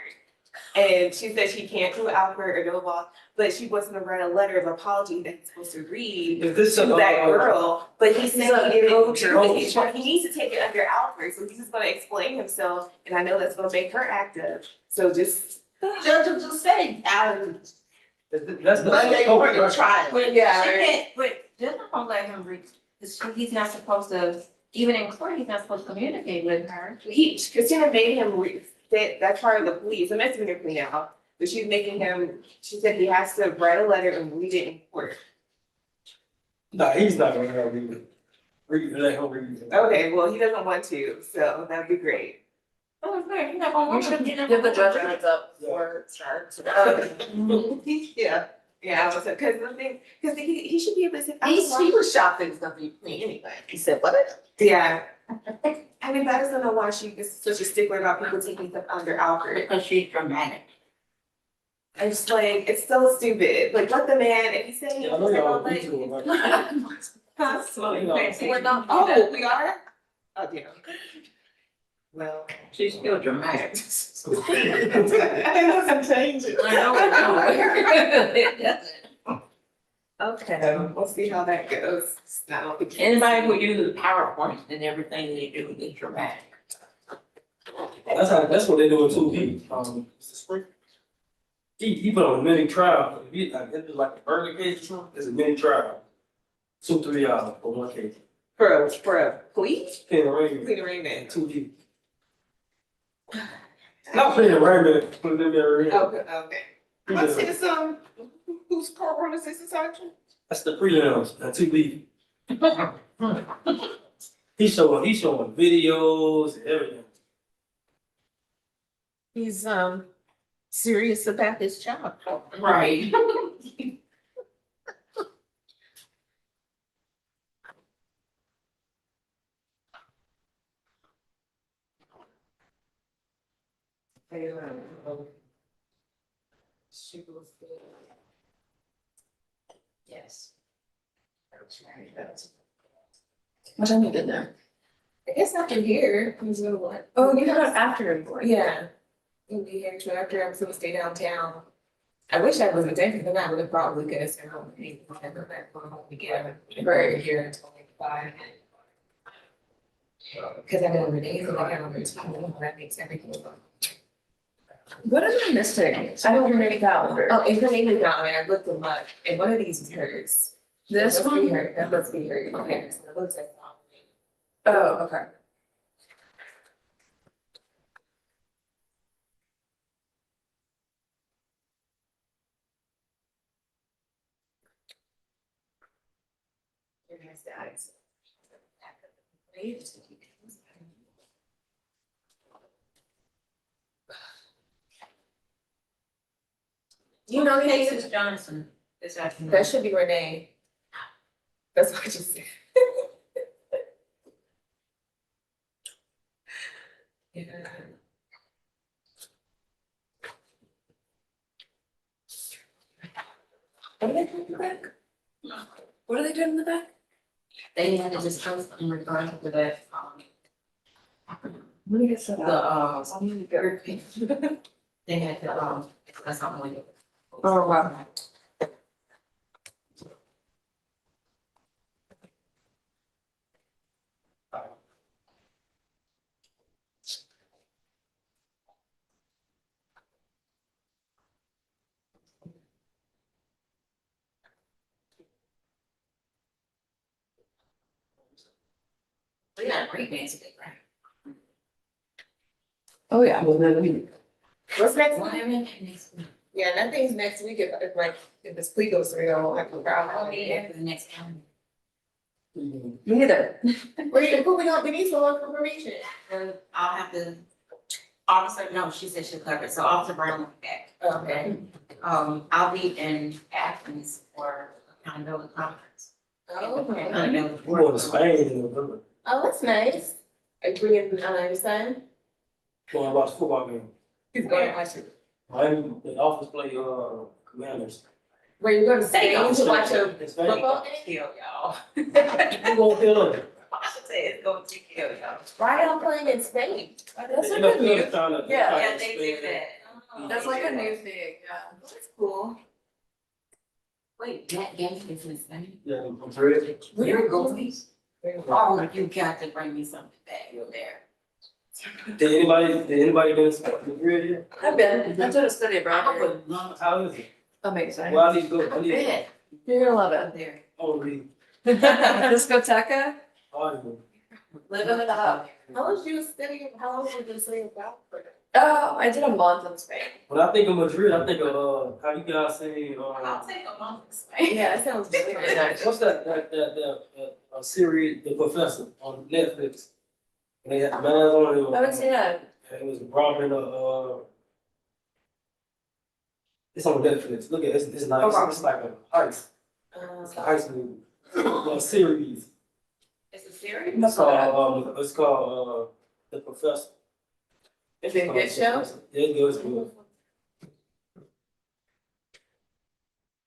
And she said she can't do Alfred or Nova, but she wants him to write a letter of apology that he's supposed to read Is this to a that girl. But he said he didn't go to coach. it. He needs to take it under Alfred, so he's just gonna explain himself, and I know that's gonna make her active. So just Judge will just say, That's Monday morning trial. But Yeah. she can't, but just don't let him read, he's not supposed to, even in court, he's not supposed to communicate with her. Christina made him read that's part of the plea. It's a misdemeanor plea now, but she's making him. She said he has to write a letter and read it in court. Nah, he's not gonna read it. Let him read it. Okay, well he doesn't want to, so that'd be great. Oh, great, you're not gonna want to Give the judge a heads up before it starts. Yeah, because the thing, because he should be able to say. He was shocked that it was gonna be me anyway. He said, what? Yeah. I mean, I just don't know why she is such a stickler about people taking stuff under Alfred. because she's dramatic. I'm just like, it's so stupid. Like, let the man, if he's saying. Yeah, I know y'all agree to it, right? Huh? We're not. Oh, we are? Oh, damn. Well. She's still dramatic. It doesn't change it. I know, it doesn't. Okay, we'll see how that goes. Now, Anybody who uses PowerPoint and everything they do is dramatic. That's what they do in 2B. Mr. Spring. He put on a mini trial. It's like a burger case or something. It's a mini trial. 2-3 hours for one case. For a police? Clean arraignment. Clean arraignment. 2D. Not clean arraignment, put it in there. Okay. What's his, whose courtroom is this, Sergeant? That's the prelims, 2B. He's showing videos and everything. He's serious about his job. Right. Yes. What time you did there? I guess after here, who's gonna what? Oh, you got after report. Yeah. We'll be here till after I'm gonna stay downtown. I wish I wasn't there, because then I would have probably could have stayed home and go back home together. Right here until like 5. Cause I got Renee's and I got routine, that makes everything. What is my mistake? I don't remember calendar. Oh, and her name is down there, I looked them up, and one of these is hers. This That must be one? her, that must be her, okay, so it looks like. Oh, okay. Your nice eyes. You know, Casey Johnson is afternoon. that should be Renee. That's what you said. What are they doing in the back? What are they doing in the back? They had to discuss in regard to that, Let me get some. they had to, express something. Oh, wow. We got a great dance today, right? Oh, yeah. What's next Well, week? everything next week. Yeah, nothing's next week, if like, if this plea goes through, I won't have to I'll problem. be here for the next calendar. Me neither. Who we gonna, Denise will work for probation? And I'll have to, officer, no, she said she'll cover it, so Officer Brown will be back. Okay. I'll be in Athens for accountability conference. Okay. Accountability We're going to work. Spain in November. Oh, that's nice. Are you bringing, your son? Going to watch a football game. He's going to watch it. Miami, the office play, Commanders. Where you going to Spain to watch a In Spain. football game? Kill y'all. Who gonna kill them? I should say it's going to kill y'all. Why y'all playing in Spain? That's You like know, a new, Phil's trying to- yeah, Yeah, they do that. that's like a new thing, yeah. That's cool. Wait, that game is in Spain? Yeah, I'm ready. We're going. Oh, you got to bring me something back. You're there. Did anybody been to Madrid yet? I've been, I did a study abroad I there. would love to How is it? Amazing. Well, I need to go. I need to. bet. You're gonna love Up it. there. Oh, really? Discoteca, Oh, living it up. How long was you studying, how long were you studying about for? Oh, I did a month in Spain. when I think of Madrid, I think of how you guys say I'll take a month to Spain. Yeah, it sounds really nice. what's that series, The Professor on Netflix? And they had the man on it. I haven't seen it. It was Robin. It's on Netflix. Look at it. It's nice. Okay. It's like a heist. It's a heist movie. A series. It's a series? It's called The Professor. Is it a good show? Yeah, it goes good.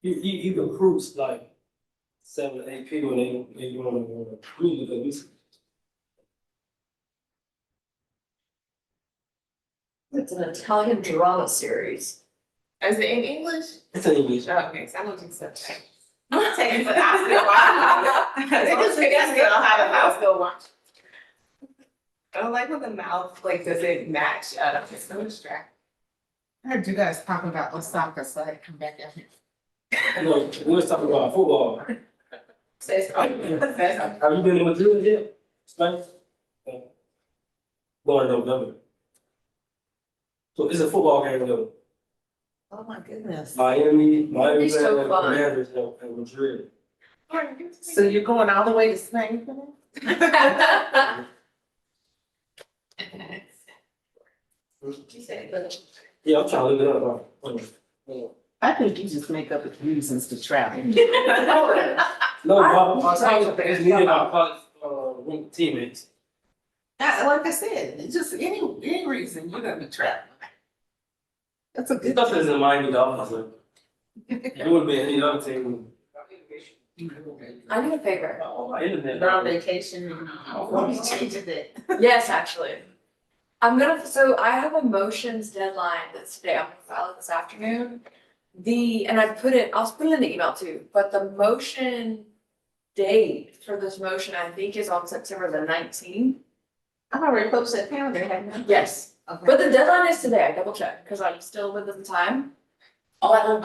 You recruits like 7 to 8 people and they want to really good music. It's an Italian drama series. Is it in English? It's in English. Oh, okay, so I don't think so. I'm taking it, but I still watch it. They just think I still have a house still watch. I don't like when the mouth, like, does it match up? It's so distracting. I heard you guys talking about Osaka, so I had to come back down here. No, we was talking about football. Says, Have you been to Madrid yet? Spain? Yeah. Going in November. So it's a football game though. Oh, my goodness. Miami That'd be so and fun. Commanders in Madrid. So you're going all the way to Spain for that? You said, but Yeah, I'm trying to look it up. I think you just make up reasons to travel. No, my time is needed our college teammates. Like I said, it's just any reason you're gonna be traveling. That's a good. Stuff is in Miami Dolphins. It would be any other team. I need a favor. My internet. They're on vacation. Let me change it. Yes, actually. So I have a motions deadline that's today. I'm gonna file it this afternoon. And I'll put it in the email too, but the motion date for this motion, I think, is on September the 19th. I've already posted that calendar, haven't I? Yes, Okay. but the deadline is today. I double checked because I'm still within the time. But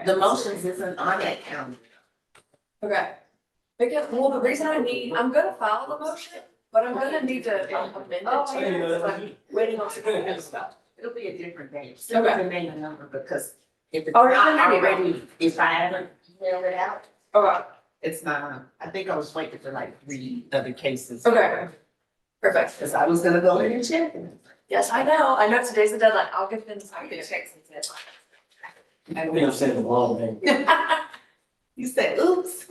the motions isn't on that calendar. Okay. Because, well, the reason I'm gonna file the motion, but I'm gonna need to amend it too, because I'm waiting on some other stuff. It'll be a different day. Still Okay. remain a number because if it's Oh, not it's already already, if I haven't mailed it out, Okay, it's not, I think I was waiting for like 3 other cases. okay. Perfect. Cause I was gonna go in and check it. Yes, I know today's the deadline. I'll get them. I can check some deadline. I think I'm saying the wrong thing. You said, oops.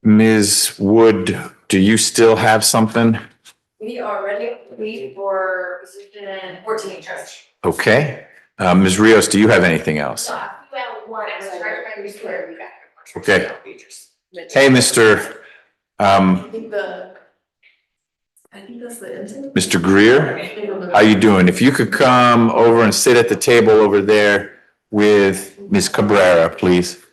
Ms. Wood, do you still have something? We are ready to leave for position 14, Judge. Okay. Ms. Rios, do you have anything else? Well, one, I was trying to restore you back. Okay. Hey, Mr. I think that's the intent. Mr. Greer, how you doing? If you could come over and sit at the table over there with Ms. Cabrera, please.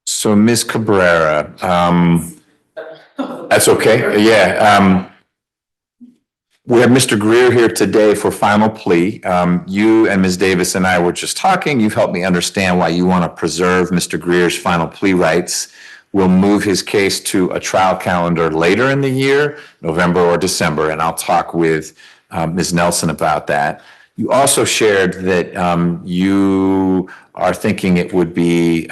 So Ms. Cabrera, that's okay. Yeah. We have Mr. Greer here today for final plea. You and Ms. Davis and I were just talking. You've helped me understand why you want to preserve Mr. Greer's final plea rights. We'll move his case to a trial calendar later in the year, November or December, and I'll talk with Ms. Nelson about that. You also shared that you are thinking it would be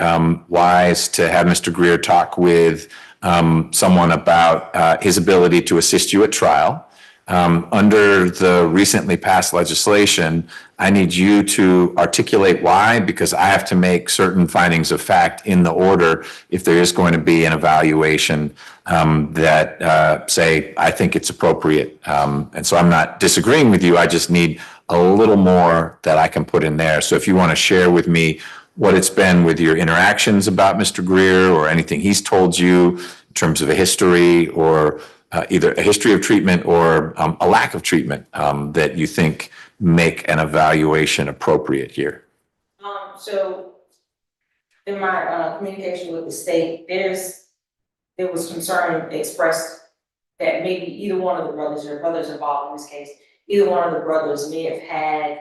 wise to have Mr. Greer talk with someone about his ability to assist you at trial. Under the recently passed legislation, I need you to articulate why, because I have to make certain findings of fact in the order if there is going to be an evaluation that say, I think it's appropriate. And so I'm not disagreeing with you. I just need a little more that I can put in there. So if you want to share with me what it's been with your interactions about Mr. Greer or anything he's told you in terms of a history or either a history of treatment or a lack of treatment that you think make an evaluation appropriate here. So in my communication with the state, there was concern expressed that maybe either one of the brothers or brothers involved in this case, either one of the brothers may have had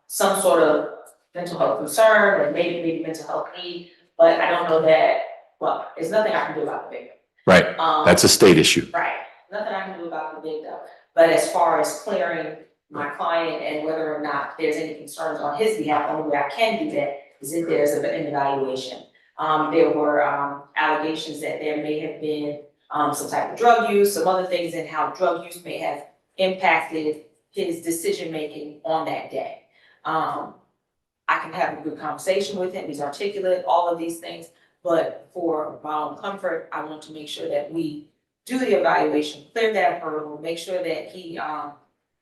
some sort of mental health concern or maybe mental health need, but I don't know that, well, there's nothing I can do about the victim. Right, that's a state issue. Right, nothing I can do about the victim, but as far as clearing my client and whether or not there's any concerns on his behalf, the only way I can do that is if there's an evaluation. There were allegations that there may have been some type of drug use, some other things, and how drug use may have impacted his decision-making on that day. I can have a good conversation with him, he's articulate, all of these things, but for my own comfort, I want to make sure that we do the evaluation, clear that hurdle, make sure that he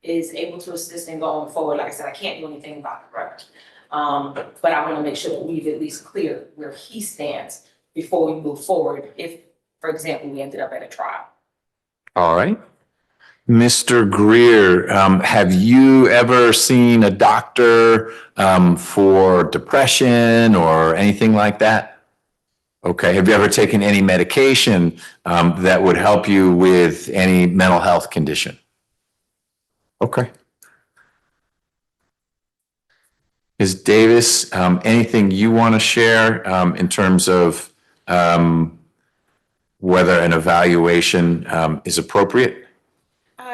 is able to assist in going forward. Like I said, I can't do anything about the record. But I want to make sure that we've at least cleared where he stands before we move forward if, for example, we ended up at a trial. All right. Mr. Greer, have you ever seen a doctor for depression or anything like that? Okay. Have you ever taken any medication that would help you with any mental health condition? Okay. Ms. Davis, anything you want to share in terms of whether an evaluation is appropriate?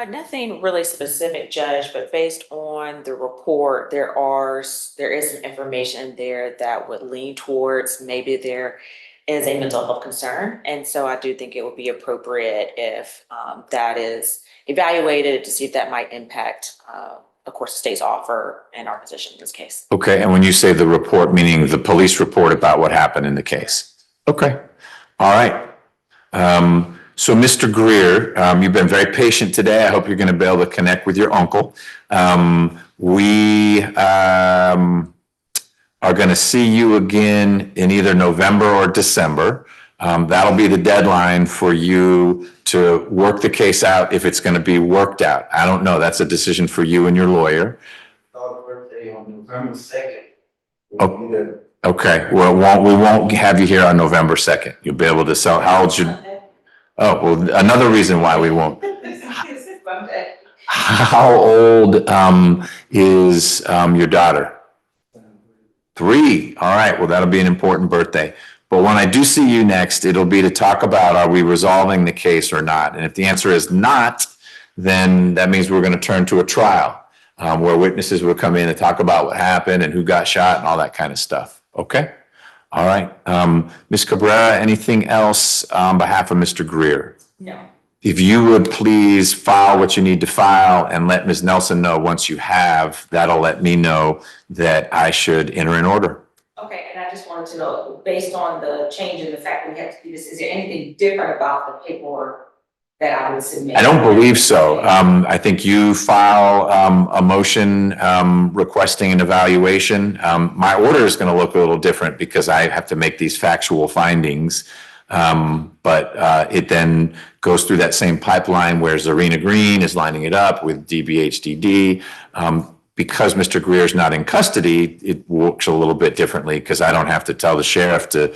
Nothing really specific, Judge, but based on the report, there is some information there that would lean towards maybe there is a mental health concern. And so I do think it would be appropriate if that is evaluated to see if that might impact, of course, the state's offer and our position in this case. Okay, and when you say the report, meaning the police report about what happened in the case? Okay, all right. So Mr. Greer, you've been very patient today. I hope you're going to be able to connect with your uncle. We are going to see you again in either November or December. That'll be the deadline for you to work the case out if it's going to be worked out. I don't know. That's a decision for you and your lawyer. Birthday on November 2nd. Oh, okay. Well, we won't have you here on November 2nd. You'll be able to sell. How old's your? Oh, well, another reason why we won't. How old is your daughter? 3. All right, well, that'll be an important birthday. But when I do see you next, it'll be to talk about, are we resolving the case or not? And if the answer is not, then that means we're going to turn to a trial where witnesses will come in and talk about what happened and who got shot and all that kind of stuff. Okay? All right. Ms. Cabrera, anything else on behalf of Mr. Greer? No. If you would please file what you need to file and let Ms. Nelson know once you have, that'll let me know that I should enter an order. Okay, and I just wanted to know, based on the change in the fact that we have to do this, is there anything different about the paperwork that I would submit? I don't believe so. I think you file a motion requesting an evaluation. My order is going to look a little different because I have to make these factual findings. But it then goes through that same pipeline where Zarina Green is lining it up with DBHDD. Because Mr. Greer is not in custody, it works a little bit differently because I don't have to tell the sheriff to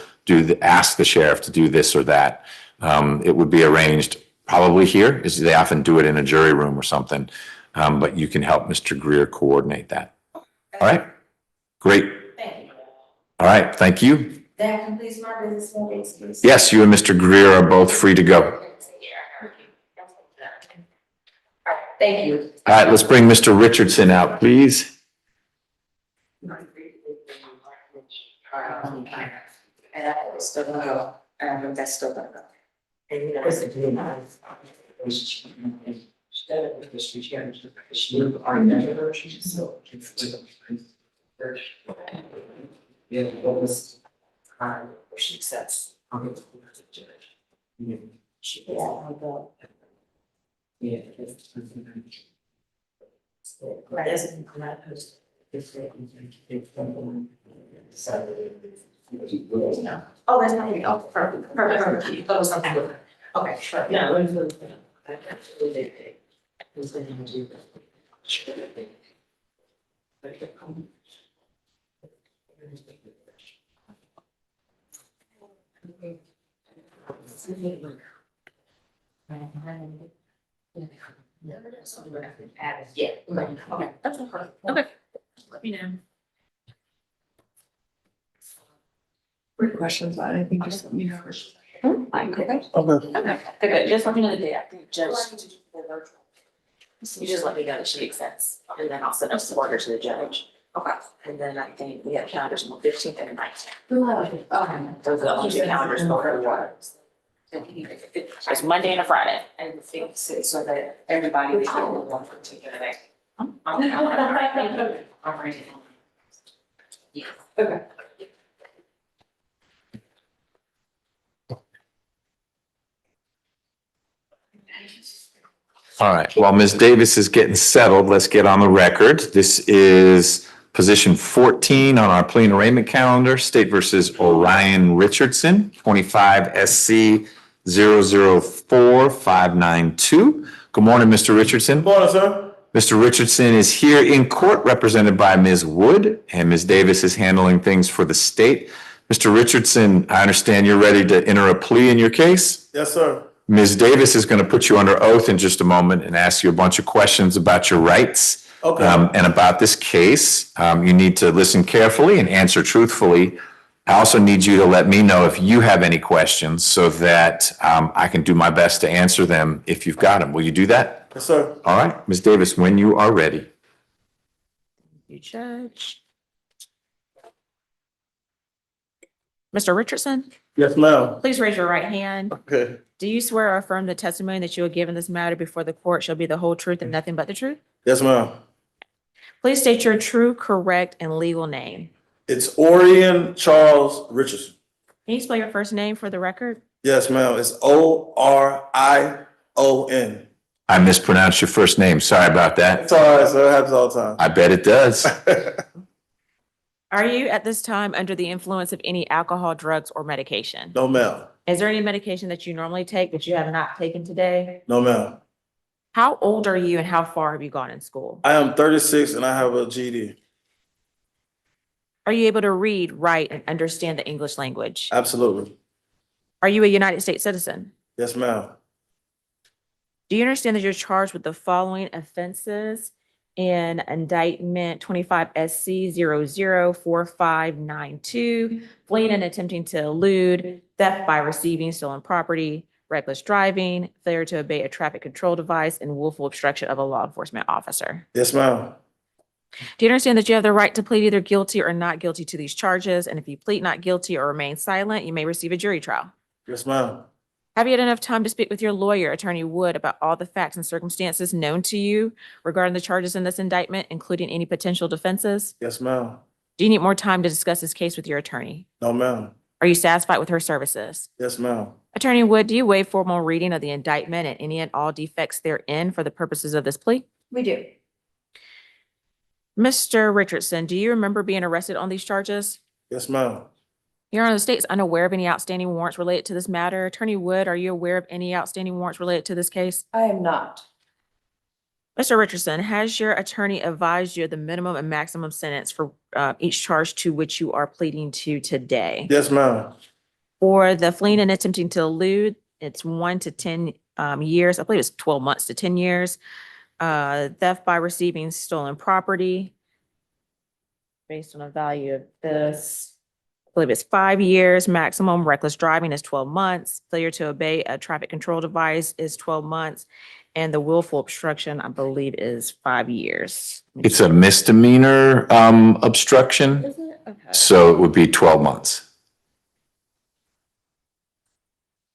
ask the sheriff to do this or that. It would be arranged probably here, is they often do it in a jury room or something. But you can help Mr. Greer coordinate that. All right, great. Thank you. All right, thank you. That completes my business meetings, please. Yes, you and Mr. Greer are both free to go. All right, thank you. All right, let's bring Mr. Richardson out, please. And I still don't know, that's still don't know. And you know, it's a good relationship. Yeah, what was she accepts. She Oh, that's not me. Oh, perfect. You thought it was something different. Okay, sure. Yeah, let me look. Yeah, okay, that's okay. Okay, let me know. Quick questions on anything, just let me know. Okay. Okay, just let me know the day after you judge. You just let me know that she accepts, and then I'll send us the order to the judge. Okay. And then I think we have calendars on the 15th and the 19th. Okay. Those are the only 2 calendars for her. It's Monday and a Friday. And the thing is so that everybody is on one particular day. I'm ready. Yeah. Okay. All right, while Ms. Davis is getting settled, let's get on the record. This is position 14 on our plea and arraignment calendar, State versus Orion Richardson, 25 SC 004592. Good morning, Mr. Richardson. Good morning, sir. Mr. Richardson is here in court represented by Ms. Wood, and Ms. Davis is handling things for the state. Mr. Richardson, I understand you're ready to enter a plea in your case? Yes, sir. Ms. Davis is going to put you under oath in just a moment and ask you a bunch of questions about your rights. Okay. And about this case. You need to listen carefully and answer truthfully. I also need you to let me know if you have any questions so that I can do my best to answer them if you've got them. Will you do that? Yes, sir. All right, Ms. Davis, when you are ready. You judge. Mr. Richardson, Yes, ma'am. please raise your right hand. Okay. Do you swear or affirm the testimony that you will give in this matter before the court shall be the whole truth and nothing but the truth? Yes, ma'am. Please state your true, correct, and legal name. It's Orion Charles Richardson. Can you spell your first name for the record? Yes, ma'am. It's Orion. I mispronounced your first name. Sorry about that. It's all right, sir. It happens all the time. I bet it does. Are you at this time under the influence of any alcohol, drugs, or medication? No, ma'am. Is there any medication that you normally take that you have not taken today? No, ma'am. How old are you and how far have you gone in school? I am 36 and I have a GED. Are you able to read, write, and understand the English language? Absolutely. Are you a United States citizen? Yes, ma'am. Do you understand that you're charged with the following offenses in indictment 25 SC 004592, fleeing and attempting to elude, theft by receiving stolen property, reckless driving, failure to obey a traffic control device, and willful obstruction of a law enforcement officer? Yes, ma'am. Do you understand that you have the right to plead either guilty or not guilty to these charges? And if you plead not guilty or remain silent, you may receive a jury trial. Yes, ma'am. Have you had enough time to speak with your lawyer, Attorney Wood, about all the facts and circumstances known to you regarding the charges in this indictment, including any potential defenses? Yes, ma'am. Do you need more time to discuss this case with your attorney? No, ma'am. Are you satisfied with her services? Yes, ma'am. Attorney Wood, do you waive formal reading of the indictment and any and all defects therein for the purposes of this plea? We do. Mr. Richardson, do you remember being arrested on these charges? Yes, ma'am. Your Honor, the state is unaware of any outstanding warrants related to this matter. Attorney Wood, are you aware of any outstanding warrants related to this case? I am not. Mr. Richardson, has your attorney advised you of the minimum and maximum sentence for each charge to which you are pleading to today? Yes, ma'am. For the fleeing and attempting to elude, it's 1 to 10 years. I believe it's 12 months to 10 years. Theft by receiving stolen property, based on the value of this, I believe it's 5 years maximum. Reckless driving is 12 months. Failure to obey a traffic control device is 12 months. And the willful obstruction, I believe, is 5 years. It's a misdemeanor obstruction, Is it? Okay. so it would be 12 months.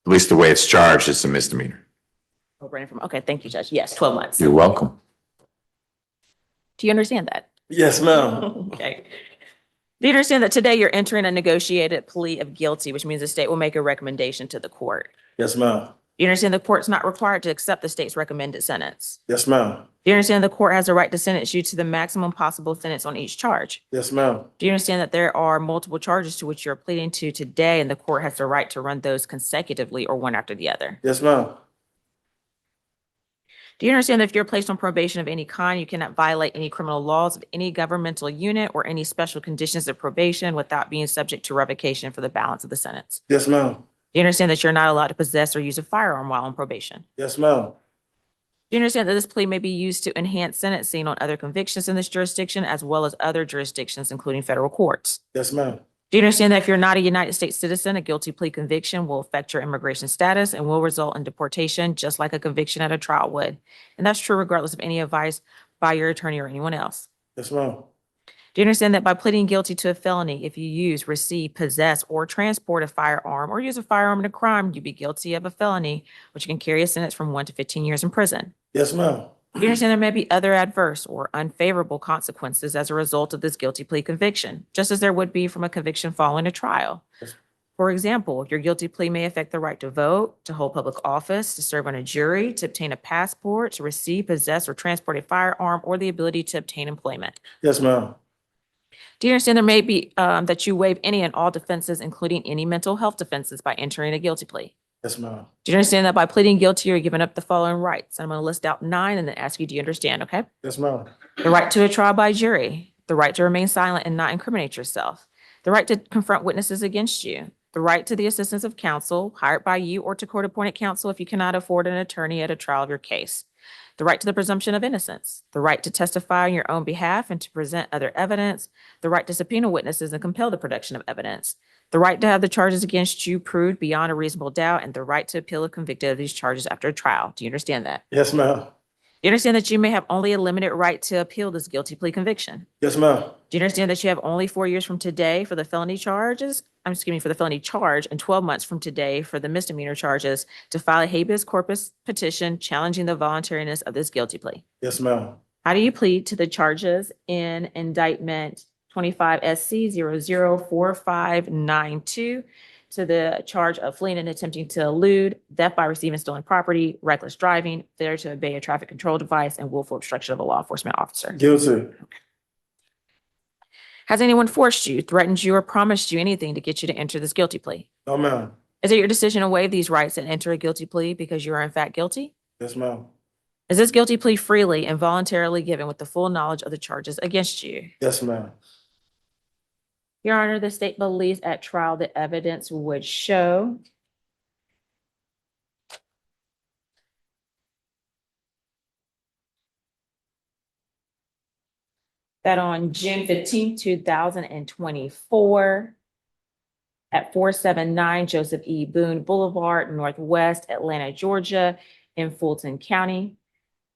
At least the way it's charged is a misdemeanor. Oh, Brandon from, okay, thank you, Judge. Yes, 12 months. You're welcome. Do you understand that? Yes, ma'am. Okay. Do you understand that today you're entering a negotiated plea of guilty, which means the state will make a recommendation to the court? Yes, ma'am. Do you understand the court's not required to accept the state's recommended sentence? Yes, ma'am. Do you understand the court has the right to sentence you to the maximum possible sentence on each charge? Yes, ma'am. Do you understand that there are multiple charges to which you're pleading to today, and the court has the right to run those consecutively or one after the other? Yes, ma'am. Do you understand that if you're placed on probation of any kind, you cannot violate any criminal laws of any governmental unit or any special conditions of probation without being subject to revocation for the balance of the sentence? Yes, ma'am. Do you understand that you're not allowed to possess or use a firearm while on probation? Yes, ma'am. Do you understand that this plea may be used to enhance sentencing on other convictions in this jurisdiction as well as other jurisdictions, including federal courts? Yes, ma'am. Do you understand that if you're not a United States citizen, a guilty plea conviction will affect your immigration status and will result in deportation, just like a conviction at a trial would? And that's true regardless of any advice by your attorney or anyone else. Yes, ma'am. Do you understand that by pleading guilty to a felony, if you use, receive, possess, or transport a firearm or use a firearm in a crime, you'd be guilty of a felony, which can carry a sentence from 1 to 15 years in prison? Yes, ma'am. Do you understand there may be other adverse or unfavorable consequences as a result of this guilty plea conviction, just as there would be from a conviction following a trial? For example, your guilty plea may affect the right to vote, to hold public office, to serve on a jury, to obtain a passport, to receive, possess, or transport a firearm, or the ability to obtain employment. Yes, ma'am. Do you understand there may be that you waive any and all defenses, including any mental health defenses, by entering a guilty plea? Yes, ma'am. Do you understand that by pleading guilty, you're giving up the following rights? I'm going to list out 9 and then ask you, do you understand? Okay. Yes, ma'am. The right to a trial by jury, the right to remain silent and not incriminate yourself, the right to confront witnesses against you, the right to the assistance of counsel hired by you or to court-appointed counsel if you cannot afford an attorney at a trial of your case, the right to the presumption of innocence, the right to testify on your own behalf and to present other evidence, the right to subpoena witnesses and compel the production of evidence, the right to have the charges against you proved beyond a reasonable doubt, and the right to appeal if convicted of these charges after a trial. Do you understand that? Yes, ma'am. Do you understand that you may have only a limited right to appeal this guilty plea conviction? Yes, ma'am. Do you understand that you have only 4 years from today for the felony charges? For the felony charge and 12 months from today for the misdemeanor charges to file a habeas corpus petition challenging the voluntariness of this guilty plea? Yes, ma'am. How do you plead to the charges in indictment 25 SC 004592 to the charge of fleeing and attempting to elude, theft by receiving stolen property, reckless driving, failure to obey a traffic control device, and willful obstruction of a law enforcement officer? Guilty. Has anyone forced you, threatened you, or promised you anything to get you to enter this guilty plea? No, ma'am. Is it your decision to waive these rights and enter a guilty plea because you are in fact guilty? Yes, ma'am. Is this guilty plea freely and voluntarily given with the full knowledge of the charges against you? Yes, ma'am. Your Honor, the state believes at trial the evidence would show that on June 15th, 2024, at 479 Joseph E. Boone Boulevard, Northwest Atlanta, Georgia, in Fulton County,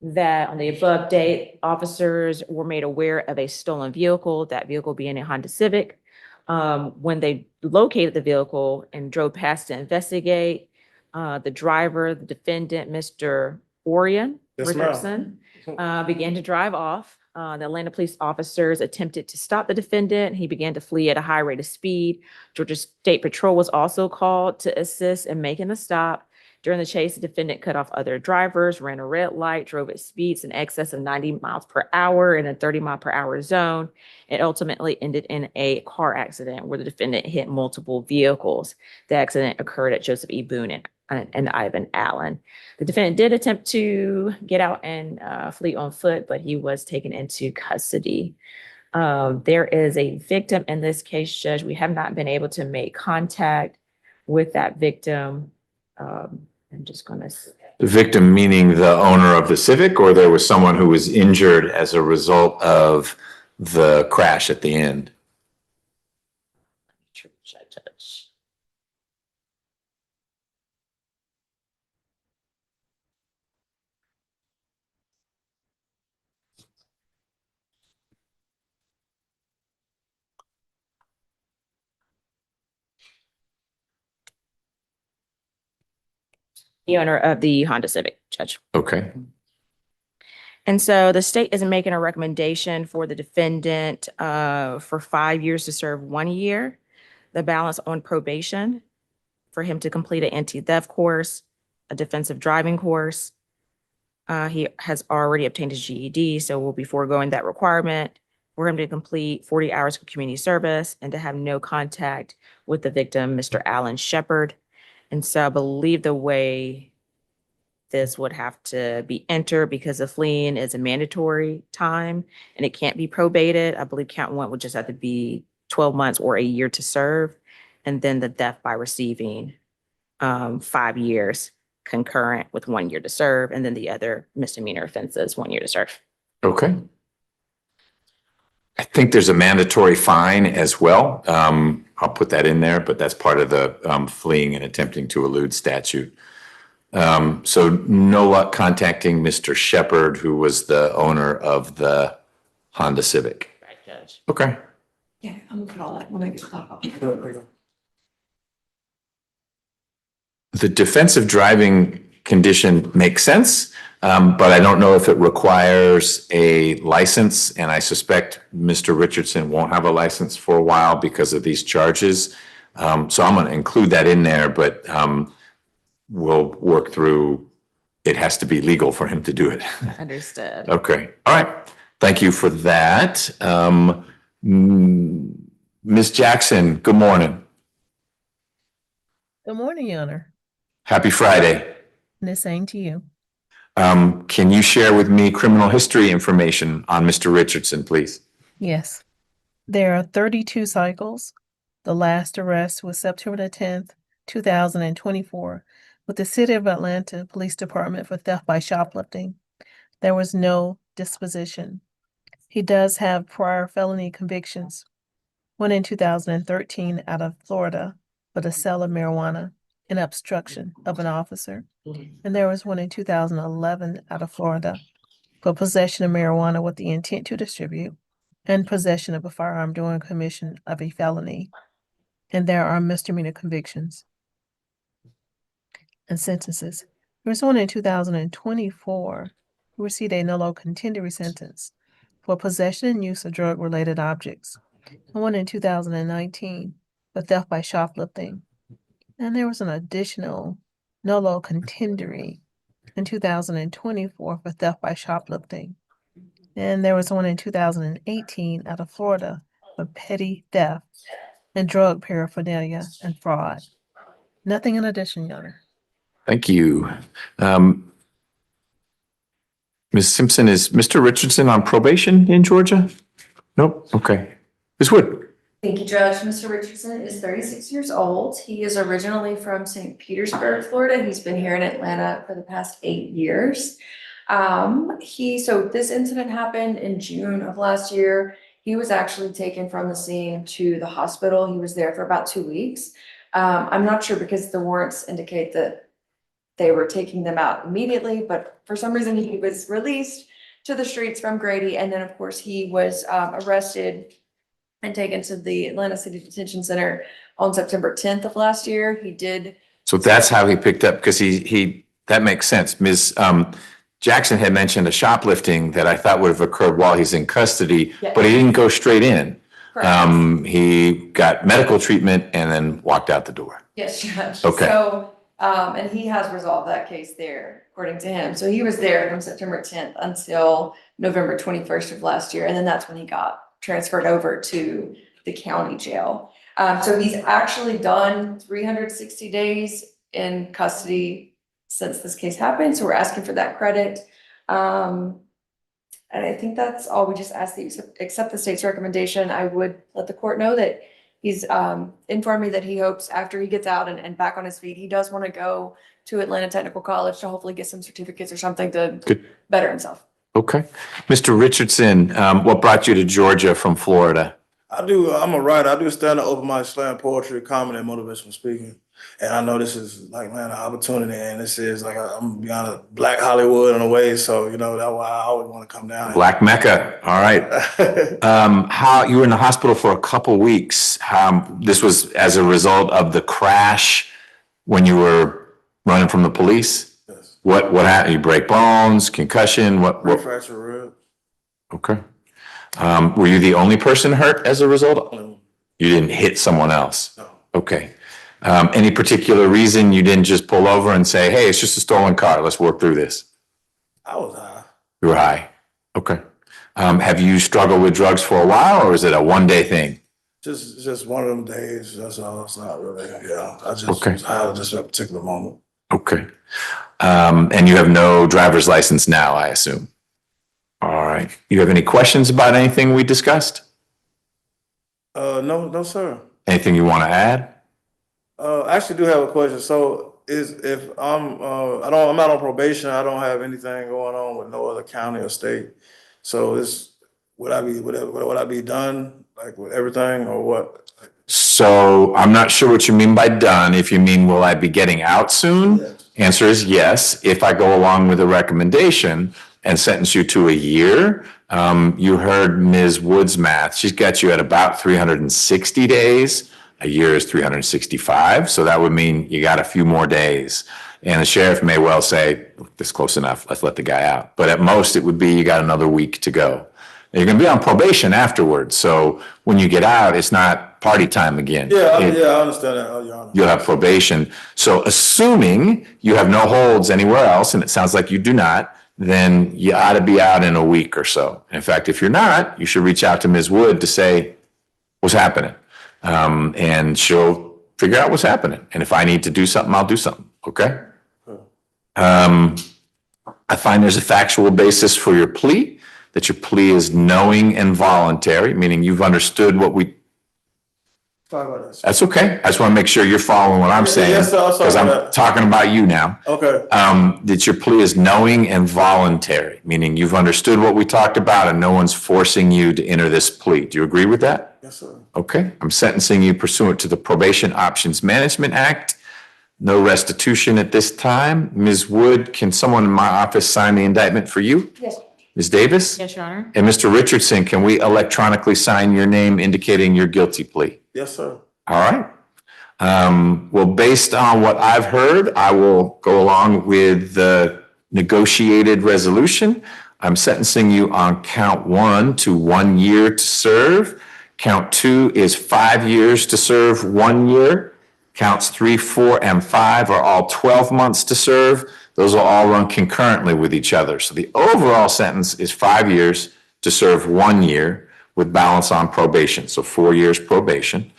that on the above date, officers were made aware of a stolen vehicle, that vehicle being a Honda Civic. When they located the vehicle and drove past to investigate, the driver, the defendant, Mr. Orion Yes, ma'am. Richardson, began to drive off. The Atlanta police officers attempted to stop the defendant. He began to flee at a high rate of speed. Georgia State Patrol was also called to assist in making the stop. During the chase, the defendant cut off other drivers, ran a red light, drove at speeds in excess of 90 miles per hour in a 30-mile-per-hour zone. It ultimately ended in a car accident where the defendant hit multiple vehicles. The accident occurred at Joseph E. Boone and Ivan Allen. The defendant did attempt to get out and flee on foot, but he was taken into custody. There is a victim in this case, Judge. We have not been able to make contact with that victim. I'm just gonna. The victim meaning the owner of the Civic, or there was someone who was injured as a result of the crash at the end? The owner of the Honda Civic, Judge. Okay. And so the state is making a recommendation for the defendant for 5 years to serve 1 year, the balance on probation, for him to complete an anti-theft course, a defensive driving course. He has already obtained his GED, so we'll be foregoing that requirement, for him to complete 40 hours of community service and to have no contact with the victim, Mr. Alan Shepard. And so I believe the way this would have to be entered, because the fleeing is a mandatory time and it can't be probated. I believe count one would just have to be 12 months or a year to serve. And then the death by receiving 5 years concurrent with 1 year to serve. And then the other misdemeanor offenses, 1 year to serve. Okay. I think there's a mandatory fine as well. I'll put that in there, but that's part of the fleeing and attempting to elude statute. So no luck contacting Mr. Shepard, who was the owner of the Honda Civic. Right, Judge. Okay. Yeah, I'm gonna call that when I get caught. The defensive driving condition makes sense, but I don't know if it requires a license, and I suspect Mr. Richardson won't have a license for a while because of these charges. So I'm going to include that in there, but we'll work through, it has to be legal for him to do it. Understood. Okay. All right. Thank you for that. Ms. Jackson, good morning. Good morning, Your Honor. Happy Friday. And the same to you. Can you share with me criminal history information on Mr. Richardson, please? Yes. There are 32 cycles. The last arrest was September the 10th, 2024, with the City of Atlanta Police Department for theft by shoplifting. There was no disposition. He does have prior felony convictions. One in 2013 out of Florida for the sale of marijuana and obstruction of an officer. And there was one in 2011 out of Florida for possession of marijuana with the intent to distribute and possession of a firearm during commission of a felony. And there are misdemeanor convictions and sentences. There was one in 2024 who received a nolo contendere sentence for possession and use of drug-related objects. And one in 2019 for theft by shoplifting. And there was an additional nolo contendere in 2024 for theft by shoplifting. And there was one in 2018 out of Florida for petty theft and drug paraphernalia and fraud. Nothing in addition, Your Honor. Thank you. Ms. Simpson, is Mr. Richardson on probation in Georgia? Nope. Okay. Ms. Wood. Thank you, Judge. Mr. Richardson is 36 years old. He is originally from St. Petersburg, Florida. He's been here in Atlanta for the past 8 years. So this incident happened in June of last year. He was actually taken from the scene to the hospital. He was there for about 2 weeks. I'm not sure because the warrants indicate that they were taking them out immediately, but for some reason he was released to the streets from Grady. And then, of course, he was arrested and taken to the Atlanta City Detention Center on September 10th of last year. He did. So that's how he picked up, because that makes sense. Ms. Jackson had mentioned a shoplifting that I thought would have occurred while he's in custody, Yeah. but he didn't go straight in. Correct. He got medical treatment and then walked out the door. Yes, Judge. Okay. So, and he has resolved that case there, according to him. So he was there from September 10th until November 21st of last year. And then that's when he got transferred over to the county jail. So he's actually done 360 days in custody since this case happened. So we're asking for that credit. And I think that's all. We just ask that you accept the state's recommendation. I would let the court know that he's informed me that he hopes after he gets out and back on his feet, he does want to go to Atlanta Technical College to hopefully get some certificates or something to better himself. Okay. Mr. Richardson, what brought you to Georgia from Florida? I'm a writer. I do stand-up, open mic, slam, poetry, comedy, and motivational speaking. And I know this is like, man, an opportunity, and this is like, I'm gonna be honest, Black Hollywood in a way. So, you know, that's why I always want to come down. Black Mecca. All right. How you were in the hospital for a couple weeks. This was as a result of the crash when you were running from the police? Yes. What happened? You break bones, concussion, what? Fracture rib. Okay. Were you the only person hurt as a result? No. You didn't hit someone else? No. Okay. Any particular reason you didn't just pull over and say, hey, it's just a stolen car, let's work through this? I was high. You were high. Okay. Have you struggled with drugs for a while, or is it a one-day thing? Just one of them days. That's all. It's not really, I just Okay. was high just at a particular moment. Okay. And you have no driver's license now, I assume? All right. You have any questions about anything we discussed? No, sir. Anything you want to add? I actually do have a question. So if I'm not on probation, I don't have anything going on with no other county or state. So would I be done like with everything or what? So I'm not sure what you mean by done. If you mean, will I be getting out soon? Yes. Answer is yes. If I go along with a recommendation and sentence you to a year, you heard Ms. Wood's math. She's got you at about 360 days. A year is 365. So that would mean you got a few more days. And the sheriff may well say, this is close enough, let's let the guy out. But at most it would be you got another week to go. And you're gonna be on probation afterwards. So when you get out, it's not party time again. Yeah, I understand that, Your Honor. You'll have probation. So assuming you have no holds anywhere else, and it sounds like you do not, then you ought to be out in a week or so. In fact, if you're not, you should reach out to Ms. Wood to say, what's happening? And she'll figure out what's happening. And if I need to do something, I'll do something, okay? I find there's a factual basis for your plea, that your plea is knowing and voluntary, meaning you've understood what we. Sorry about that. That's okay. I just want to make sure you're following what I'm saying. Yes, sir. I'm sorry because about I'm that. talking about you now. Okay. That your plea is knowing and voluntary, meaning you've understood what we talked about and no one's forcing you to enter this plea. Do you agree with that? Yes, sir. Okay. I'm sentencing you pursuant to the Probation Options Management Act. No restitution at this time. Ms. Wood, can someone in my office sign the indictment for you? Yes. Ms. Davis? Yes, Your Honor. And Mr. Richardson, can we electronically sign your name indicating your guilty plea? Yes, sir. All right. Well, based on what I've heard, I will go along with the negotiated resolution. I'm sentencing you on count 1 to 1 year to serve. Count 2 is 5 years to serve 1 year. Counts 3, 4, and 5 are all 12 months to serve. Those will all run concurrently with each other. So the overall sentence is 5 years to serve 1 year with balance on probation. So 4 years probation.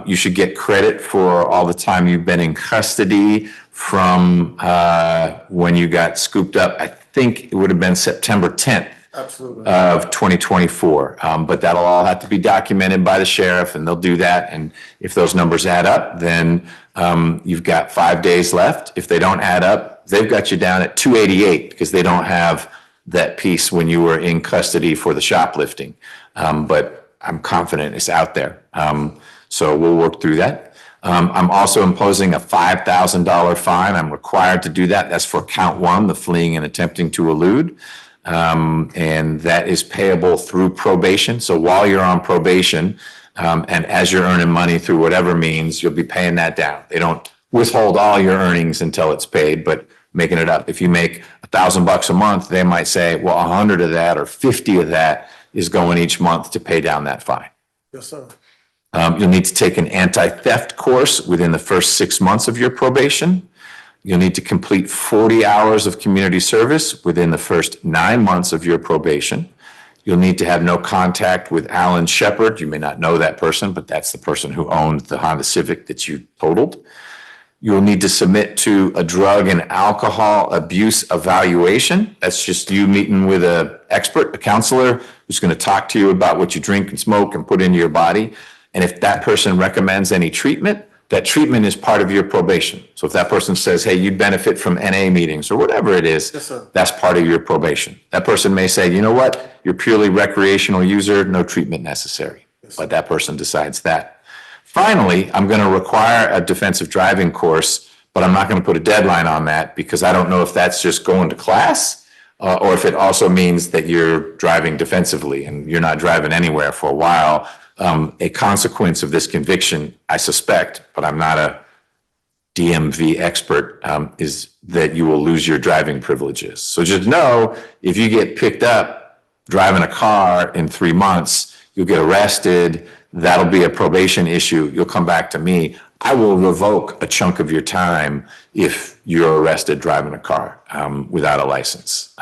You should get credit for all the time you've been in custody from when you got scooped up. I think it would have been September 10th Absolutely. of 2024. But that'll all have to be documented by the sheriff, and they'll do that. And if those numbers add up, then you've got 5 days left. If they don't add up, they've got you down at 288 because they don't have that piece when you were in custody for the shoplifting. But I'm confident it's out there. So we'll work through that. I'm also imposing a $5,000 fine. I'm required to do that. That's for count one, the fleeing and attempting to elude. And that is payable through probation. So while you're on probation, and as you're earning money through whatever means, you'll be paying that down. They don't withhold all your earnings until it's paid, but making it up. If you make $1,000 a month, they might say, well, 100 of that or 50 of that is going each month to pay down that fine. Yes, sir. You'll need to take an anti-theft course within the first 6 months of your probation. You'll need to complete 40 hours of community service within the first 9 months of your probation. You'll need to have no contact with Alan Shepard. You may not know that person, but that's the person who owned the Honda Civic that you totaled. You'll need to submit to a drug and alcohol abuse evaluation. That's just you meeting with an expert, a counselor, who's going to talk to you about what you drink and smoke and put into your body. And if that person recommends any treatment, that treatment is part of your probation. So if that person says, hey, you'd benefit from NA meetings or whatever it is, Yes, sir. that's part of your probation. That person may say, you know what, you're purely recreational user, no treatment necessary. But that person decides that. Finally, I'm going to require a defensive driving course, but I'm not going to put a deadline on that because I don't know if that's just going to class or if it also means that you're driving defensively and you're not driving anywhere for a while. A consequence of this conviction, I suspect, but I'm not a DMV expert, is that you will lose your driving privileges. So just know, if you get picked up driving a car in 3 months, you'll get arrested. That'll be a probation issue. You'll come back to me. I will revoke a chunk of your time if you're arrested driving a car without a license.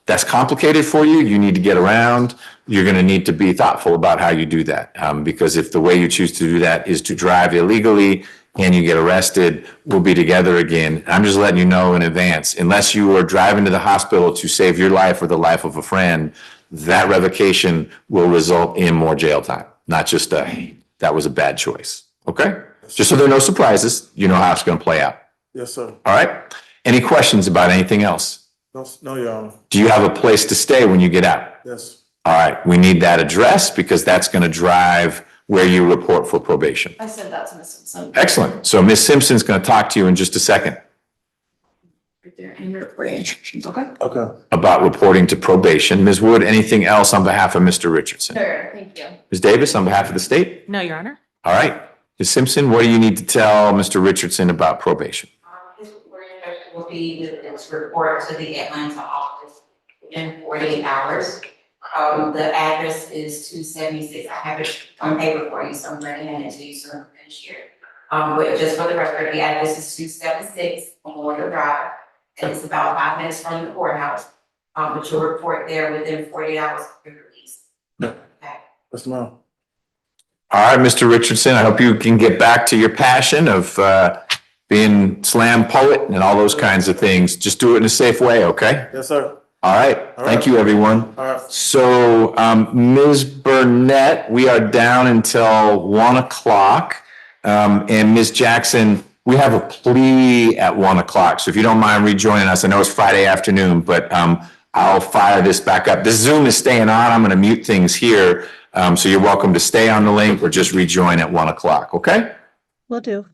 That's complicated for you. You need to get around. You're going to need to be thoughtful about how you do that. Because if the way you choose to do that is to drive illegally and you get arrested, we'll be together again. I'm just letting you know in advance, unless you are driving to the hospital to save your life or the life of a friend, that revocation will result in more jail time. Not just that was a bad choice. Okay? Just so there are no surprises, you know how it's going to play out. Yes, sir. All right? Any questions about anything else? No, Your Honor. Do you have a place to stay when you get out? Yes. All right, we need that address because that's going to drive where you report for probation. I sent that to Ms. Simpson. Excellent. So Ms. Simpson's going to talk to you in just a second Right there in your reporting instructions, okay? Okay. about reporting to probation. Ms. Wood, anything else on behalf of Mr. Richardson? Sure, thank you. Ms. Davis, on behalf of the state? No, Your Honor. All right. Ms. Simpson, what do you need to tell Mr. Richardson about probation? His reporting instruction will be to report to the Atlanta office in 48 hours. The address is 276. I have it on paper for you, so I'm ready to hand it to you, so I'm finish here. But just for the record, the address is 276 on Water Drive, and it's about 5 minutes from the courthouse. But you'll report there within 48 hours of your release. Yes, ma'am. All right, Mr. Richardson, I hope you can get back to your passion of being slam poet and all those kinds of things. Just do it in a safe way, okay? Yes, sir. All right. Thank you, everyone. All right. So, Ms. Burnett, we are down until 1 o'clock. And Ms. Jackson, we have a plea at 1 o'clock. So if you don't mind rejoining us, I know it's Friday afternoon, but I'll fire this back up. This Zoom is staying on. I'm going to mute things here. So you're welcome to stay on the link or just rejoin at 1 o'clock. Okay? Will do.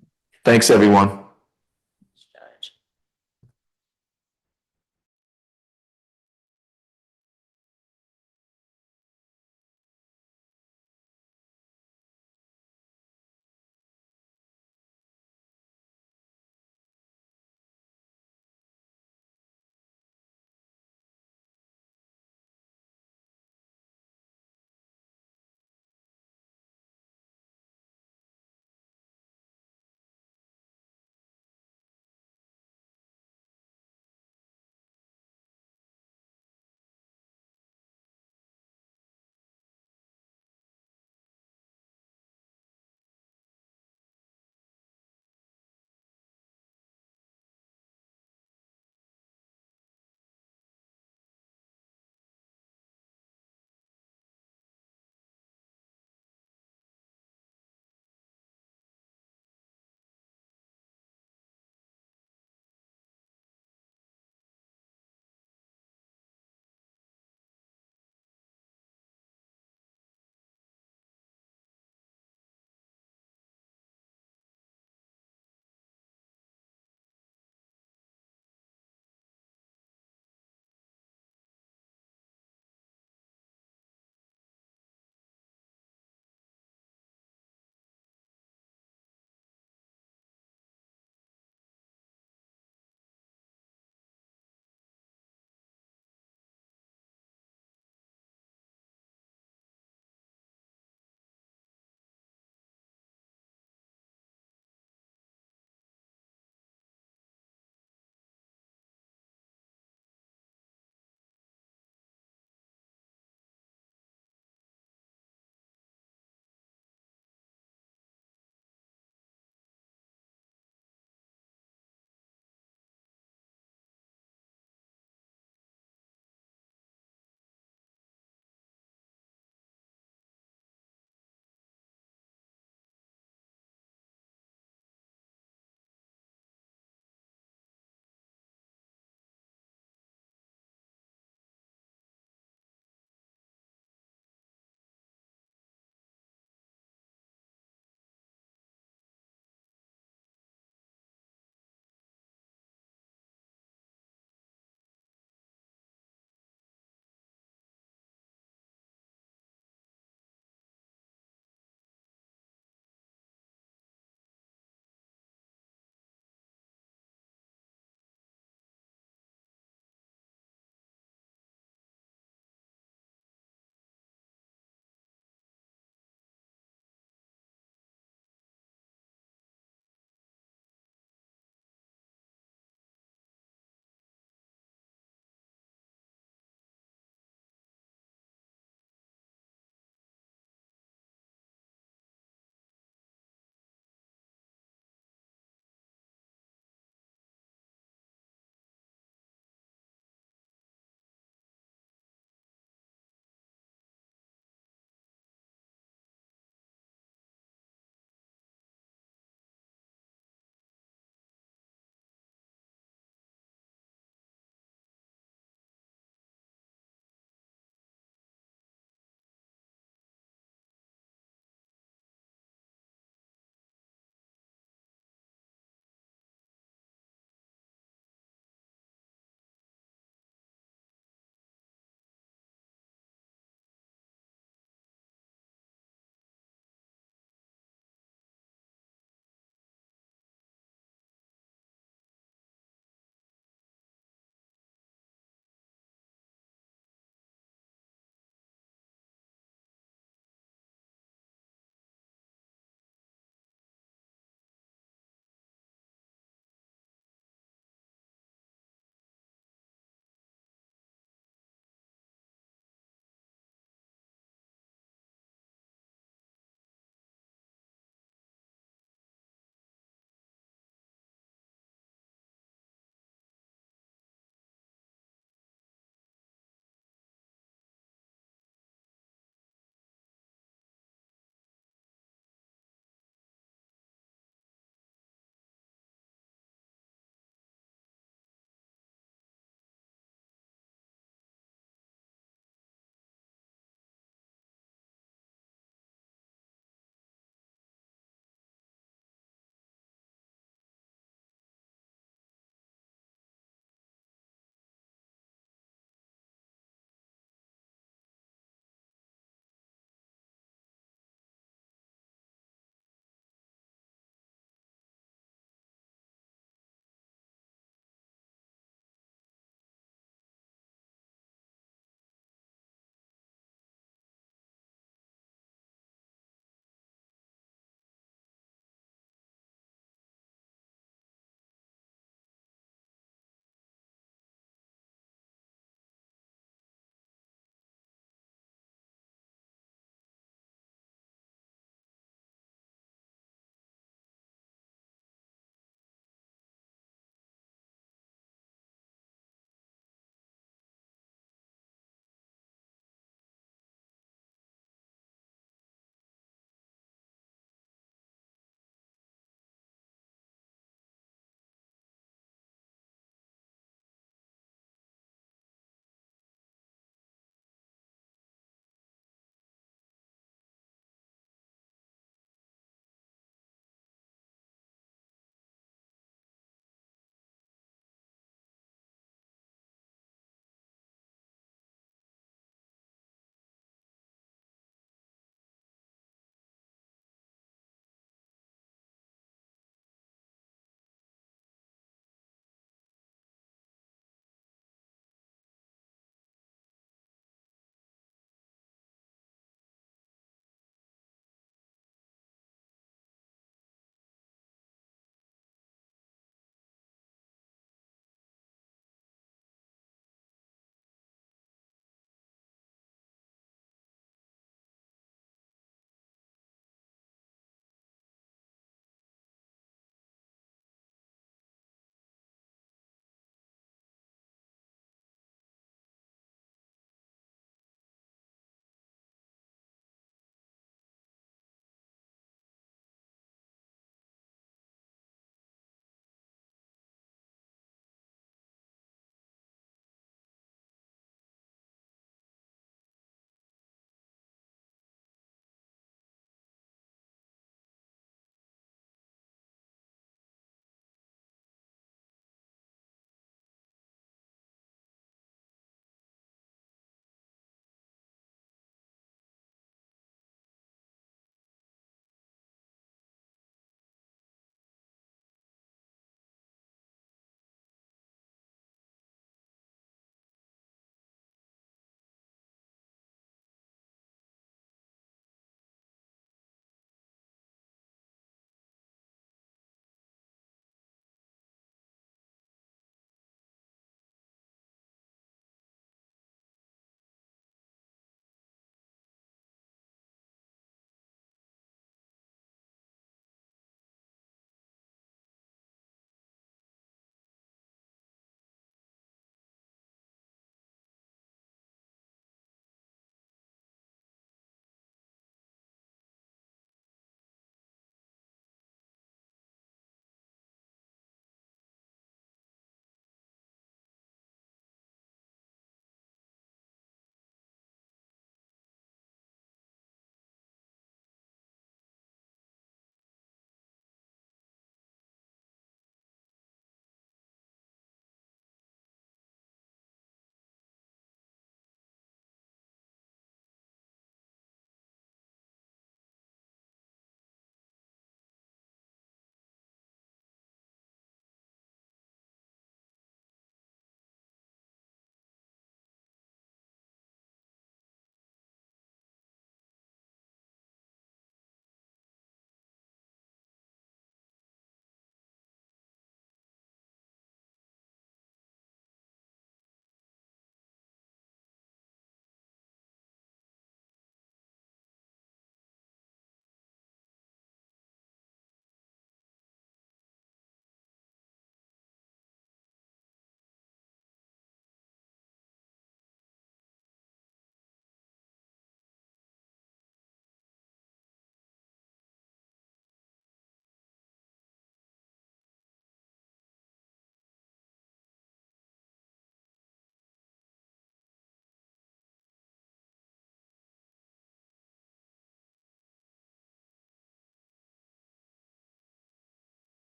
Thanks, everyone.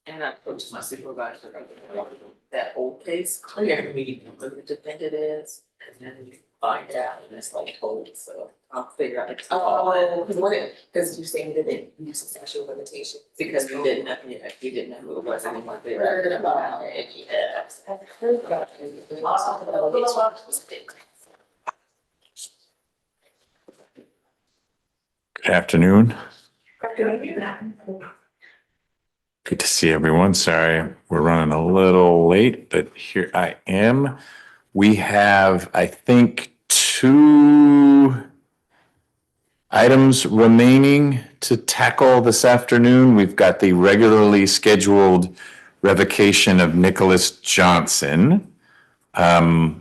And I approached my supervisor, that old case, clear me who the defendant is, and then you find out, and it's like told, so I'll figure out. Oh, because you're saying that it uses sexual limitation. Because we didn't know, yeah, we didn't know who it was anymore. They were- Heard about it, Yeah. I've heard about it. Good afternoon. Good to see everyone. Sorry, we're running a little late, but here I am. We have, I think, 2 items remaining to tackle this afternoon. We've got the regularly scheduled revocation of Nicholas Johnson. I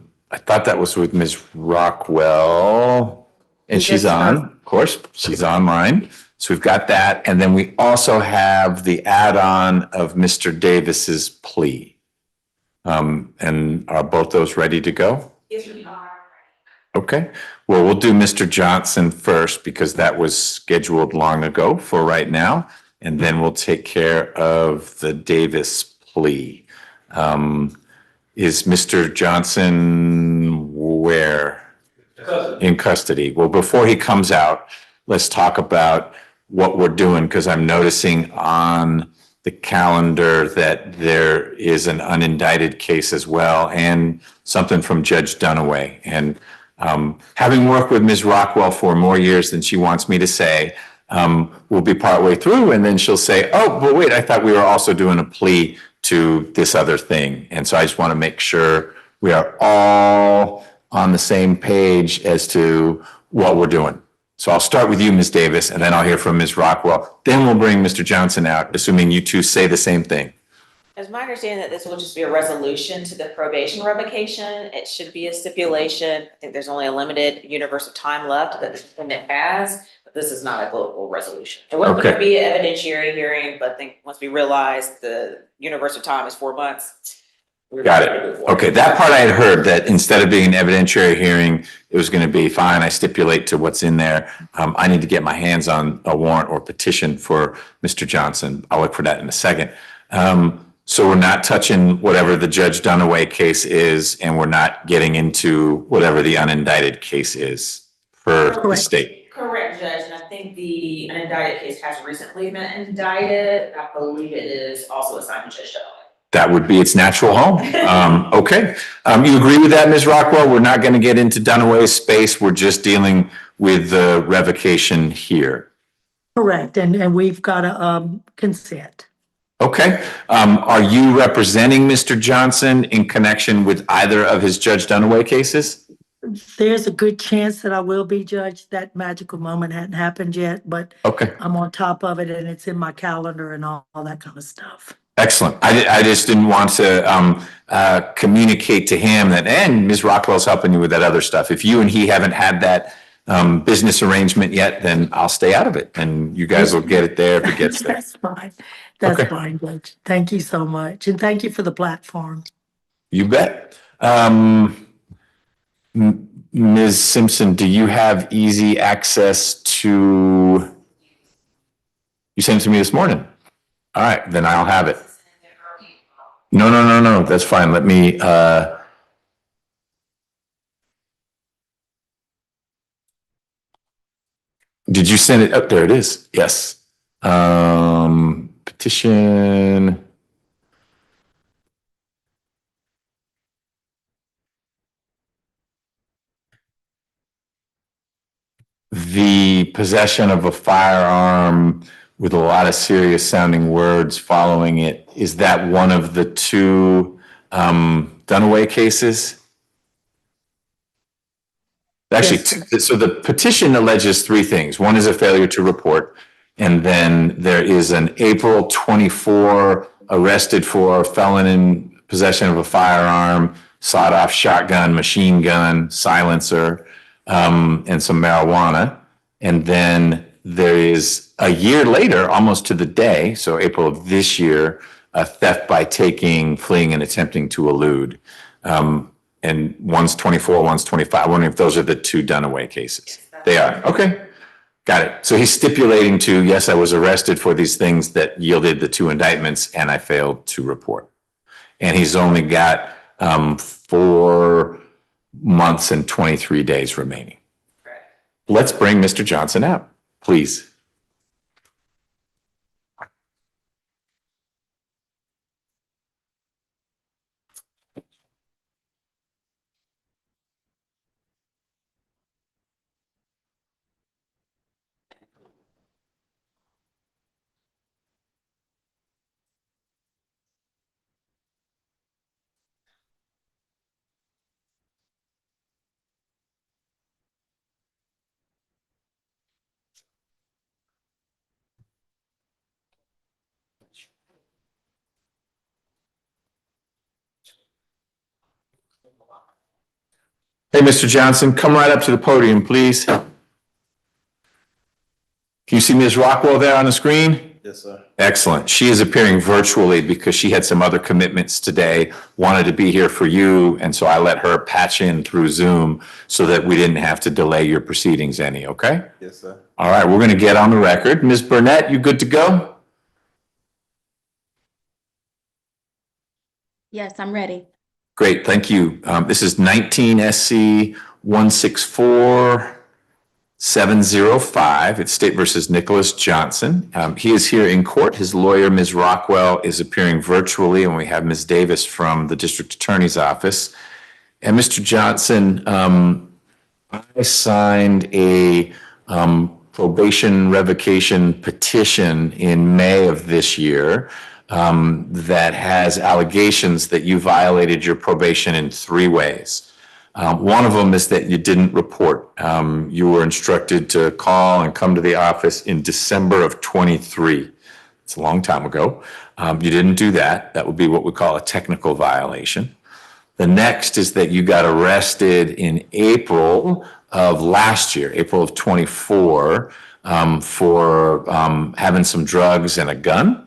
thought that was with Ms. Rockwell, and she's on, of course, she's online. So we've got that. And then we also have the add-on of Mr. Davis's plea. And are both those ready to go? Yes, we are. Okay, well, we'll do Mr. Johnson first because that was scheduled long ago for right now. And then we'll take care of the Davis plea. Is Mr. Johnson where? In custody. Well, before he comes out, let's talk about what we're doing, because I'm noticing on the calendar that there is an unindicted case as well, and something from Judge Dunaway. And having worked with Ms. Rockwell for more years than she wants me to say, we'll be partway through, and then she'll say, oh, but wait, I thought we were also doing a plea to this other thing. And so I just want to make sure we are all on the same page as to what we're doing. So I'll start with you, Ms. Davis, and then I'll hear from Ms. Rockwell. Then we'll bring Mr. Johnson out, assuming you two say the same thing. It's my understanding that this will just be a resolution to the probation revocation. It should be a stipulation. I think there's only a limited universe of time left that the defendant has, but this is not a global resolution. It wasn't going to be an evidentiary hearing, but I think once we realize the universe of time is 4 months. Got it. Okay, that part I had heard, that instead of being an evidentiary hearing, it was going to be fine. I stipulate to what's in there. I need to get my hands on a warrant or petition for Mr. Johnson. I'll look for that in a second. So we're not touching whatever the Judge Dunaway case is, and we're not getting into whatever the unindicted case is for the state. Correct, Judge, and I think the unindicted case has recently been indicted. I believe it is also assigned to Judge Dunaway. That would be its natural home. Okay. You agree with that, Ms. Rockwell? We're not going to get into Dunaway's space. We're just dealing with the revocation here. Correct, and we've got a consent. Okay. Are you representing Mr. Johnson in connection with either of his Judge Dunaway cases? There's a good chance that I will be judged. That magical moment hadn't happened yet, but okay, I'm on top of it and it's in my calendar and all that kind of stuff. Excellent. I just didn't want to communicate to him that, and Ms. Rockwell's helping you with that other stuff. If you and he haven't had that business arrangement yet, then I'll stay out of it and you guys will get it there if it gets there. That's fine. That's fine, Judge. Thank you so much. And thank you for the platform. You bet. Ms. Simpson, do you have easy access to, you sent it to me this morning. All right, then I'll have it. No, that's fine. Let me, did you send it? Oh, there it is. Yes. Petition. The possession of a firearm with a lot of serious sounding words following it. Is that one of the 2 Dunaway cases? Actually, so the petition alleges 3 things. One is a failure to report. And then there is an April 24 arrested for felon in possession of a firearm, sawed-off shotgun, machine gun, silencer, and some marijuana. And then there is a year later, almost to the day, so April of this year, a theft by taking, fleeing, and attempting to elude. And one's 24, one's 25. I'm wondering if those are the 2 Dunaway cases. They are. Okay. Got it. So he's stipulating to, yes, I was arrested for these things that yielded the 2 indictments and I failed to report. And he's only got 4 months and 23 days remaining. Let's bring Mr. Johnson out, please. Hey, Mr. Johnson, come right up to the podium, please. Can you see Ms. Rockwell there on the screen? Yes, sir. Excellent. She is appearing virtually because she had some other commitments today, wanted to be here for you, and so I let her patch in through Zoom so that we didn't have to delay your proceedings any, okay? Yes, sir. All right, we're going to get on the record. Ms. Burnett, you good to go? Yes, I'm ready. Great, thank you. This is 19 SC 164705. It's State versus Nicholas Johnson. He is here in court. His lawyer, Ms. Rockwell, is appearing virtually, and we have Ms. Davis from the District Attorney's Office. And Mr. Johnson, I signed a probation revocation petition in May of this year that has allegations that you violated your probation in 3 ways. One of them is that you didn't report. You were instructed to call and come to the office in December of 23. It's a long time ago. You didn't do that. That would be what we call a technical violation. The next is that you got arrested in April of last year, April of 24, for having some drugs and a gun.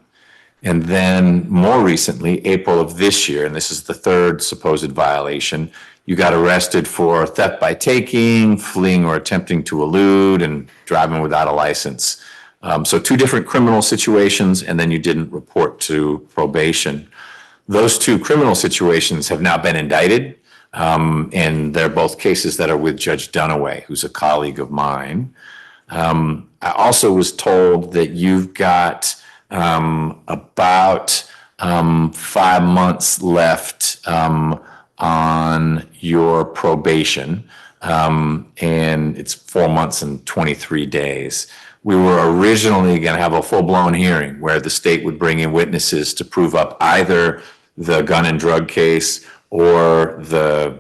And then more recently, April of this year, and this is the 3rd supposed violation, you got arrested for theft by taking, fleeing or attempting to elude, and driving without a license. So 2 different criminal situations, and then you didn't report to probation. Those 2 criminal situations have now been indicted, and they're both cases that are with Judge Dunaway, who's a colleague of mine. I also was told that you've got about 5 months left on your probation, and it's 4 months and 23 days. We were originally going to have a full-blown hearing where the state would bring in witnesses to prove up either the gun and drug case or I'm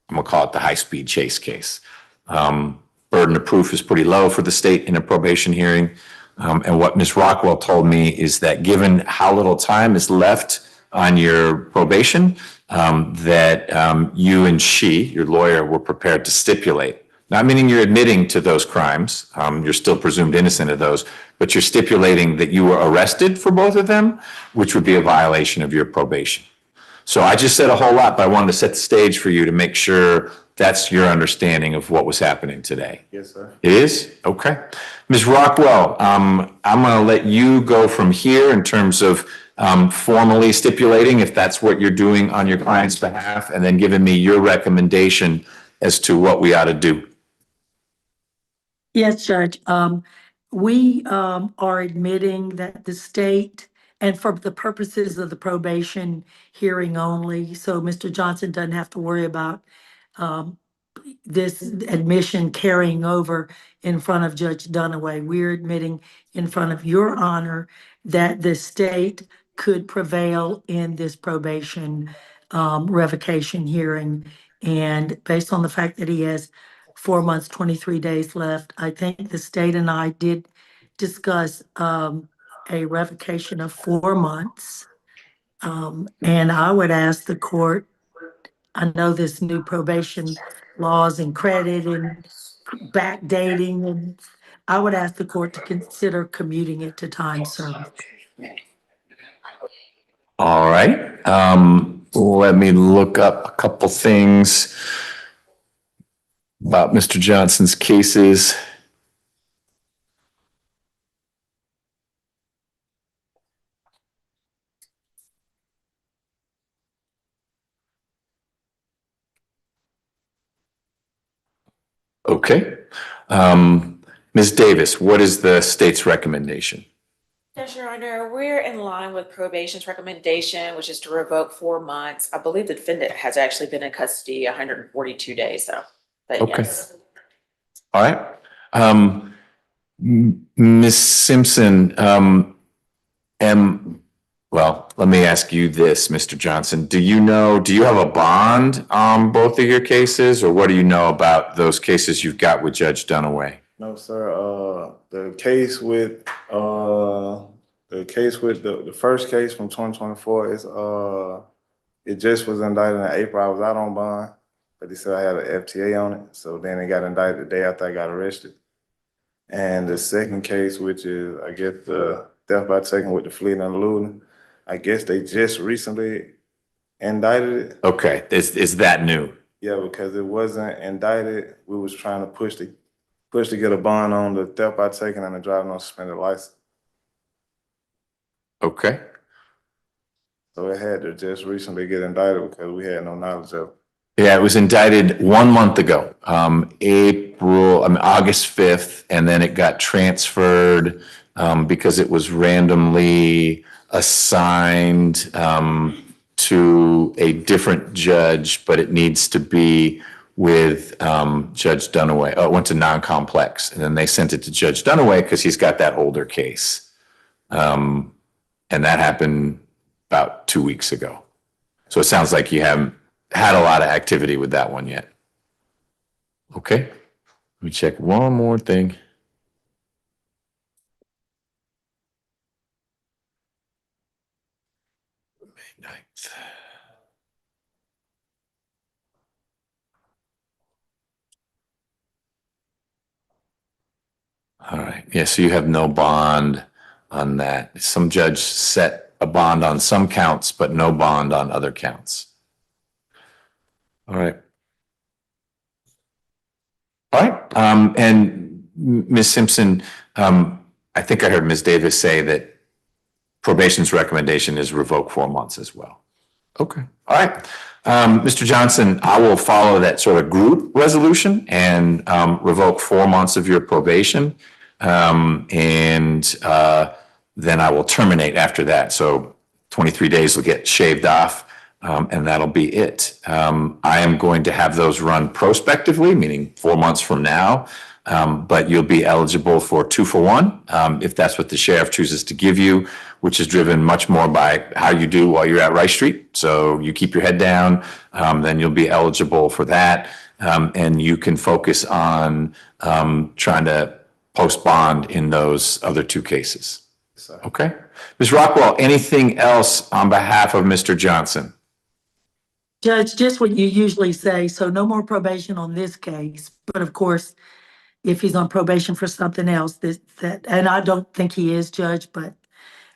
gonna call it the high-speed chase case. Burden of proof is pretty low for the state in a probation hearing. And what Ms. Rockwell told me is that given how little time is left on your probation, that you and your lawyer, were prepared to stipulate. Not meaning you're admitting to those crimes, you're still presumed innocent of those, but you're stipulating that you were arrested for both of them, which would be a violation of your probation. So I just said a whole lot, but I wanted to set the stage for you to make sure that's your understanding of what was happening today. Yes, sir. It is? Okay. Ms. Rockwell, I'm going to let you go from here in terms of formally stipulating if that's what you're doing on your client's behalf, and then giving me your recommendation as to what we ought to do. Yes, Judge. We are admitting that the state, and for the purposes of the probation hearing only, so Mr. Johnson doesn't have to worry about this admission carrying over in front of Judge Dunaway. We're admitting in front of your honor that the state could prevail in this probation revocation hearing. And based on the fact that he has 4 months, 23 days left, I think the state and I did discuss a revocation of 4 months. And I would ask the court, I know this new probation laws and credit and backdating, and I would ask the court to consider commuting it to time served. All right. Let me look up a couple things about Mr. Johnson's cases. Okay. Ms. Davis, what is the state's recommendation? Yes, Your Honor, we're in line with probation's recommendation, which is to revoke 4 months. I believe the defendant has actually been in custody 142 days, so, but Okay. yes. All right. Ms. Simpson, well, let me ask you this, Mr. Johnson. Do you have a bond on both of your cases, or what do you know about those cases you've got with Judge Dunaway? No, sir. The case with the first case from 2024 is it just was indicted in April. I was out on bond, but they said I had an FTA on it. So then it got indicted the day after I got arrested. And the second case, which is I guess the theft by taking with the fleeing and eluding, I guess they just recently indicted it. Okay, is that new? Yeah, because it wasn't indicted. We was trying to push to get a bond on the theft by taking and the driving on suspended license. Okay. So it had to just recently get indicted because we had no knowledge of it. Yeah, it was indicted 1 month ago, August 5th, and then it got transferred because it was randomly assigned to a different judge, but it needs to be with Judge Dunaway. Oh, it went to non-complex, and then they sent it to Judge Dunaway because he's got that older case. And that happened about 2 weeks ago. So it sounds like you haven't had a lot of activity with that one yet. Okay, let me check one more thing. May 9th. All right, yeah, so you have no bond on that. Some judge set a bond on some counts, but no bond on other counts. All right. All right, and Ms. Simpson, I think I heard Ms. Davis say that probation's recommendation is revoke 4 months as well. Okay, all right. Mr. Johnson, I will follow that sort of group resolution and revoke 4 months of your probation. And then I will terminate after that. So 23 days will get shaved off. And that'll be it. I am going to have those run prospectively, meaning 4 months from now. But you'll be eligible for 2-for-1 if that's what the sheriff chooses to give you, which is driven much more by how you do while you're at Rice Street. So you keep your head down, then you'll be eligible for that. And you can focus on trying to post bond in those other 2 cases. Okay. Ms. Rockwell, anything else on behalf of Mr. Johnson? Judge, just what you usually say, so no more probation on this case, but of course, if he's on probation for something else, and I don't think he is, Judge, but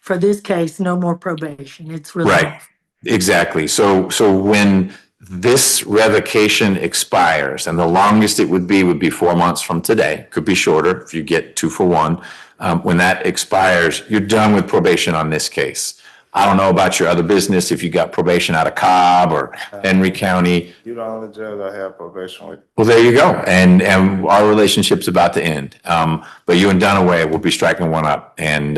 for this case, no more probation, it's resolved. Right, exactly. So when this revocation expires, and the longest it would be 4 months from today, could be shorter if you get 2-for-1. When that expires, you're done with probation on this case. I don't know about your other business, if you got probation out of Cobb or Henry County. You're the only judge I have probation with. Well, there you go. And our relationship's about to end. But you and Dunaway will be striking one up, and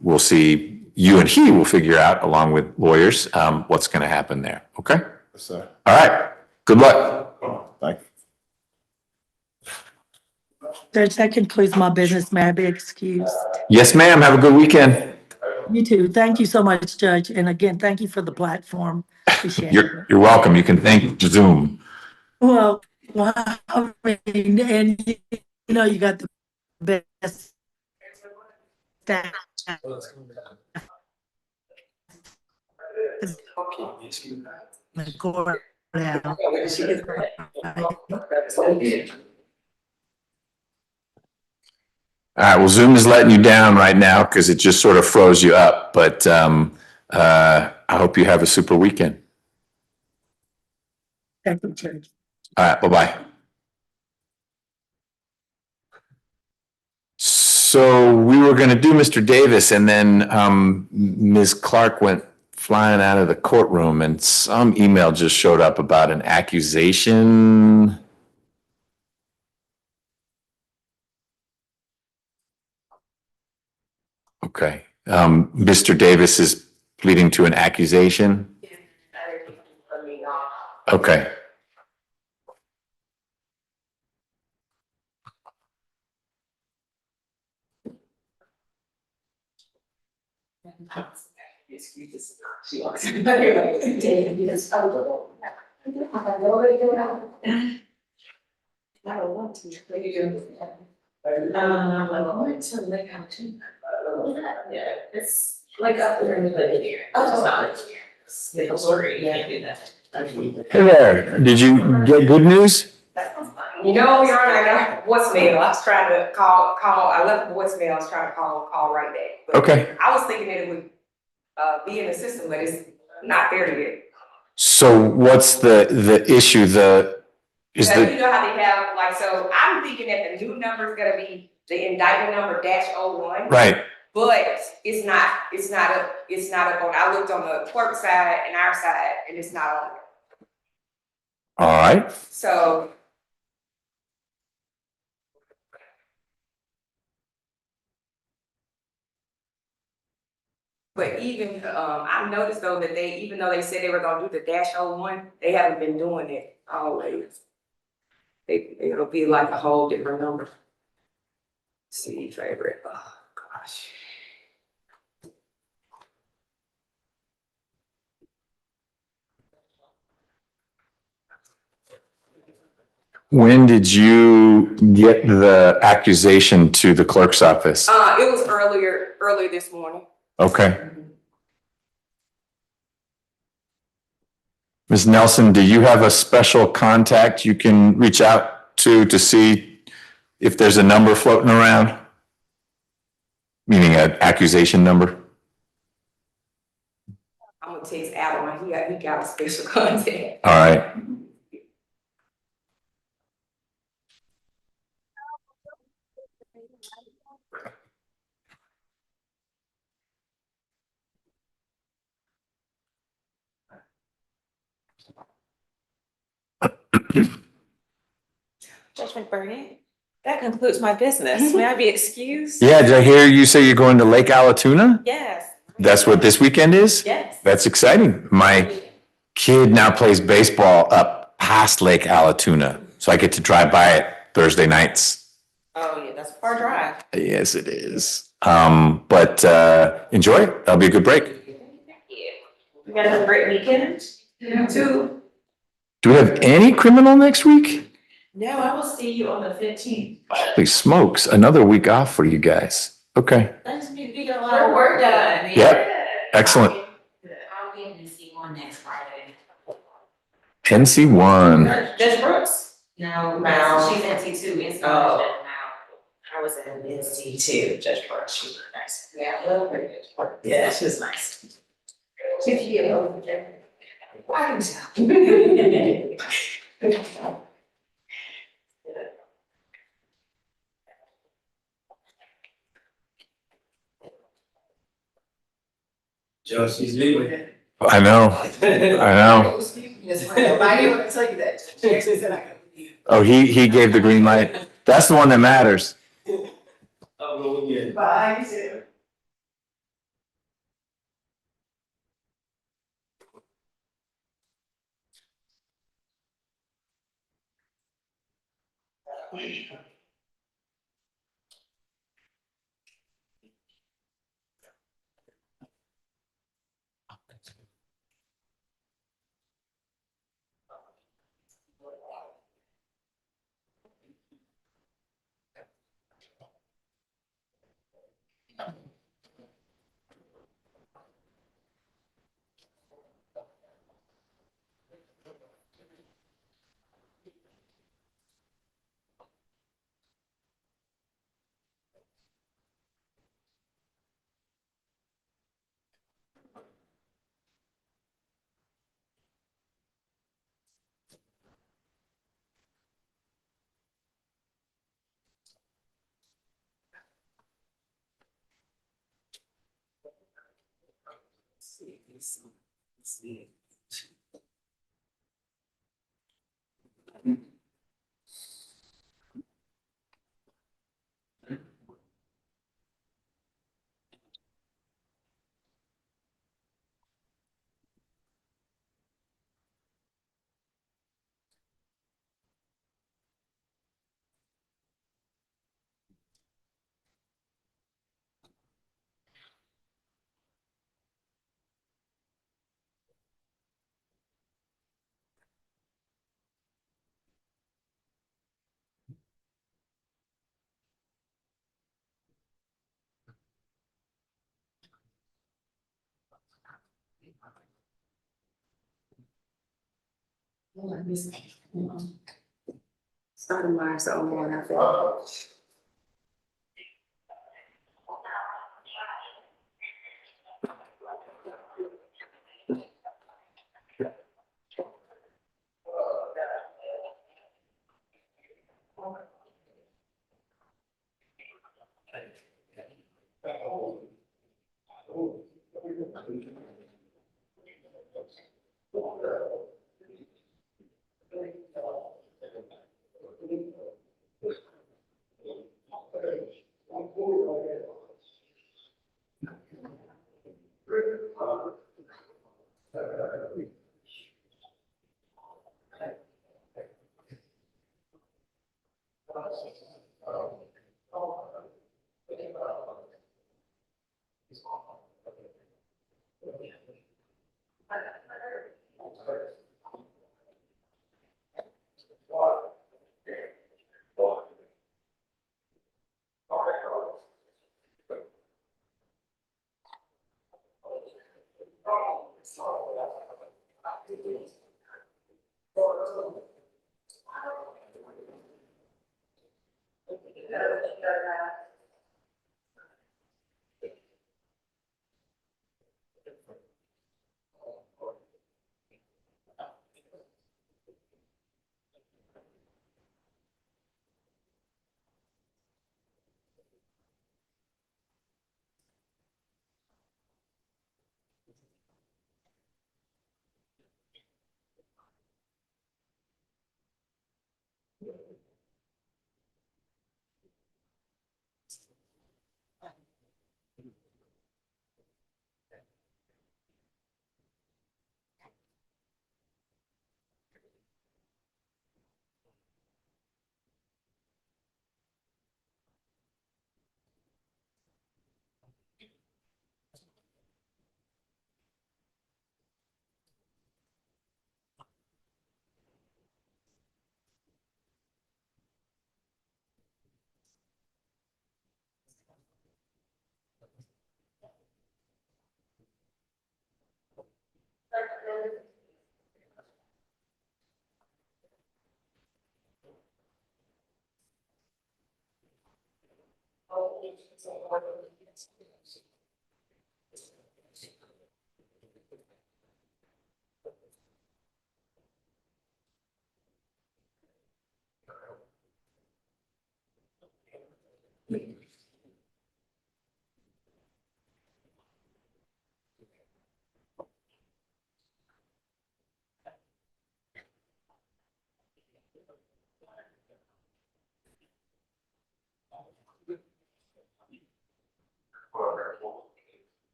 we'll see, you and he will figure out, along with lawyers, what's going to happen there. Okay? Yes, sir. All right. Good luck. Thank you. Judge, that concludes my business. May I be excused? Yes, ma'am. Have a good weekend. You too. Thank you so much, Judge. And again, thank you for the platform. Appreciate it. You're welcome. You can thank Zoom. Well, I mean, and you know, you got the best staff. The courthouse. All right. Well, Zoom is letting you down right now because it just sort of froze you up. But I hope you have a super weekend. Thank you, Judge. All right. Bye-bye. So we were going to do Mr. Davis, and then Ms. Clark went flying out of the courtroom, and some email just showed up about an accusation. Okay. Mr. Davis is pleading to an accusation? Okay. She walks in. David, you just, oh, I don't want to. What do you do? I went to Lake Altoona. Yeah, it's like up there in the here. Oh, it's not. The hill story, you can't do that. Hey there, did you get good news? You know, Your Honor, I got a voicemail. I was trying to call, I left a voicemail. I was trying to call right back. But Okay. I was thinking that it would be in the system, but it's not there yet. So what's the issue? You know how they have, like, so I'm thinking that the new number is gonna be the indictment number -01. Right. But it's not up on, I looked on the clerk side and our side, and it's not on there. All right. So. But even, I noticed though that even though they said they were gonna do the -01, they haven't been doing it always. It'll be like a whole different number. See, favorite, oh, gosh. When did you get the accusation to the clerk's office? It was earlier this morning. Okay. Ms. Nelson, do you have a special contact you can reach out to see if there's a number floating around? Meaning an accusation number? I'm gonna text Adam, he got a special contact. All right. Judge McBurney, that concludes my business. May I be excused? Yeah, did I hear you say you're going to Lake Alatoona? Yes. That's what this weekend is? Yes. That's exciting. My kid now plays baseball up past Lake Alatoona, so I get to drive by it Thursday nights. Oh, yeah, that's a far drive. Yes, it is. But enjoy it. That'll be a good break. You guys have a great weekend. You too. Do we have any criminal next week? No, I will see you on the 15th. Holy smokes, another week off for you guys. Okay. Thanks, we got a lot of work done. Yep. Excellent. I'll be in DC1 next Friday. NC1. Judge Brooks? No, she's NC2, it's Oh. now. I was in NC2, Judge Brooks. She was nice. Yeah, a little bit. Yeah, she was nice. If you get over there. I can tell. Judge, she's leaving. I know. I know. Nobody would tell you that. Jackson said I could leave. Oh, he gave the green light. That's the one that matters. I'll go again. Bye, you too. Starting Myers, the only one I feel.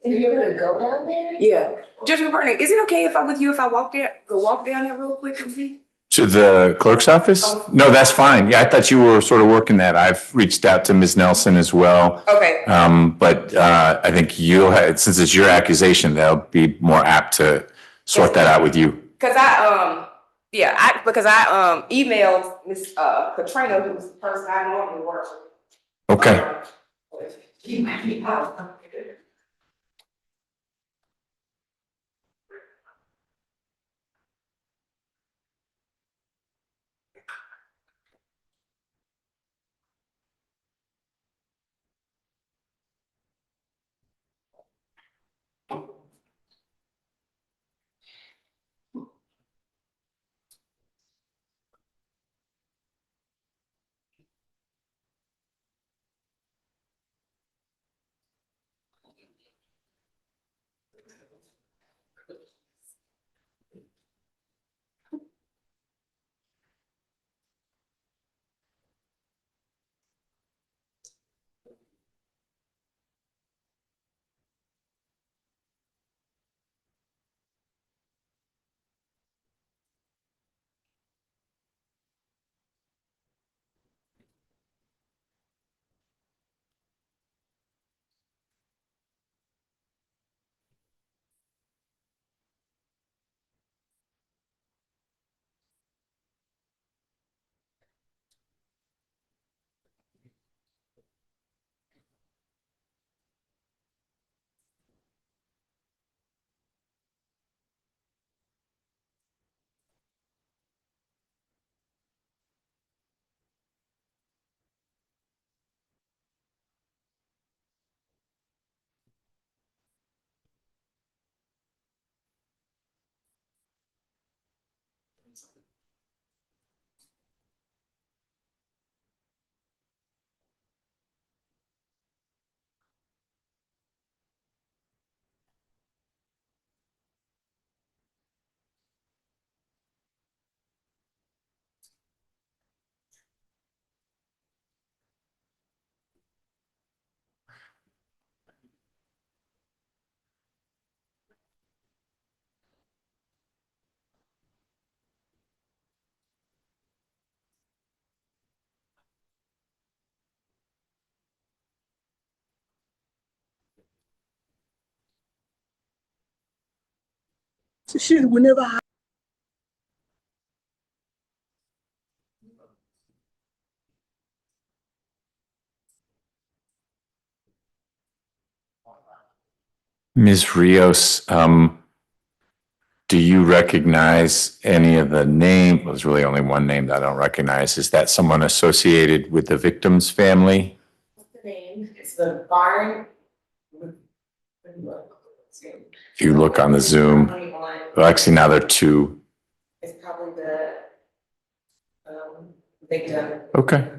You're gonna go down there? Yeah. Judge McBurney, is it okay if I'm with you if I walk down there real quick and see? To the clerk's office? No, that's fine. Yeah, I thought you were sort of working that. I've reached out to Ms. Nelson as well. Okay. But I think you'll have, since it's your accusation, they'll be more apt to sort that out with you. Cause because I emailed Miss Katrina, who was the person I normally work with. Okay. She might be out. Shit, whenever I. Ms. Rios, do you recognize any of the name? Well, there's really only one name that I don't recognize. Is that someone associated with the victim's family? What's the name? It's the barn. If you look on the Zoom, well, actually now there are two. It's probably the victim. Okay.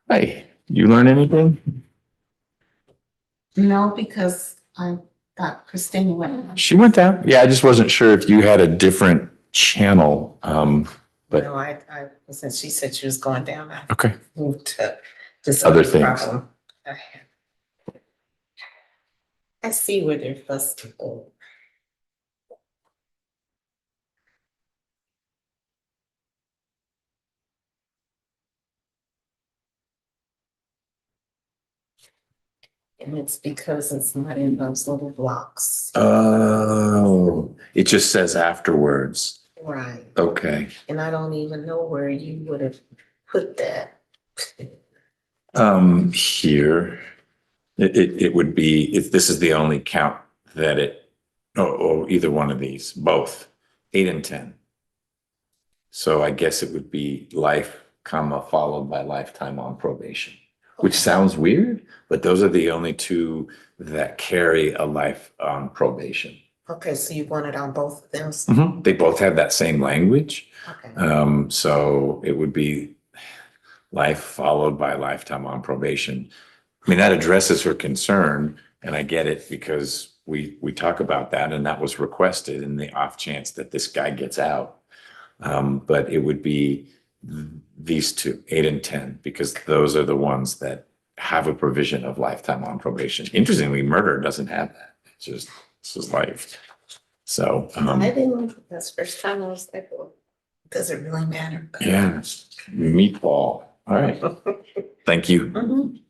Hey, you learn anything? No, because I thought Christina went. She went down. Yeah, I just wasn't sure if you had a different channel. But No, since she said she was going down, I okay. moved to this Other other things. problem. I see where they're fussed over. And it's because it's not in those little blocks. Oh, it just says afterwards. Right. Okay. And I don't even know where you would have put that. Here, it would be, if this is the only count that or either one of these, both, 8 and 10. So I guess it would be life, comma, followed by lifetime on probation, which sounds weird, but those are the only two that carry a life on probation. Okay, so you want it on both of them? Mhm. They both have that same language. Okay. So it would be life followed by lifetime on probation. I mean, that addresses her concern, and I get it because we talk about that, and that was requested in the off chance that this guy gets out. But it would be these two, 8 and 10, because those are the ones that have a provision of lifetime on probation. Interestingly, murder doesn't have that. It's just life. So, I didn't, that's the first time I was like, well, does it really matter? yeah, meatball. All right. Thank you. Mhm.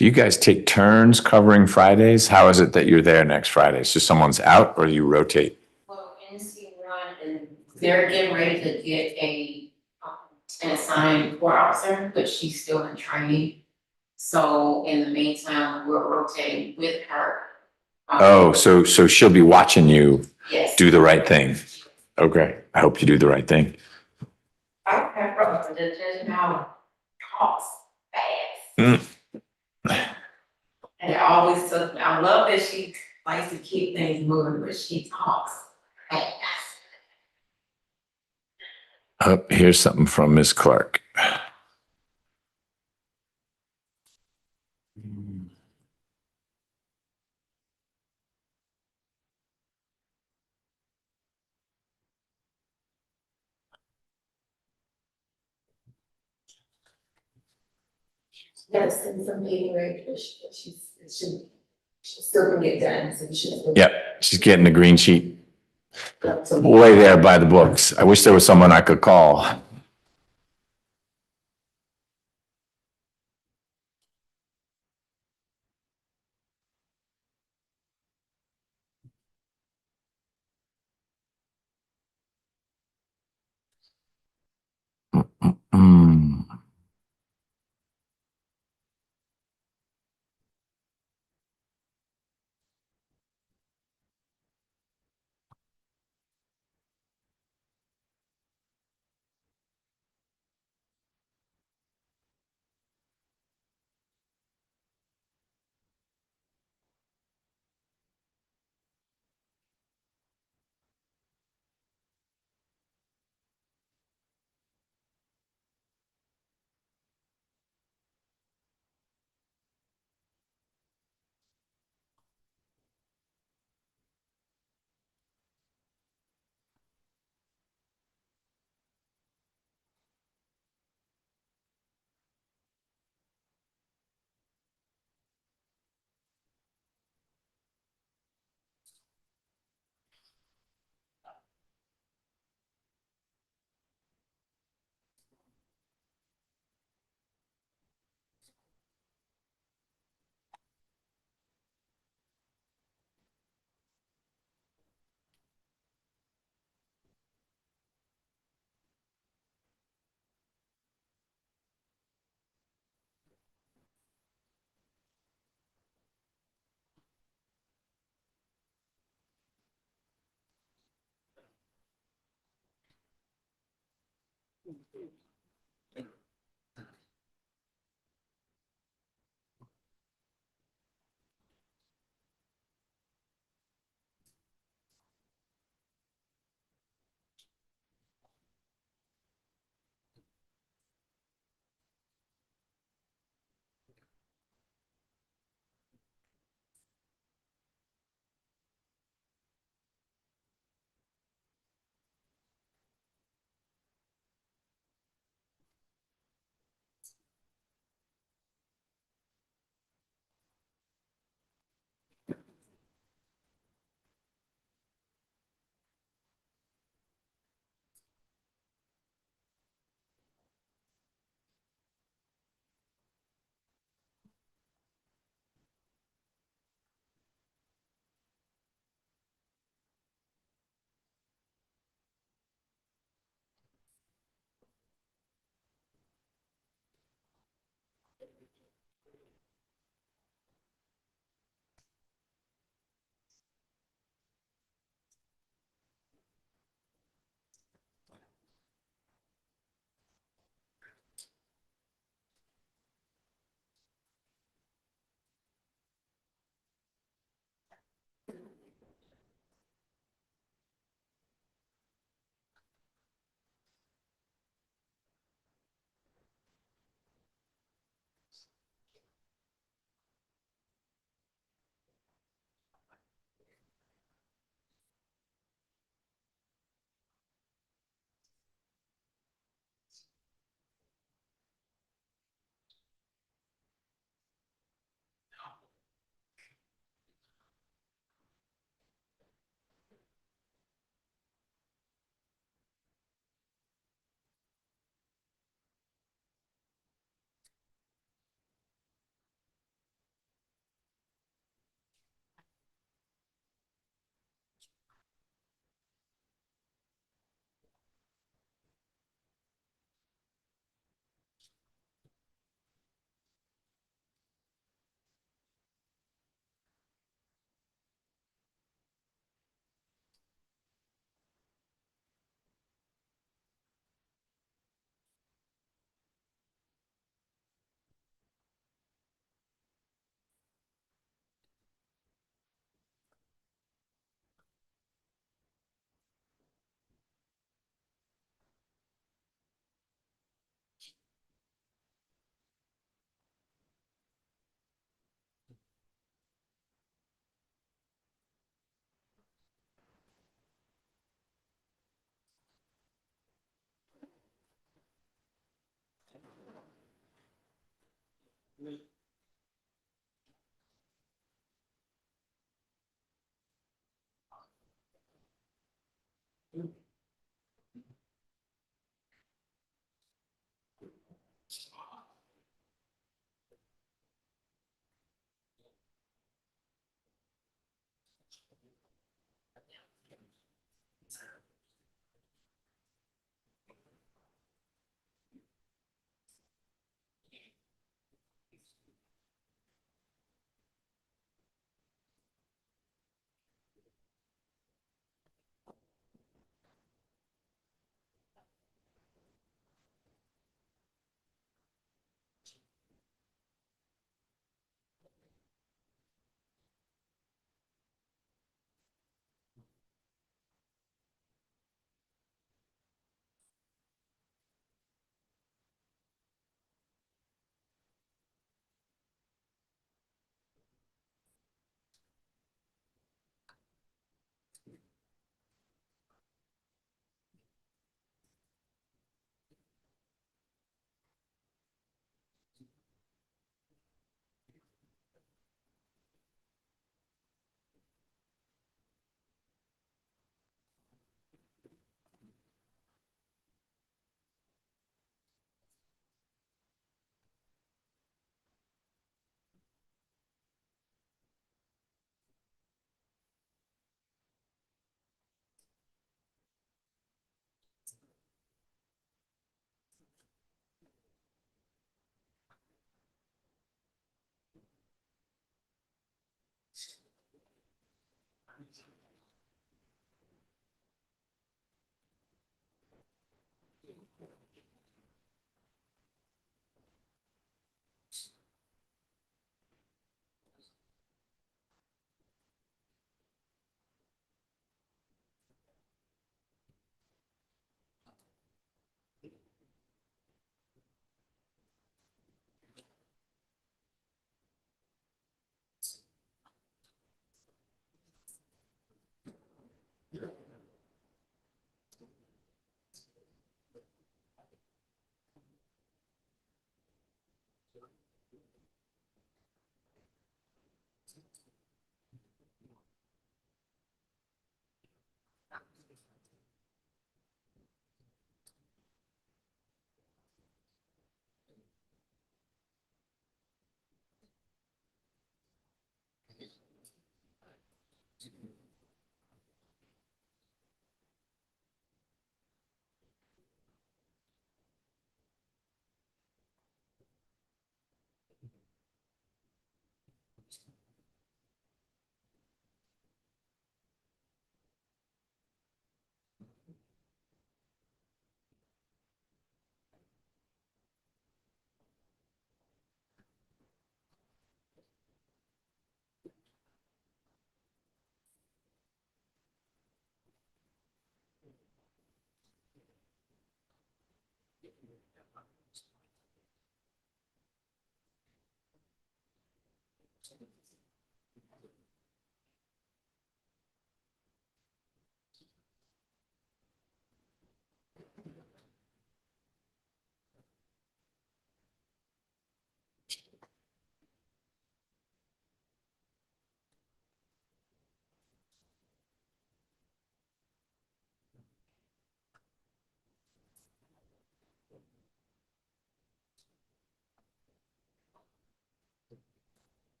Do you guys take turns covering Fridays? How is it that you're there next Friday? So someone's out or you rotate? Well, NC run and they're getting ready to get an assigned court officer, but she's still in training. So in the meantime, we're rotating with her. Oh, so she'll be watching you Yes. do the right thing. Okay. I hope you do the right thing. I don't have problems with it, just how talks fast. Mm. And it always took, I love that she likes to keep things moving, but she talks fast. Oh, here's something from Ms. Clark. Yes, and some meeting, right, she's still gonna get done, so she's. Yep, she's getting the green sheet. Way there by the books. I wish there was someone I could call. Mm.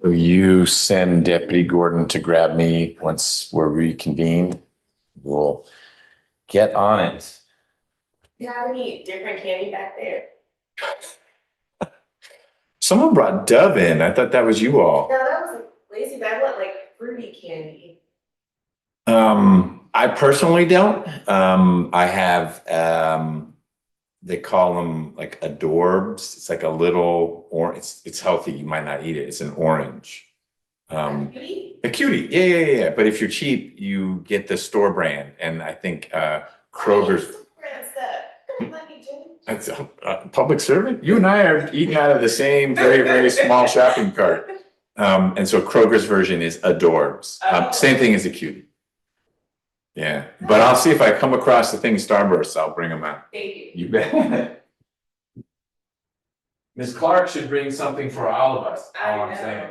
Will you send Deputy Gordon to grab me once we're reconvened? We'll get on it. Do you have any different candy back there? Someone brought Dove in. I thought that was you all. No, that was lazy, but I want like fruity candy. I personally don't. I have, they call them like adorbs. It's like a little it's healthy. You might not eat it. It's an orange. A cutie. Yeah. But if you're cheap, you get the store brand. And I think, Kroger's. That's a public servant. You and I are eating out of the same very, very small shopping cart. And so Kroger's version is adorbs. Same thing as a cutie. Yeah, but I'll see if I come across the thing Starburst, I'll bring them out. Thank you. You bet. Ms. Clark should bring something for all of us, all I'm saying.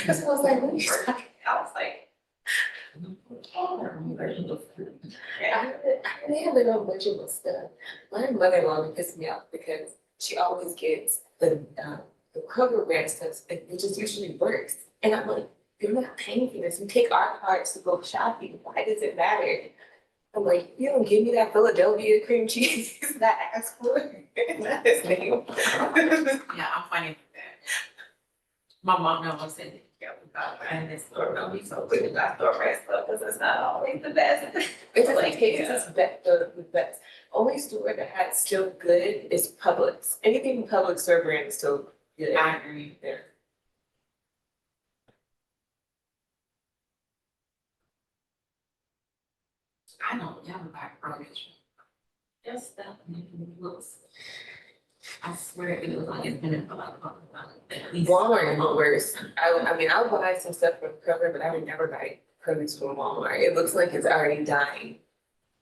That's what I was like, what are you talking about? I was like, I have a little bunch of stuff. My mother-in-law pissed me off because she always gets the Kroger brand stuff, which is usually worse. And I'm like, you're not paying for this. You take our cards to go shopping. Why does it matter? I'm like, you don't give me that Philadelphia cream cheese that I asked for. Not this name. Yeah, I'm funny with that. My mom knows I said, Yeah, we got behind this store, don't be so quick about store rest stuff, because it's not always the best. It's like, it's the best. Only store that had still good is Publix. Anything Publix store brand is still good. I agree there. I don't ever buy Probation. That stuff looks, I swear it looks like it's been in for like at least. Walmart is the worst. I mean, I'll buy some stuff from Kroger, but I would never buy produce from Walmart. It looks like it's already dying.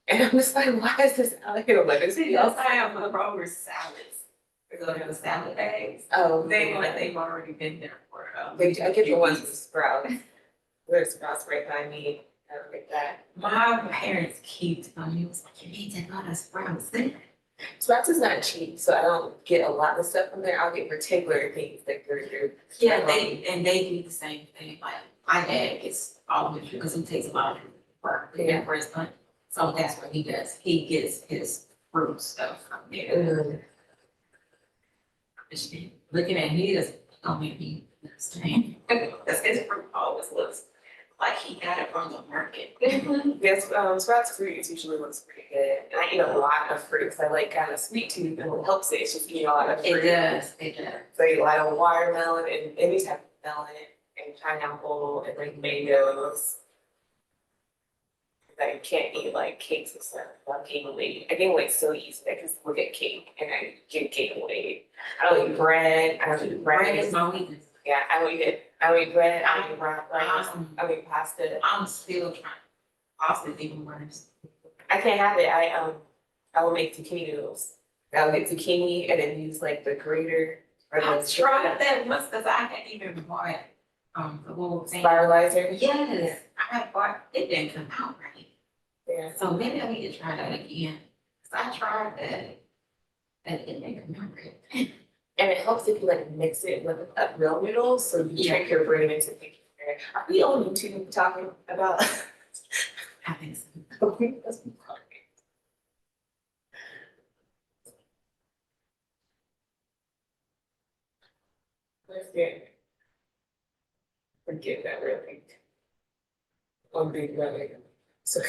And I'm just like, why is this out here? Like, it's See, that's why I have the Kroger salads. They're gonna have the salad bags. Oh, They've already been there for, I get the ones with Sprouts. There's Sprouts right by me. I don't get that. my parents keep telling me, it was like, you need to go to Sprouts. Sprouts is not cheap, so I don't get a lot of stuff from there. I'll get particular things that go through. Yeah, they do the same thing, like, my dad gets all of it, because he takes a lot of work, for his son. So that's what he does, he gets his fruit stuff from there. Looking at his, don't make me understand, because his fruit always looks like he got it from the market. Yes, Sprouts fruit is usually looks pretty good. And I eat a lot of fruit because I like kind of sweet tooth, and what helps it is just eating a lot of fruit. It does. So I eat a lot of watermelon and any type of melon and pineapple and like mangoes. I can't eat like cakes and stuff. I gain weight. I gain weight so easy. I can look at cake and I get gain weight. I don't eat bread. I don't eat bread. Bread is my weakness. Yeah, I don't eat it. I don't eat bread. I don't eat brown rice. I don't eat pasta. I'm still trying. Pasta's even worse. I can't have it. I will make zucchini noodles. I'll get zucchini and then use like the grater or I the tried that once because I had even bought the little thing. spiralizer. Yes, I bought it, didn't come out right. Yeah. So maybe I need to try that again. Cause I tried that and it didn't come out right. And it helps if you like mix it with real noodles, so you trick your brain into thinking. Are we on YouTube talking about? I think so. Let's get. Forget that real quick. On Big Brother. So.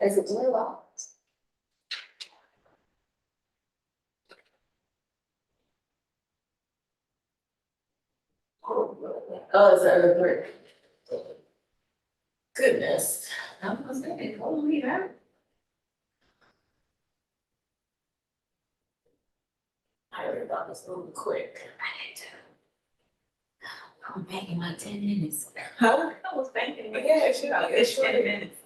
Is it blue law? Oh, is that report? Goodness. I was thinking, holy hell. I read about this a little quick. I need to. I'm banking my 10 minutes. Huh? I was banking. Yeah, it's 10 minutes.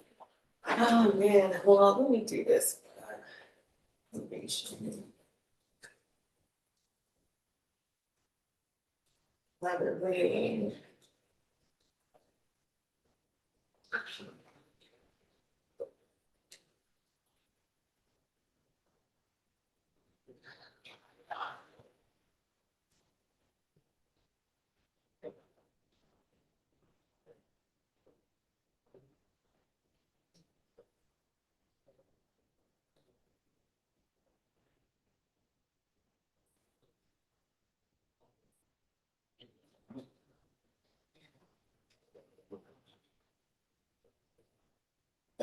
Oh, man. Well, let me do this. Elaborate.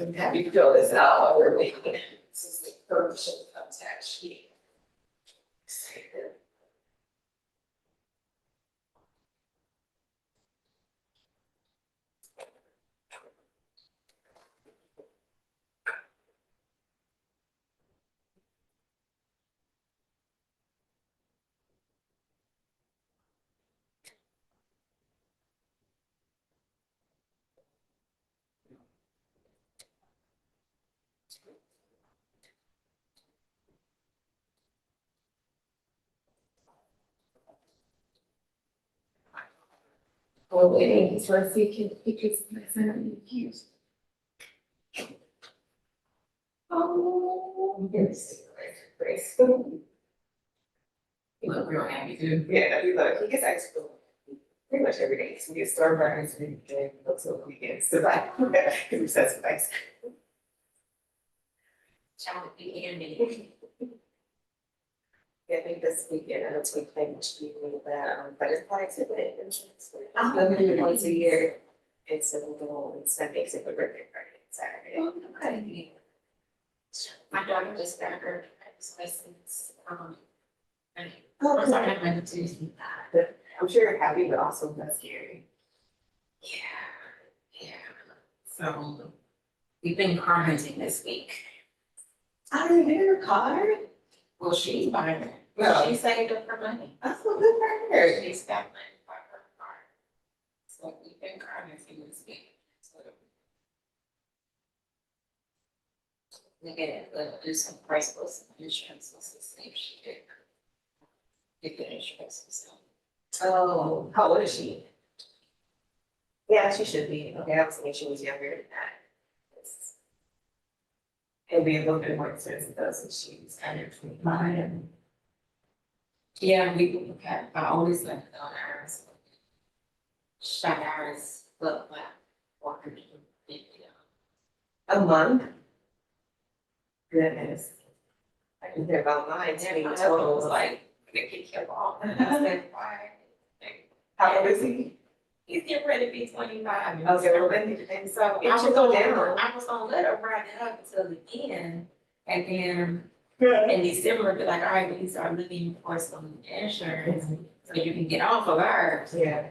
I'm happy to fill this out while we're waiting. This is the permission contact sheet. We're waiting, so let's see if he can use. Oh, here's Grace. You look real happy too. Yeah, you look, he gets ice cream pretty much every day. So we get Starbucks and he looks so weekends to buy. Because he says some ice cream. Chocolate candy. Yeah, I think this weekend, I don't think they much people that, but it's probably today. I'm living once a year. It's a little, it's that makes it a birthday party Saturday. Oh, okay. My daughter just got her license, and I'm sorry, I meant to do that. I'm sure you're happy, but also that's scary. Yeah. So we've been car hunting this week. I don't hear a car. Well, she's buying it. Well, she saved up her money. That's so good for her. She's got money to buy her car. So we've been car hunting this week. So we get do some price lists and insurance lists to see if she did. Get the insurance and stuff. Oh, how old is she? Yeah, she should be. Okay, I was thinking she was younger than that. It'll be a little bit more expensive though, since she's under 25. Yeah, we have, I always left it on ours. Shot ours, look like 450. A month? Goodness. I can hear about mine, too, total was like, they kick you off. I said, why? How old is he? He's getting ready to be 25. Okay, and so it should go down. I was gonna let her ride it up until the end, and then in December, be like, all right, we start looking for some insurance, so you can get off of ours. Yeah.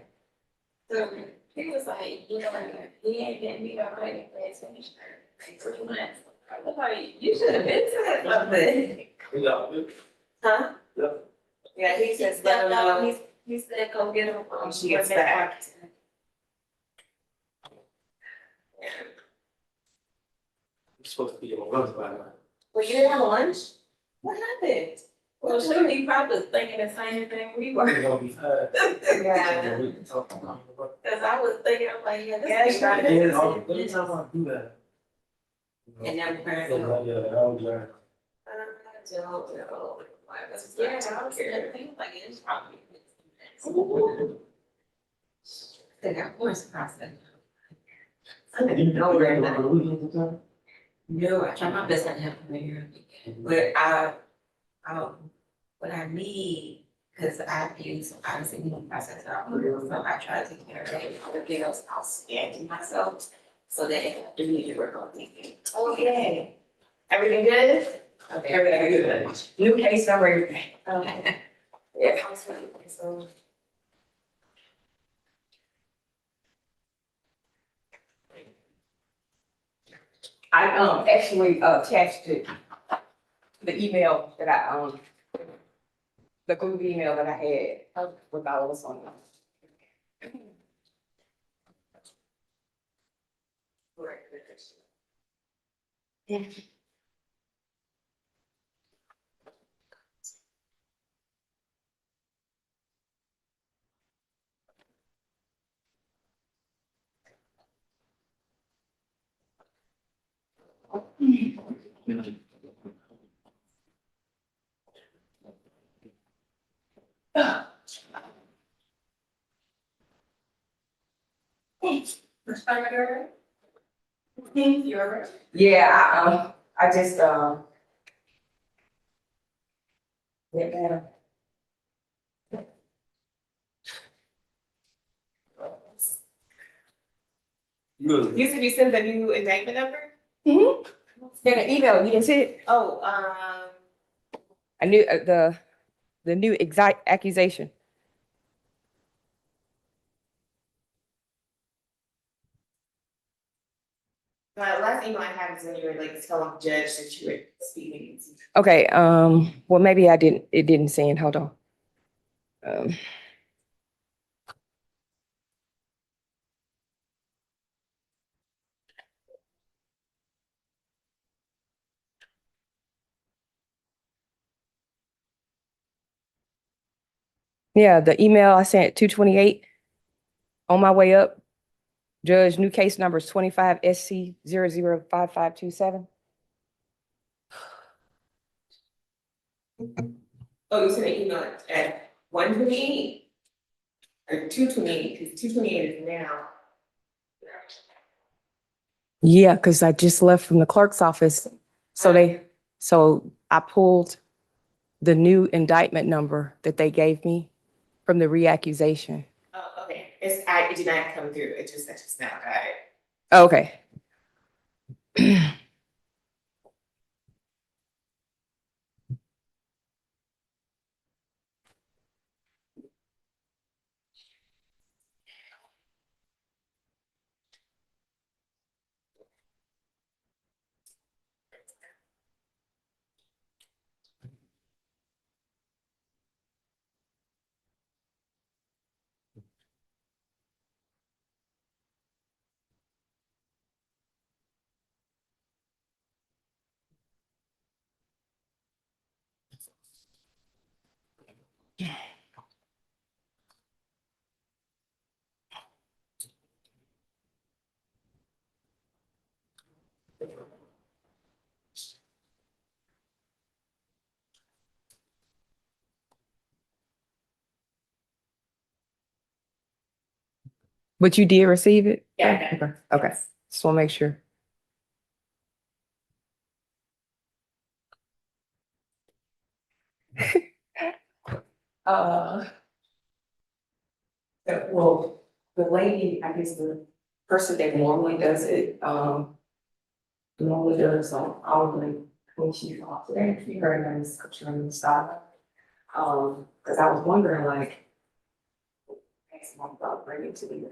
So he was like, you know, he ain't getting me already for his insurance, like 3 months. I was like, you should have been said something. Huh? Yeah, he says, he said, go get him when she gets back. I'm supposed to be on lunch by now. Well, you didn't have lunch? What happened? Well, sure, you probably was thinking the same thing we were. It's gonna be hard. Yeah. We can talk about it. Cause I was thinking, I'm like, yeah, Yeah, this is right. every time I do that. And never heard Yeah, of it. I don't learn. I don't know. Yeah, I don't care. Everything like it is probably. They got more process. I didn't know where that. No, I try my best not to have to here. But what I need, cause I've used, obviously, process out, so I try to take care of it. Everything else, I'll scan to myself. So they immediately work on these. Okay. Everything good? Okay, everything good. New case number. Okay. Yeah. So. I actually attached it, the email that I the group email that I had with all of us on it. Yeah. Yeah, I just went down. Good. You said you sent the new indictment number? Mm-hmm. Then an email, you didn't see it? Oh, I knew the new exact accusation. the last email I had was when you were like telling the judge that you were speaking. Okay, well, maybe it didn't send, hold on. Yeah, the email I sent 228 on my way up. Judge, new case number is 25 SC 005527. Oh, you sent an email at 1:28 or 2:28, because 2:28 is now. Yeah, because I just left from the clerk's office. So I pulled the new indictment number that they gave me from the reaccusation. Oh, okay. It did not come through. I just now got it. Okay. But you did receive it? Yeah. Okay, okay. Just want to make sure. Uh, well, the lady, I guess the person that normally does it, normally does hourly when she's off today. Her name is Katrina Style. Because I was wondering, like, next month about bringing to the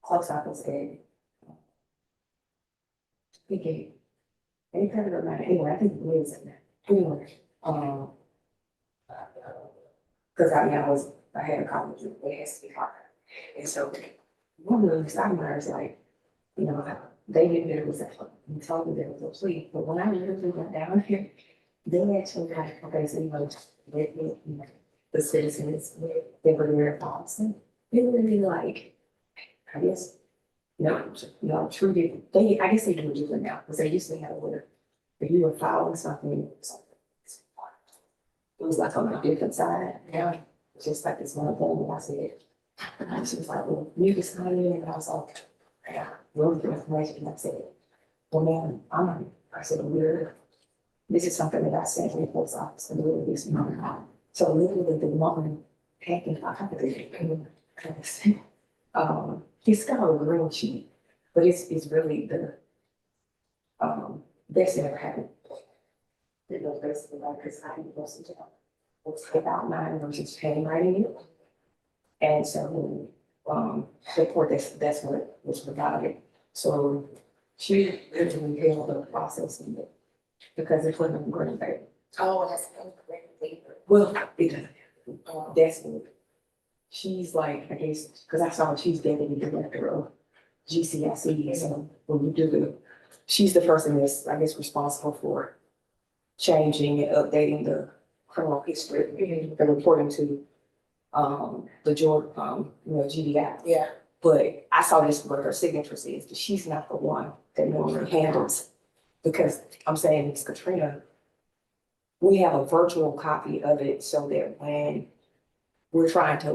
close office and thinking, any kind of matter. Anyway, I think it is in there. Anyway, because I had a conference with the ASB partner. And so one of the examiners, like, you know, they knew there was a plea. He told me there was a plea. But when I really went down here, they actually like, okay, so you know, the citizens, they were their policy. They were really like, I guess, treated, I guess they do different now, because they used to have where if you were filing something, it was like on a different side. Now, it's just like this one thing, and I said, and she was like, well, you can sign in, and I was like, yeah, really good information, and I said, well, man, I said, this is something that I sent to the post office, and really this month. So literally the woman packing, I have to He's got a green sheet, but it's really the, best ever happened. It was basically like this, how he goes to jail. It's about 9 versus handwriting it. And so, the court, that's what was provided. So she literally held the process in it because it wasn't green paper. Oh, that's great paper. Well, it doesn't. That's what she's like, I guess, because I saw she's deputy director of GCIC. So when you do she's the person that's, I guess, responsible for changing and updating the criminal history and reporting to the Georgia, GDI. Yeah. But I saw this where her signature says, but she's not the one that normally handles, because I'm saying, Ms. Katrina, we have a virtual copy of it so that when we're trying to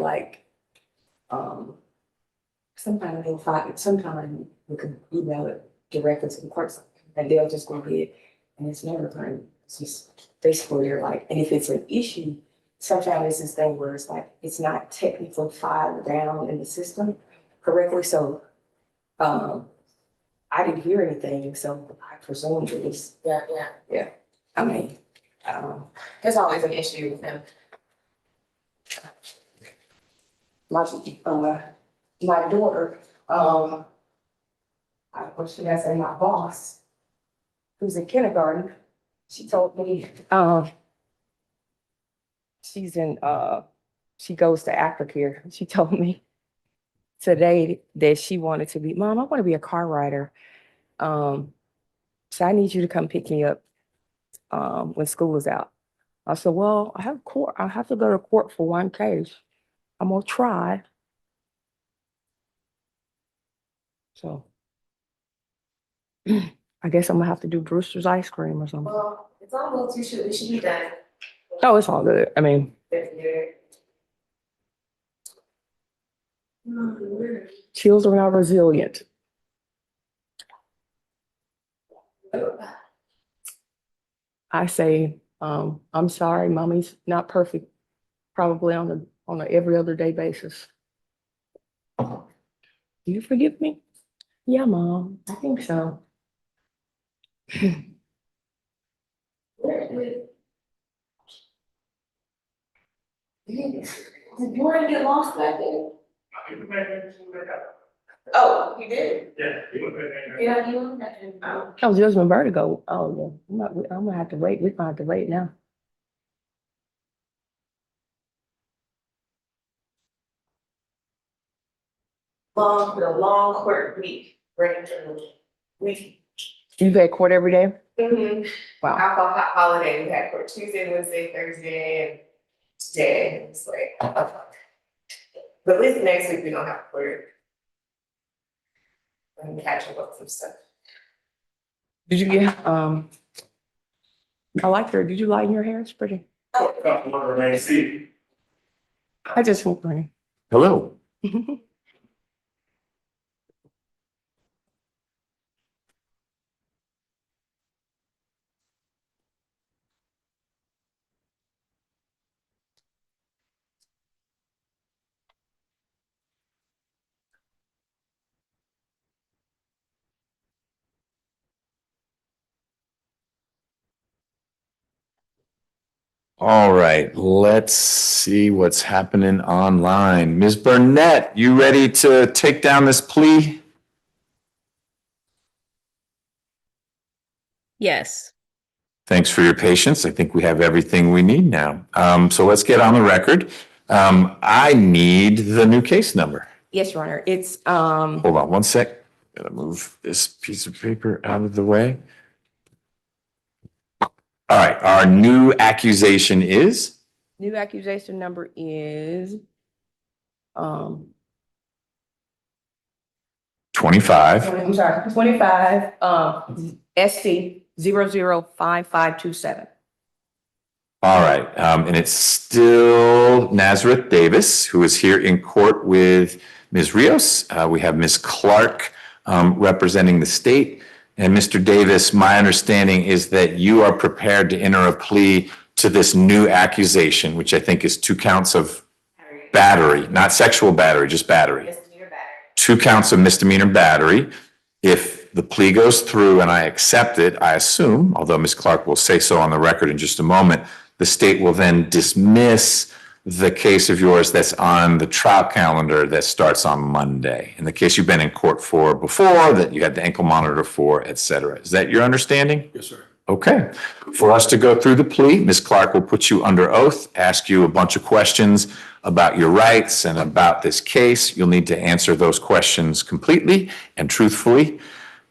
sometimes they'll find it, sometimes we can email it directly to the clerk and they'll just go ahead and it's never going, it's just basically they're like, and if it's an issue, sometimes it's this thing where it's like, it's not technically filed down in the system correctly, so I didn't hear anything, so I presumed it was. Yeah. I mean, there's always an issue with them. My daughter, I wish should I say my boss, who's in kindergarten, she told me, she's in, she goes to aftercare. She told me today that she wanted to be, Mom, I want to be a car rider. So I need you to come pick me up when school is out. I said, well, I have court. I have to go to court for one case. I'm gonna try. So I guess I'm gonna have to do Brewster's ice cream or something. Well, it's almost, it should be done. Oh, it's all good. I mean, children are resilient. I say, I'm sorry, mommy's not perfect, probably on a every other day basis. Do you forgive me? Yeah, Mom, I think so. Did you already get lost back there? Oh, you did? Yeah, you know. Oh, Judgment Vertigo. Oh, yeah. I'm gonna have to wait. We're gonna have to wait now. The long court week, right into the week. You've had court every day? Mm-hmm. Wow. Alcohol holiday, we had court Tuesday, Wednesday, Thursday, and today. It's like, but at least next week we don't have court. And catch up with some stuff. Did you get, I like her. Did you lighten your hair? It's pretty. I just want pretty. Hello. All right, let's see what's happening online. Ms. Burnett, you ready to take down this plea? Yes. Thanks for your patience. I think we have everything we need now. So let's get on the record. I need the new case number. Yes, Your Honor. It's, Hold on one sec. Gotta move this piece of paper out of the way. All right, our new accusation is? new accusation number is, 25. I'm sorry, 25, SC 005527. All right, and it's still Nazareth Davis, who is here in court with Ms. Rios. We have Ms. Clark representing the state. And Mr. Davis, my understanding is that you are prepared to enter a plea to this new accusation, which I think is 2 counts of battery, not sexual battery, just battery. Misdemeanor battery. 2 counts of misdemeanor battery. If the plea goes through and I accept it, I assume, although Ms. Clark will say so on the record in just a moment, the state will then dismiss the case of yours that's on the trial calendar that starts on Monday, in the case you've been in court for before, that you had the ankle monitor for, et cetera. Is that your understanding? Yes, sir. Okay. For us to go through the plea, Ms. Clark will put you under oath, ask you a bunch of questions about your rights and about this case. You'll need to answer those questions completely and truthfully.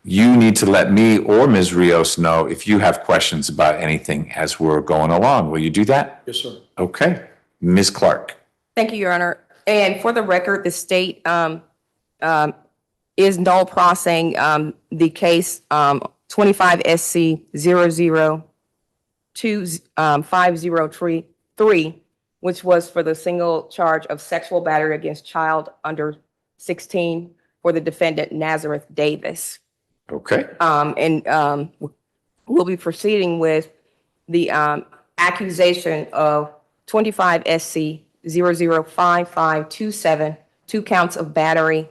You need to let me or Ms. Rios know if you have questions about anything as we're going along. Will you do that? Yes, sir. Okay. Ms. Clark. Thank you, Your Honor. And for the record, the state is null prosing the case 25 SC 0025033, which was for the single charge of sexual battery against child under 16 for the defendant Nazareth Davis. Okay. We'll be proceeding with the accusation of 25 SC 005527, 2 counts of battery,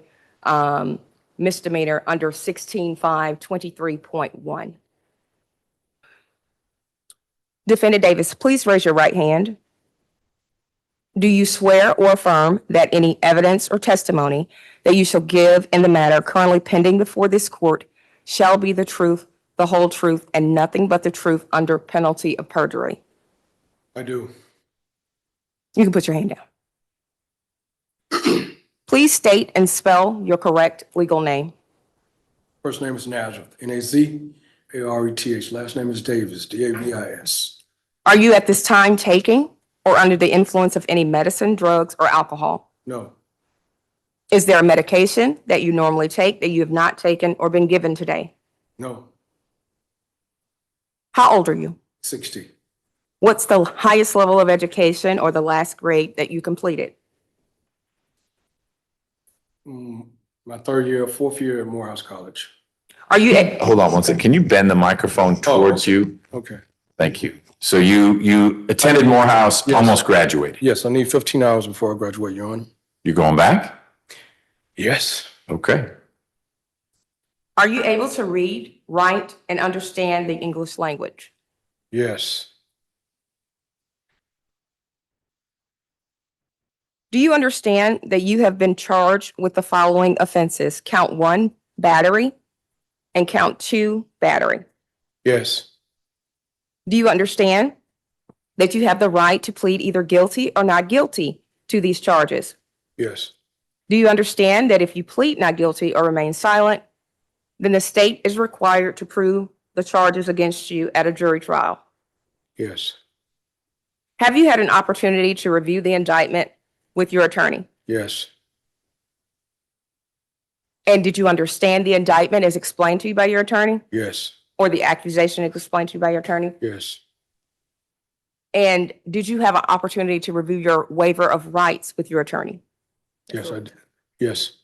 misdemeanor under 16.523.1. Defendant Davis, please raise your right hand. Do you swear or affirm that any evidence or testimony that you shall give in the matter currently pending before this court shall be the truth, the whole truth, and nothing but the truth under penalty of perjury? I do. You can put your hand down. Please state and spell your correct legal name. First name is Nazareth, Nazareth. Last name is Davis, Davis. Are you at this time taking or under the influence of any medicine, drugs, or alcohol? No, Is there a medication that you normally take that you have not taken or been given today? no, How old are you? 60. What's the highest level of education or the last grade that you completed? My fourth year at Morehouse College. Are you Hold on one second. Can you bend the microphone towards you? Okay. Thank you. So you attended Morehouse, Yes. almost graduated. Yes, I need 15 hours before I graduate, Your Honor. You going back? Yes. Okay. Are you able to read, write, and understand the English language? Yes. Do you understand that you have been charged with the following offenses? Count 1, battery, and count 2, battery. Yes. Do you understand that you have the right to plead either guilty or not guilty to these charges? Yes. Do you understand that if you plead not guilty or remain silent, then the state is required to prove the charges against you at a jury trial? Yes. Have you had an opportunity to review the indictment with your attorney? Yes. And did you understand the indictment as explained to you by your attorney? Yes. Or the accusation as explained to you by your attorney? Yes. And did you have an opportunity to review your waiver of rights with your attorney? Yes, I did. Yes.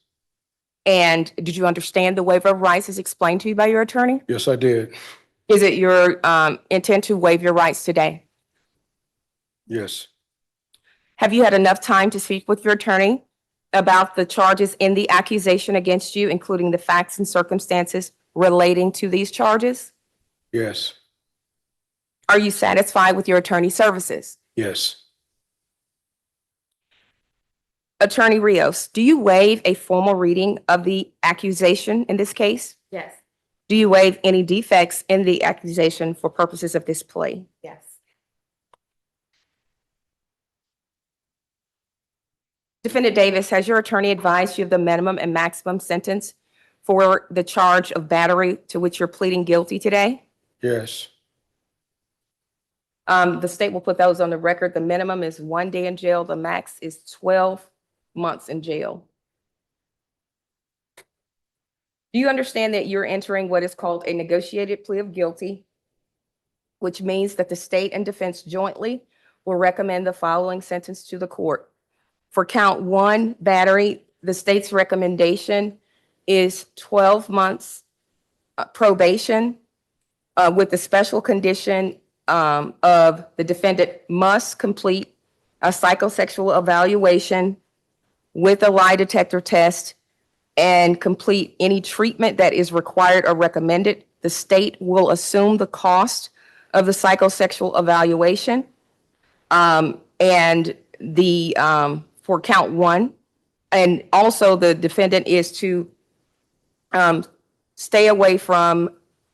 And did you understand the waiver of rights as explained to you by your attorney? Yes, I did. Is it your intent to waive your rights today? Yes. Have you had enough time to speak with your attorney about the charges in the accusation against you, including the facts and circumstances relating to these charges? Yes. Are you satisfied with your attorney's services? Yes. Attorney Rios, do you waive a formal reading of the accusation in this case? Yes. Do you waive any defects in the accusation for purposes of this plea? Yes. Defendant Davis, has your attorney advised you of the minimum and maximum sentence for the charge of battery to which you're pleading guilty today? Yes. The state will put those on the record. The minimum is 1 day in jail. The max is 12 months in jail. Do you understand that you're entering what is called a negotiated plea of guilty, which means that the state and defense jointly will recommend the following sentence to the court? For count 1, battery, the state's recommendation is 12 months probation with the special condition of the defendant must complete a psychosexual evaluation with a lie detector test and complete any treatment that is required or recommended. The state will assume the cost of the psychosexual evaluation. And for count one, and also the defendant is to stay away from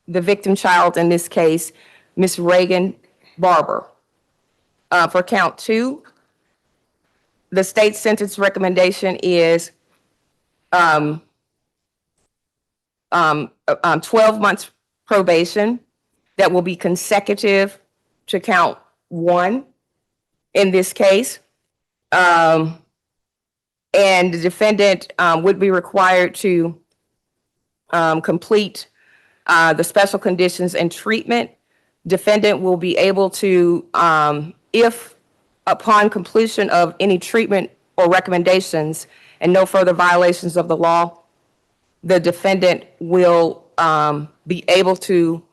the victim child, in this case, Miss Reagan Barber. For count two, the state sentence recommendation is 12 months probation that will be consecutive to count one in this case. And the defendant would be required to complete the special conditions and treatment. Defendant will be able to, if upon completion of any treatment or recommendations and no further violations of the law, the defendant will be able to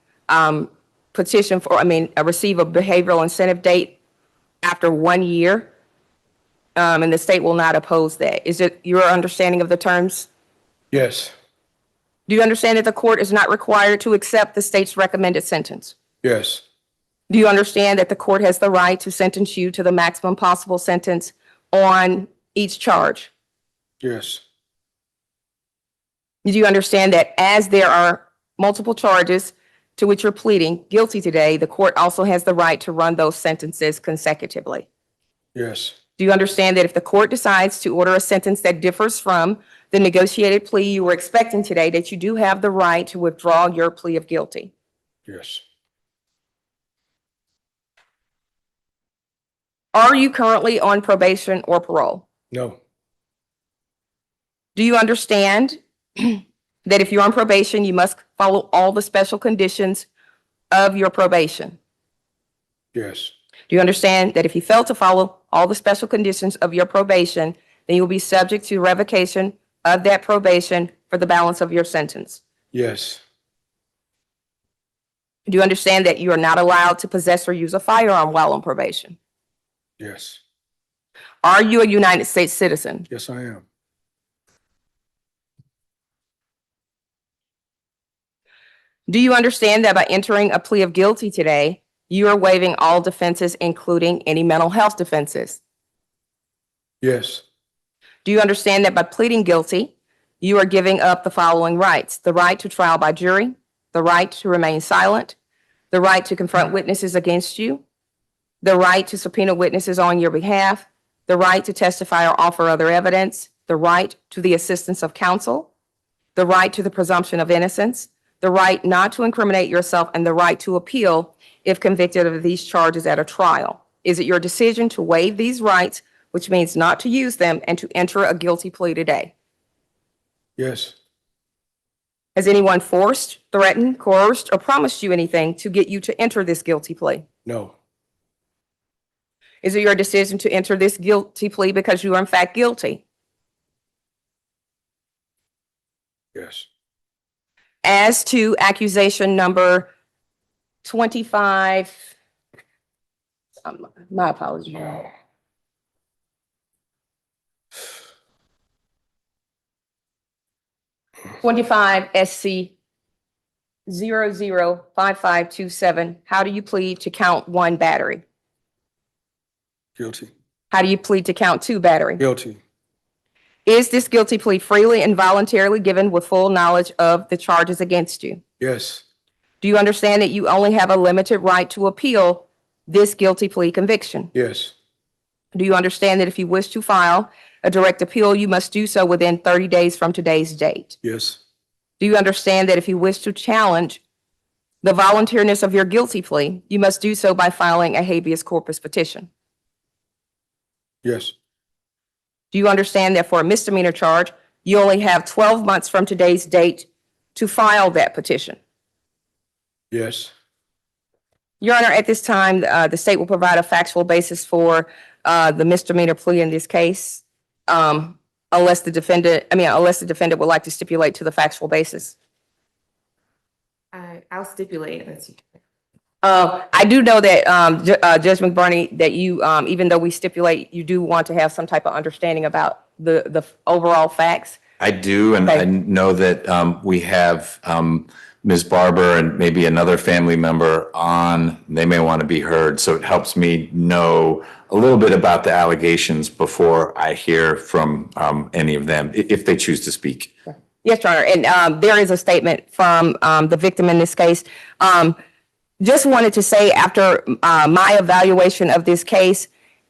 petition for, receive a behavioral incentive date after 1 year. And the state will not oppose that. Is it your understanding of the terms? Yes. Do you understand that the court is not required to accept the state's recommended sentence? Yes. Do you understand that the court has the right to sentence you to the maximum possible sentence on each charge? Yes. Do you understand that as there are multiple charges to which you're pleading guilty today, the court also has the right to run those sentences consecutively? Yes. Do you understand that if the court decides to order a sentence that differs from the negotiated plea you were expecting today, that you do have the right to withdraw your plea of guilty? Yes. Are you currently on probation or parole? No. Do you understand that if you're on probation, you must follow all the special conditions of your probation? Yes. Do you understand that if you fail to follow all the special conditions of your probation, then you will be subject to revocation of that probation for the balance of your sentence? Yes. Do you understand that you are not allowed to possess or use a firearm while on probation? Yes. Are you a United States citizen? Yes, I am. Do you understand that by entering a plea of guilty today, you are waiving all defenses, including any mental health defenses? Yes. Do you understand that by pleading guilty, you are giving up the following rights: the right to trial by jury, the right to remain silent, the right to confront witnesses against you, the right to subpoena witnesses on your behalf, the right to testify or offer other evidence, the right to the assistance of counsel, the right to the presumption of innocence, the right not to incriminate yourself, and the right to appeal if convicted of these charges at a trial? Is it your decision to waive these rights, which means not to use them, and to enter a guilty plea today? Yes. Has anyone forced, threatened, coerced, or promised you anything to get you to enter this guilty plea? No. Is it your decision to enter this guilty plea because you are in fact guilty? Yes. As to accusation number 25, my apologies. 25 SC 005527, how do you plead to count one battery? Guilty. How do you plead to count two battery? Guilty. Is this guilty plea freely and voluntarily given with full knowledge of the charges against you? Yes. Do you understand that you only have a limited right to appeal this guilty plea conviction? Yes. Do you understand that if you wish to file a direct appeal, you must do so within 30 days from today's date? Yes. Do you understand that if you wish to challenge the voluntariness of your guilty plea, you must do so by filing a habeas corpus petition? Yes. Do you understand that for a misdemeanor charge, you only have 12 months from today's date to file that petition? Yes. Your Honor, at this time, the state will provide a factual basis for the misdemeanor plea in this case, unless the defendant would like to stipulate to the factual basis. I'll stipulate. I do know that, Judge McBurney, that you, even though we stipulate, you do want to have some type of understanding about the overall facts. I do, and I know that we have Ms. Barber and maybe another family member on. They may want to be heard, so it helps me know a little bit about the allegations before I hear from any of them, if they choose to speak. Yes, Your Honor, and there is a statement from the victim in this case. Just wanted to say, after my evaluation of this case,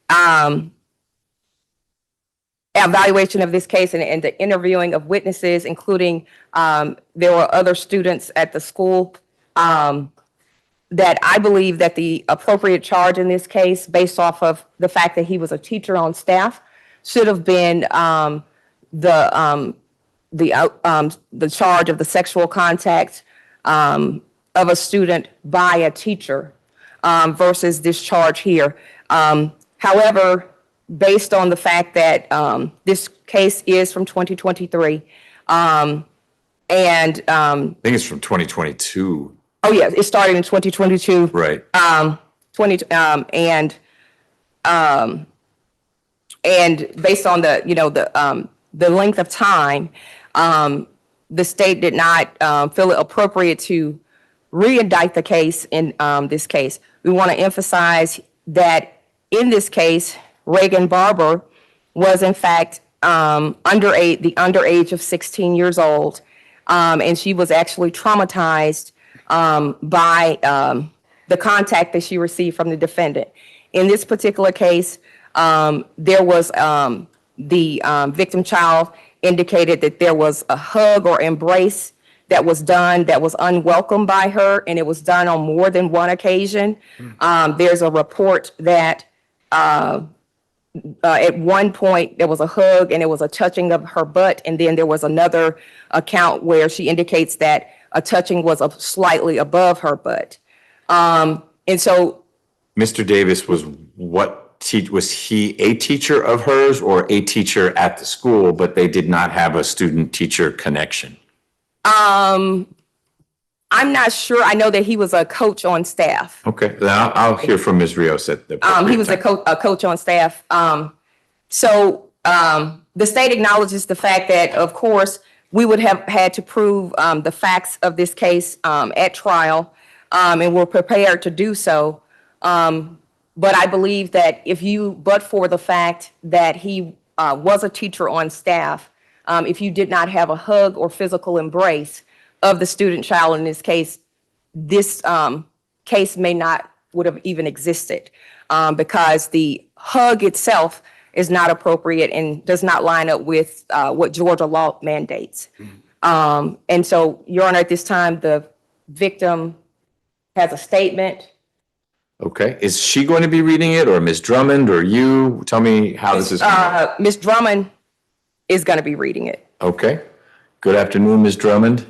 and the interviewing of witnesses, including there were other students at the school, that I believe that the appropriate charge in this case, based off of the fact that he was a teacher on staff, should have been the charge of the sexual contact of a student by a teacher versus this charge here. However, based on the fact that this case is from 2023, and I think it's from 2022. Oh, yeah, it started in 2022. Right. And based on the length of time, the state did not feel it appropriate to re-indict the case in this case. We want to emphasize that in this case, Reagan Barber was in fact the underage of 16 years old, and she was actually traumatized by the contact that she received from the defendant. In this particular case, there was the victim child indicated that there was a hug or embrace that was done that was unwelcome by her, and it was done on more than one occasion. There's a report that at one point there was a hug and it was a touching of her butt, and then there was another account where she indicates that a touching was slightly above her butt. And so Mr. Davis was was he a teacher of hers or a teacher at the school, but they did not have a student-teacher connection? I'm not sure. I know that he was a coach on staff. Okay, then I'll hear from Ms. Rios at the He was a coach on staff. So the state acknowledges the fact that, of course, we would have had to prove the facts of this case at trial, and we're prepared to do so. But I believe that but for the fact that he was a teacher on staff, if you did not have a hug or physical embrace of the student child in this case, this case would have even existed, because the hug itself is not appropriate and does not line up with what Georgia law mandates. And so, Your Honor, at this time, the victim has a statement. Okay, is she going to be reading it, or Ms. Drummond, or you? Tell me how this is going. Ms. Drummond is going to be reading it. Okay, good afternoon, Ms. Drummond.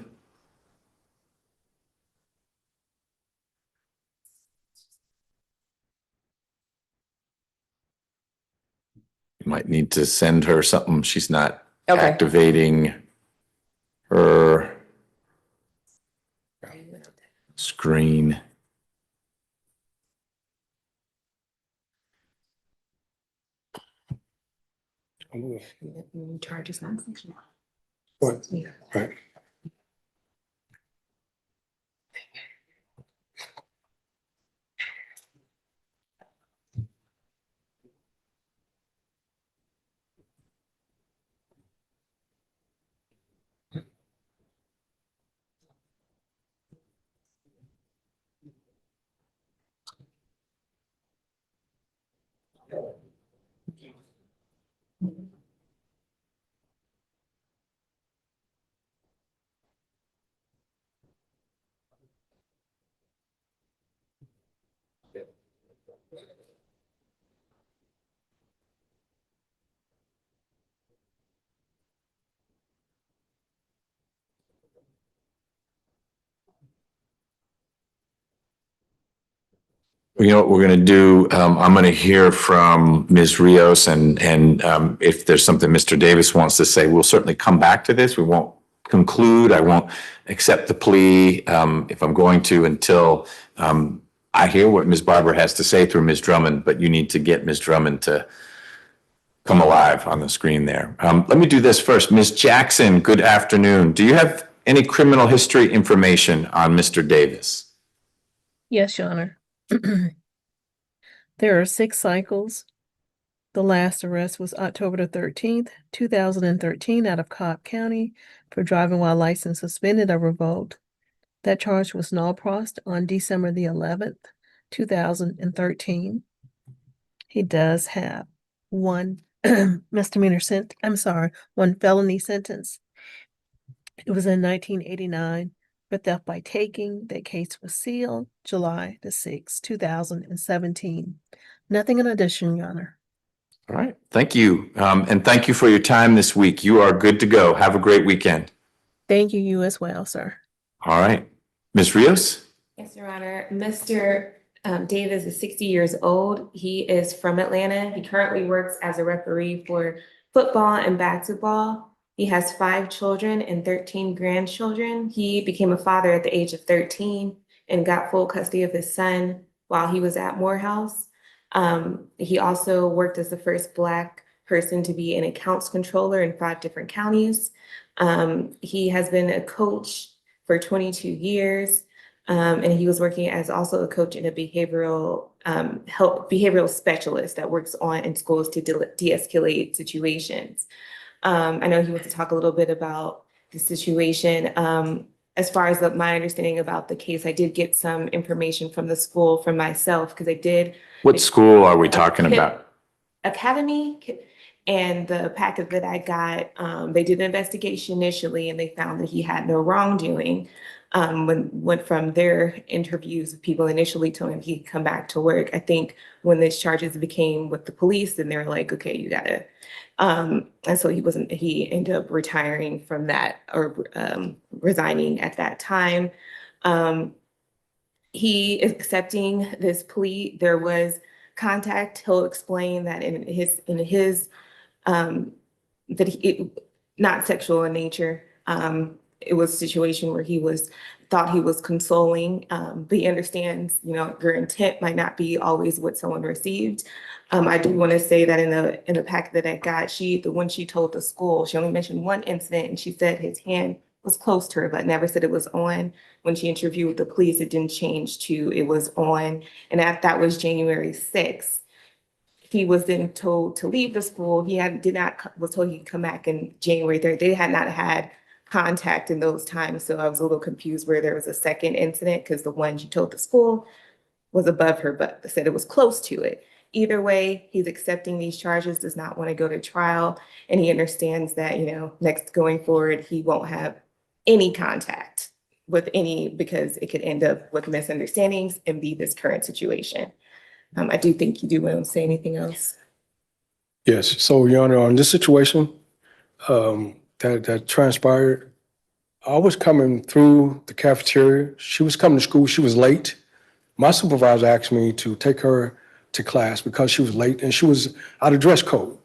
You might need to send her something. She's not activating her screen. Charges not. What? Right. You know what we're going to do? I'm going to hear from Ms. Rios, and if there's something Mr. Davis wants to say, we'll certainly come back to this. We won't conclude. I won't accept the plea if I'm going to until I hear what Ms. Barber has to say through Ms. Drummond, but you need to get Ms. Drummond to come alive on the screen there. Let me do this first. Ms. Jackson, good afternoon. Do you have any criminal history information on Mr. Davis? Yes, Your Honor. There are 6 cycles. The last arrest was October the 13th, 2013 out of Cobb County for driving while license suspended or revoked. That charge was null prost on December the 11th, 2013. He does have one one felony sentence. It was in 1989 for theft by taking. That case was sealed July the 6th, 2017. Nothing in addition, Your Honor. All right. Thank you. And thank you for your time this week. You are good to go. Have a great weekend. Thank you, you as well, sir. All right. Ms. Rios? Yes, Your Honor. Mr. Davis is 60 years old. He is from Atlanta. He currently works as a referee for football and basketball. He has 5 children and 13 grandchildren. He became a father at the age of 13 and got full custody of his son while he was at Morehouse. He also worked as the first Black person to be an accounts controller in 5 different counties. He has been a coach for 22 years. And he was working as also a coach and a behavioral specialist that works in schools to de-escalate situations. I know he wants to talk a little bit about the situation. As far as my understanding about the case, I did get some information from the school from myself because I did. What school are we talking about? Academy. And the packet that I got, they did an investigation initially and they found that he had no wrongdoing. Went from their interviews with people initially told him he'd come back to work. I think when these charges became with the police, then they were like, okay, you gotta. And so he ended up retiring from that or resigning at that time. He is accepting this plea. There was contact. He'll explain that in his not sexual in nature. It was a situation where he thought he was consoling, but he understands, your intent might not be always what someone received. I do want to say that in the packet that I got, when she told the school, she only mentioned one incident and she said his hand was close to her, but never said it was on. When she interviewed the police, it didn't change to it was on. And that was January 6th. He was then told to leave the school. Was told he'd come back in January 3rd. They had not had contact in those times. So I was a little confused where there was a second incident because the one she told the school was above her, but they said it was close to it. Either way, he's accepting these charges, does not want to go to trial. And he understands that, next going forward, he won't have any contact with because it could end up with misunderstandings and be this current situation. I do think you do want to say anything else. Yes. So, Your Honor, on this situation that transpired, I was coming through the cafeteria. She was coming to school. She was late. My supervisor asked me to take her to class because she was late and she was out of dress code.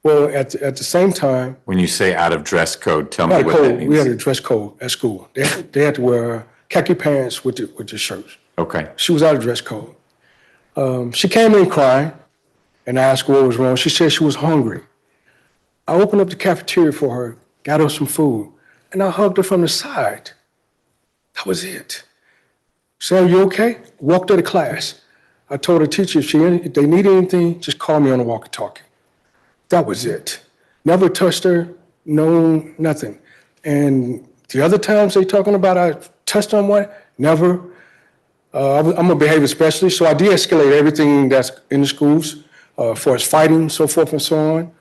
Well, at the same time. When you say out of dress code, tell me what that means. We had a dress code at school. They had to wear khaki pants with the shirts. Okay. She was out of dress code. She came in crying and I asked her what was wrong. She said she was hungry. I opened up the cafeteria for her, got her some food, and I hugged her from the side. That was it. Said, "Are you okay?" Walked her to class. I told her teacher, if they need anything, just call me on the walkie-talkie. That was it. Never touched her, no, nothing. And the other times they talking about I touched someone, never. I'm a behavior specialist, so I de-escalate everything that's in the schools for as fighting, so forth and so on.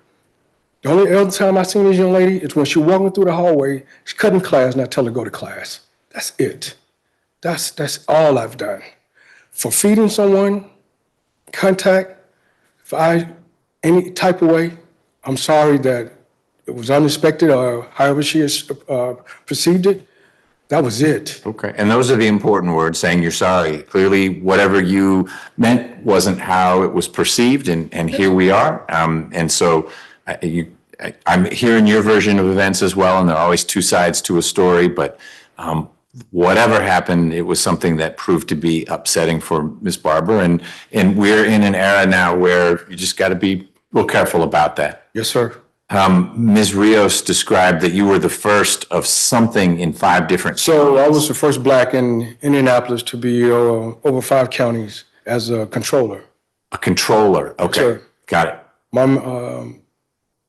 The only other time I seen this young lady is when she walking through the hallway, she's cutting class, and I tell her to go to class. That's it. That's all I've done. For feeding someone, contact, any type of way, I'm sorry that it was unexpected or however she has perceived it. That was it. Okay. And those are the important words, saying you're sorry. Clearly, whatever you meant wasn't how it was perceived, and here we are. And so I'm hearing your version of events as well, and there are always two sides to a story, but whatever happened, it was something that proved to be upsetting for Ms. Barber. And we're in an era now where you just got to be real careful about that. Yes, sir. Ms. Rios described that you were the first of something in 5 different. So I was the first Black in Indianapolis to be over 5 counties as a controller. A controller, okay, Sir. got it.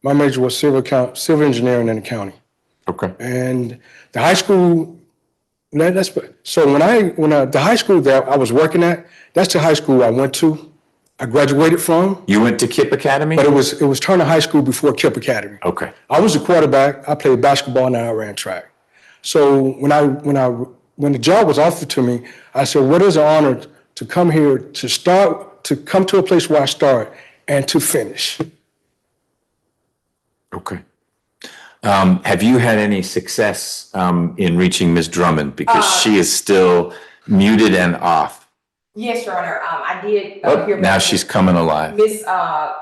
My major was civil engineering in the county. Okay. And the high school, so when the high school that I was working at, that's the high school I went to. I graduated from. You went to KIPP Academy? But it was Turner High School before KIPP Academy. Okay. I was a quarterback. I played basketball and I ran track. So when the job was offered to me, I said, "What is an honor to come here to come to a place where I start and to finish." Okay. Have you had any success in reaching Ms. Drummond? Because she is still muted and off. Yes, Your Honor, I did. Now she's coming alive. Miss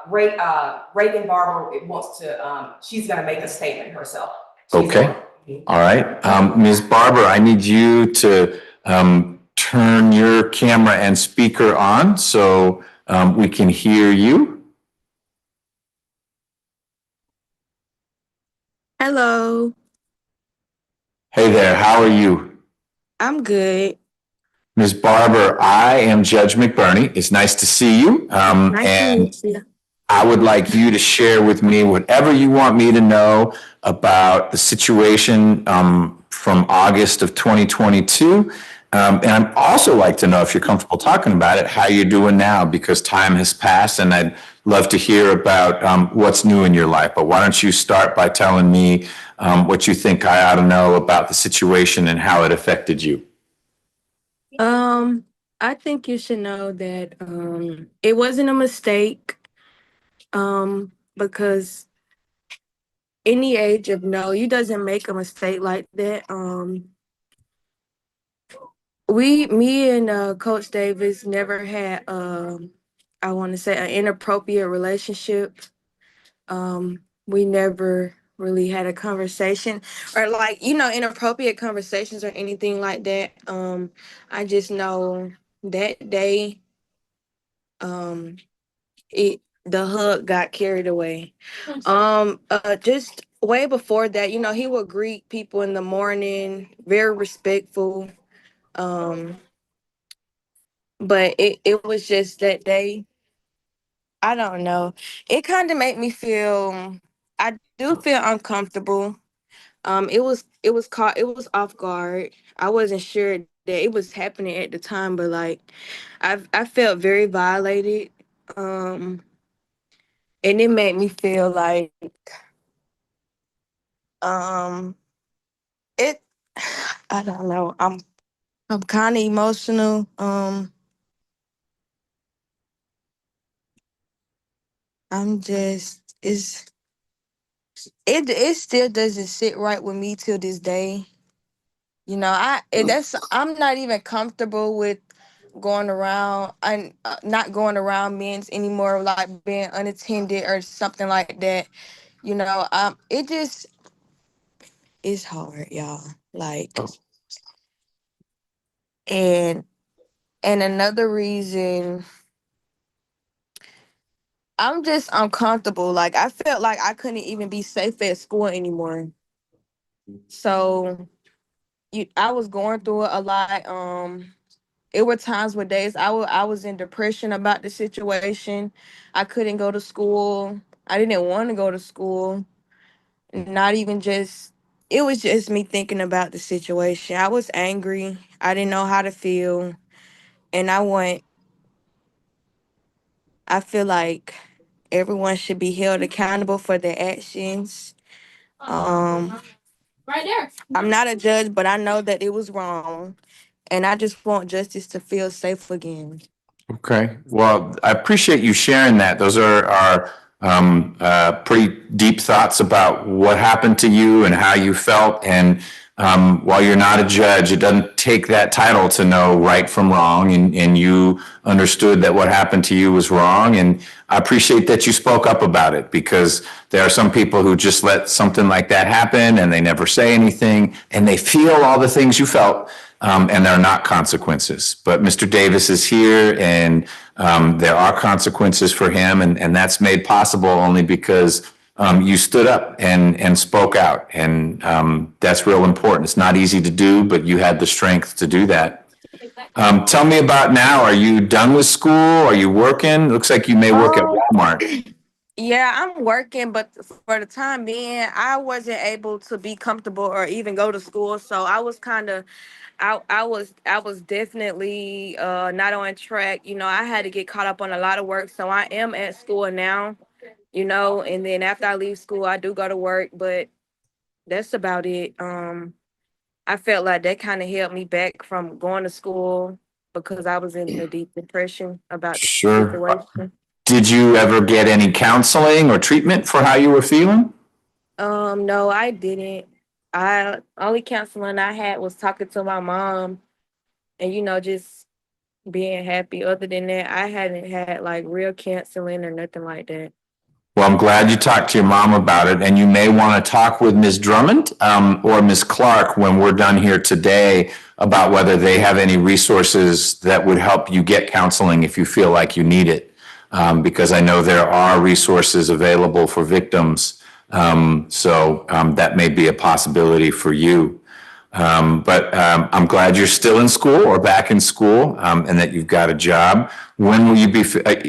Reagan Barber wants to, she's gonna make a statement herself. Okay, all right. Ms. Barber, I need you to turn your camera and speaker on so we can hear you. Hello, Hey there, how are you? I'm good. Ms. Barber, I am Judge McBurney. It's nice to see you. Nice to meet you. I would like you to share with me whatever you want me to know about the situation from August of 2022. And I'd also like to know, if you're comfortable talking about it, how you're doing now, because time has passed and I'd love to hear about what's new in your life. But why don't you start by telling me what you think I ought to know about the situation and how it affected you? I think you should know that it wasn't a mistake. Because any age of no, you doesn't make a mistake like that. Me and Coach Davis never had I want to say an inappropriate relationship. We never really had a conversation or inappropriate conversations or anything like that. I just know that day the hug got carried away. Just way before that, he would greet people in the morning, very respectful. But it was just that day. I don't know. It kind of made me feel. I do feel uncomfortable. It was off guard. I wasn't sure that it was happening at the time, but I felt very violated. And it made me feel like it I don't know. I'm kind of emotional. I'm just it still doesn't sit right with me till this day. I'm not even comfortable with going around and not going around men's anymore, like being unattended or something like that. It just is hard, y'all. And another reason I'm just uncomfortable. Like I felt like I couldn't even be safe at school anymore. So I was going through it a lot. It were times where days I was in depression about the situation. I couldn't go to school. I didn't want to go to school. Not even just, it was just me thinking about the situation. I was angry. I didn't know how to feel. And I feel like everyone should be held accountable for their actions. Right there. I'm not a judge, but I know that it was wrong. And I just want justice to feel safe again. Okay, well, I appreciate you sharing that. Those are pretty deep thoughts about what happened to you and how you felt. And while you're not a judge, it doesn't take that title to know right from wrong. And you understood that what happened to you was wrong. And I appreciate that you spoke up about it, because there are some people who just let something like that happen and they never say anything and they feel all the things you felt. and there are not consequences. But Mr. Davis is here, and there are consequences for him, and that's made possible only because you stood up and spoke out, and that's real important. It's not easy to do, but you had the strength to do that. Tell me about now. Are you done with school? Are you working? Looks like you may work at Walmart. Yeah, I'm working, but for the time being, I wasn't able to be comfortable or even go to school. So I was kind of, I was definitely not on track. You know, I had to get caught up on a lot of work. So I am at school now, you know, and then after I leave school, I do go to work, but that's about it. I felt like that kind of held me back from going to school because I was in a deep depression about the Sure. situation. Did you ever get any counseling or treatment for how you were feeling? No, I didn't. I only counseling I had was talking to my mom and, you know, just being happy. Other than that, I hadn't had like real counseling or nothing like that. Well, I'm glad you talked to your mom about it, and you may want to talk with Ms. Drummond or Ms. Clark when we're done here today about whether they have any resources that would help you get counseling if you feel like you need it. Because I know there are resources available for victims. So that may be a possibility for you. But I'm glad you're still in school or back in school and that you've got a job. When will you be,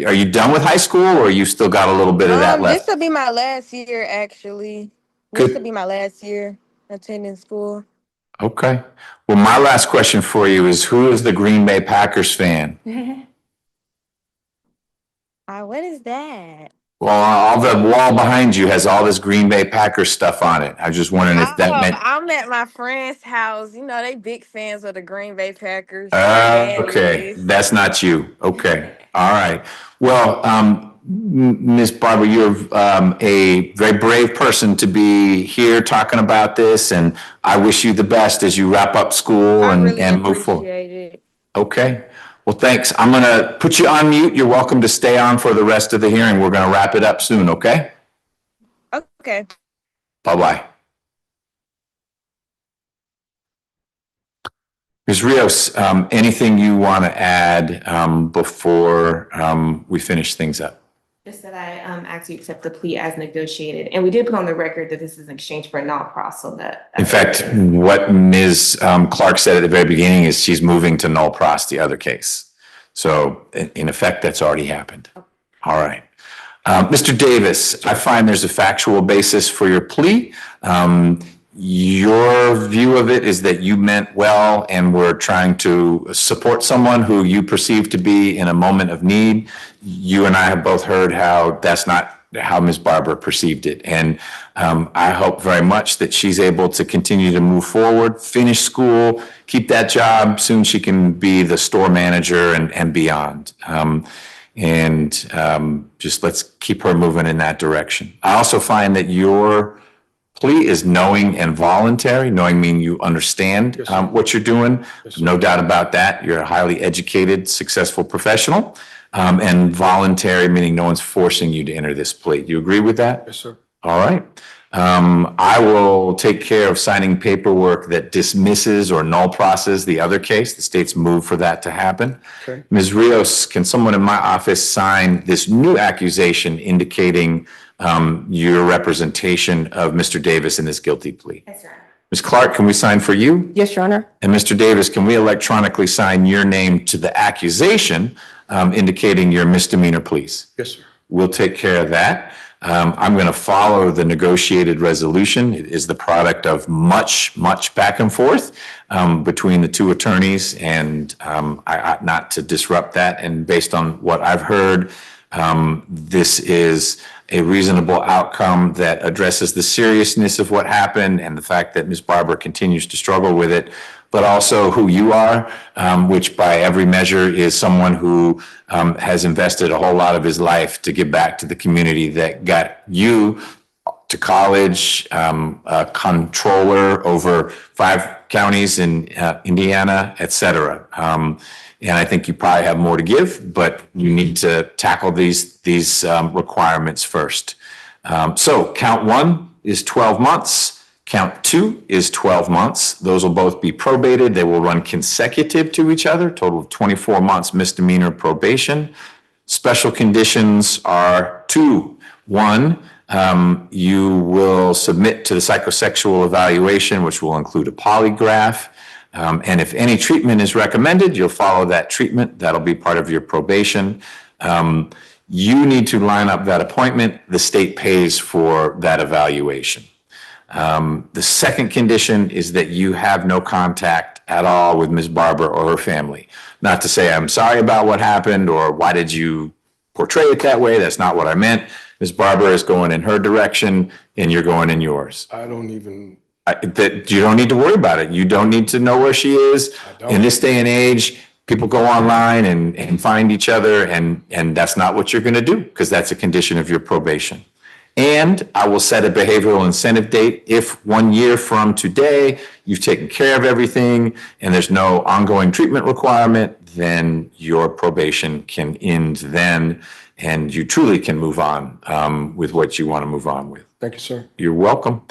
are you done with high school or you still got a little bit of that left? This will be my last year, actually. This will be my last year attending school. Okay. Well, my last question for you is, who is the Green Bay Packers fan? What is that? Well, all the wall behind you has all this Green Bay Packers stuff on it. I was just wondering if that meant. I'm at my friend's house. You know, they big fans of the Green Bay Packers. My Okay, is. that's not you. Okay, all right. Well, Ms. Barber, you're a very brave person to be here talking about this, and I wish you the best as you wrap up school and move forward. Appreciate it. Okay. Well, thanks. I'm going to put you on mute. You're welcome to stay on for the rest of the hearing. We're going to wrap it up soon, okay? Okay. Bye-bye. Ms. Rios, anything you want to add before we finish things up? Just that I asked you to accept the plea as negotiated. And we did put on the record that this is in exchange for a non-pros, so that. In fact, what Ms. Clark said at the very beginning is she's moving to null pros, the other case. So in effect, that's already happened. All right. Mr. Davis, I find there's a factual basis for your plea. Your view of it is that you meant well and were trying to support someone who you perceive to be in a moment of need. You and I have both heard how that's not how Ms. Barber perceived it. And I hope very much that she's able to continue to move forward, finish school, keep that job. Soon she can be the store manager and beyond. Just let's keep her moving in that direction. I also find that your plea is knowing and voluntary. Knowing meaning you understand what you're doing. No doubt about that. You're a highly educated, successful professional. And voluntary meaning no one's forcing you to enter this plea. Do you agree with that? Yes, sir. All right. I will take care of signing paperwork that dismisses or null processes the other case. The state's moved for that to happen. Okay. Ms. Rios, can someone in my office sign this new accusation indicating your representation of Mr. Davis in this guilty plea? Yes, sir. Ms. Clark, can we sign for you? Yes, Your Honor. And Mr. Davis, can we electronically sign your name to the accusation indicating your misdemeanor, please? Yes, sir. We'll take care of that. I'm going to follow the negotiated resolution. It is the product of much back and forth between the two attorneys, and I ought not to disrupt that. And based on what I've heard, this is a reasonable outcome that addresses the seriousness of what happened and the fact that Ms. Barber continues to struggle with it, but also who you are, which by every measure is someone who has invested a whole lot of his life to give back to the community that got you to college, a controller over 5 counties in Indiana, et cetera. And I think you probably have more to give, but you need to tackle these requirements first. So count 1 is 12 months. Count 2 is 12 months. Those will both be probated. They will run consecutive to each other, total of 24 months misdemeanor probation. Special conditions are 2. 1, you will submit to the psychosexual evaluation, which will include a polygraph. And if any treatment is recommended, you'll follow that treatment. That'll be part of your probation. You need to line up that appointment. The state pays for that evaluation. The second condition is that you have no contact at all with Ms. Barber or her family. Not to say I'm sorry about what happened or why did you portray it that way? That's not what I meant. Ms. Barber is going in her direction and you're going in yours. I don't even. That you don't need to worry about it. You don't need to know where she is. In this day and age, people go online and find each other and that's not what you're going to do because that's a condition of your probation. And I will set a behavioral incentive date if 1 year from today, you've taken care of everything and there's no ongoing treatment requirement, then your probation can end then and you truly can move on with what you want to move on with. Thank you, sir. You're welcome.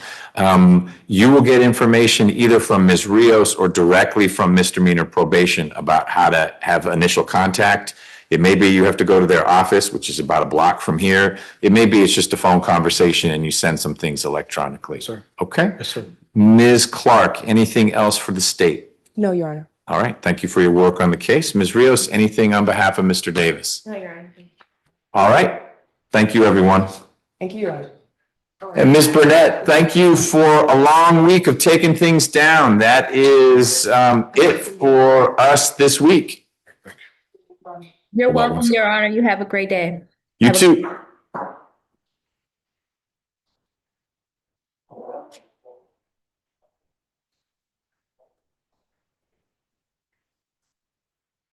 You will get information either from Ms. Rios or directly from misdemeanor probation about how to have initial contact. It may be you have to go to their office, which is about a block from here. It may be it's just a phone conversation and you send some things electronically. Sir. Okay? Yes, sir. Ms. Clark, anything else for the state? No, Your Honor. All right. Thank you for your work on the case. Ms. Rios, anything on behalf of Mr. Davis? No, Your Honor. All right. Thank you, everyone. Thank you, Your Honor. And Ms. Burnett, thank you for a long week of taking things down. That is it for us this week. You're welcome, Your Honor. You have a great day. You too.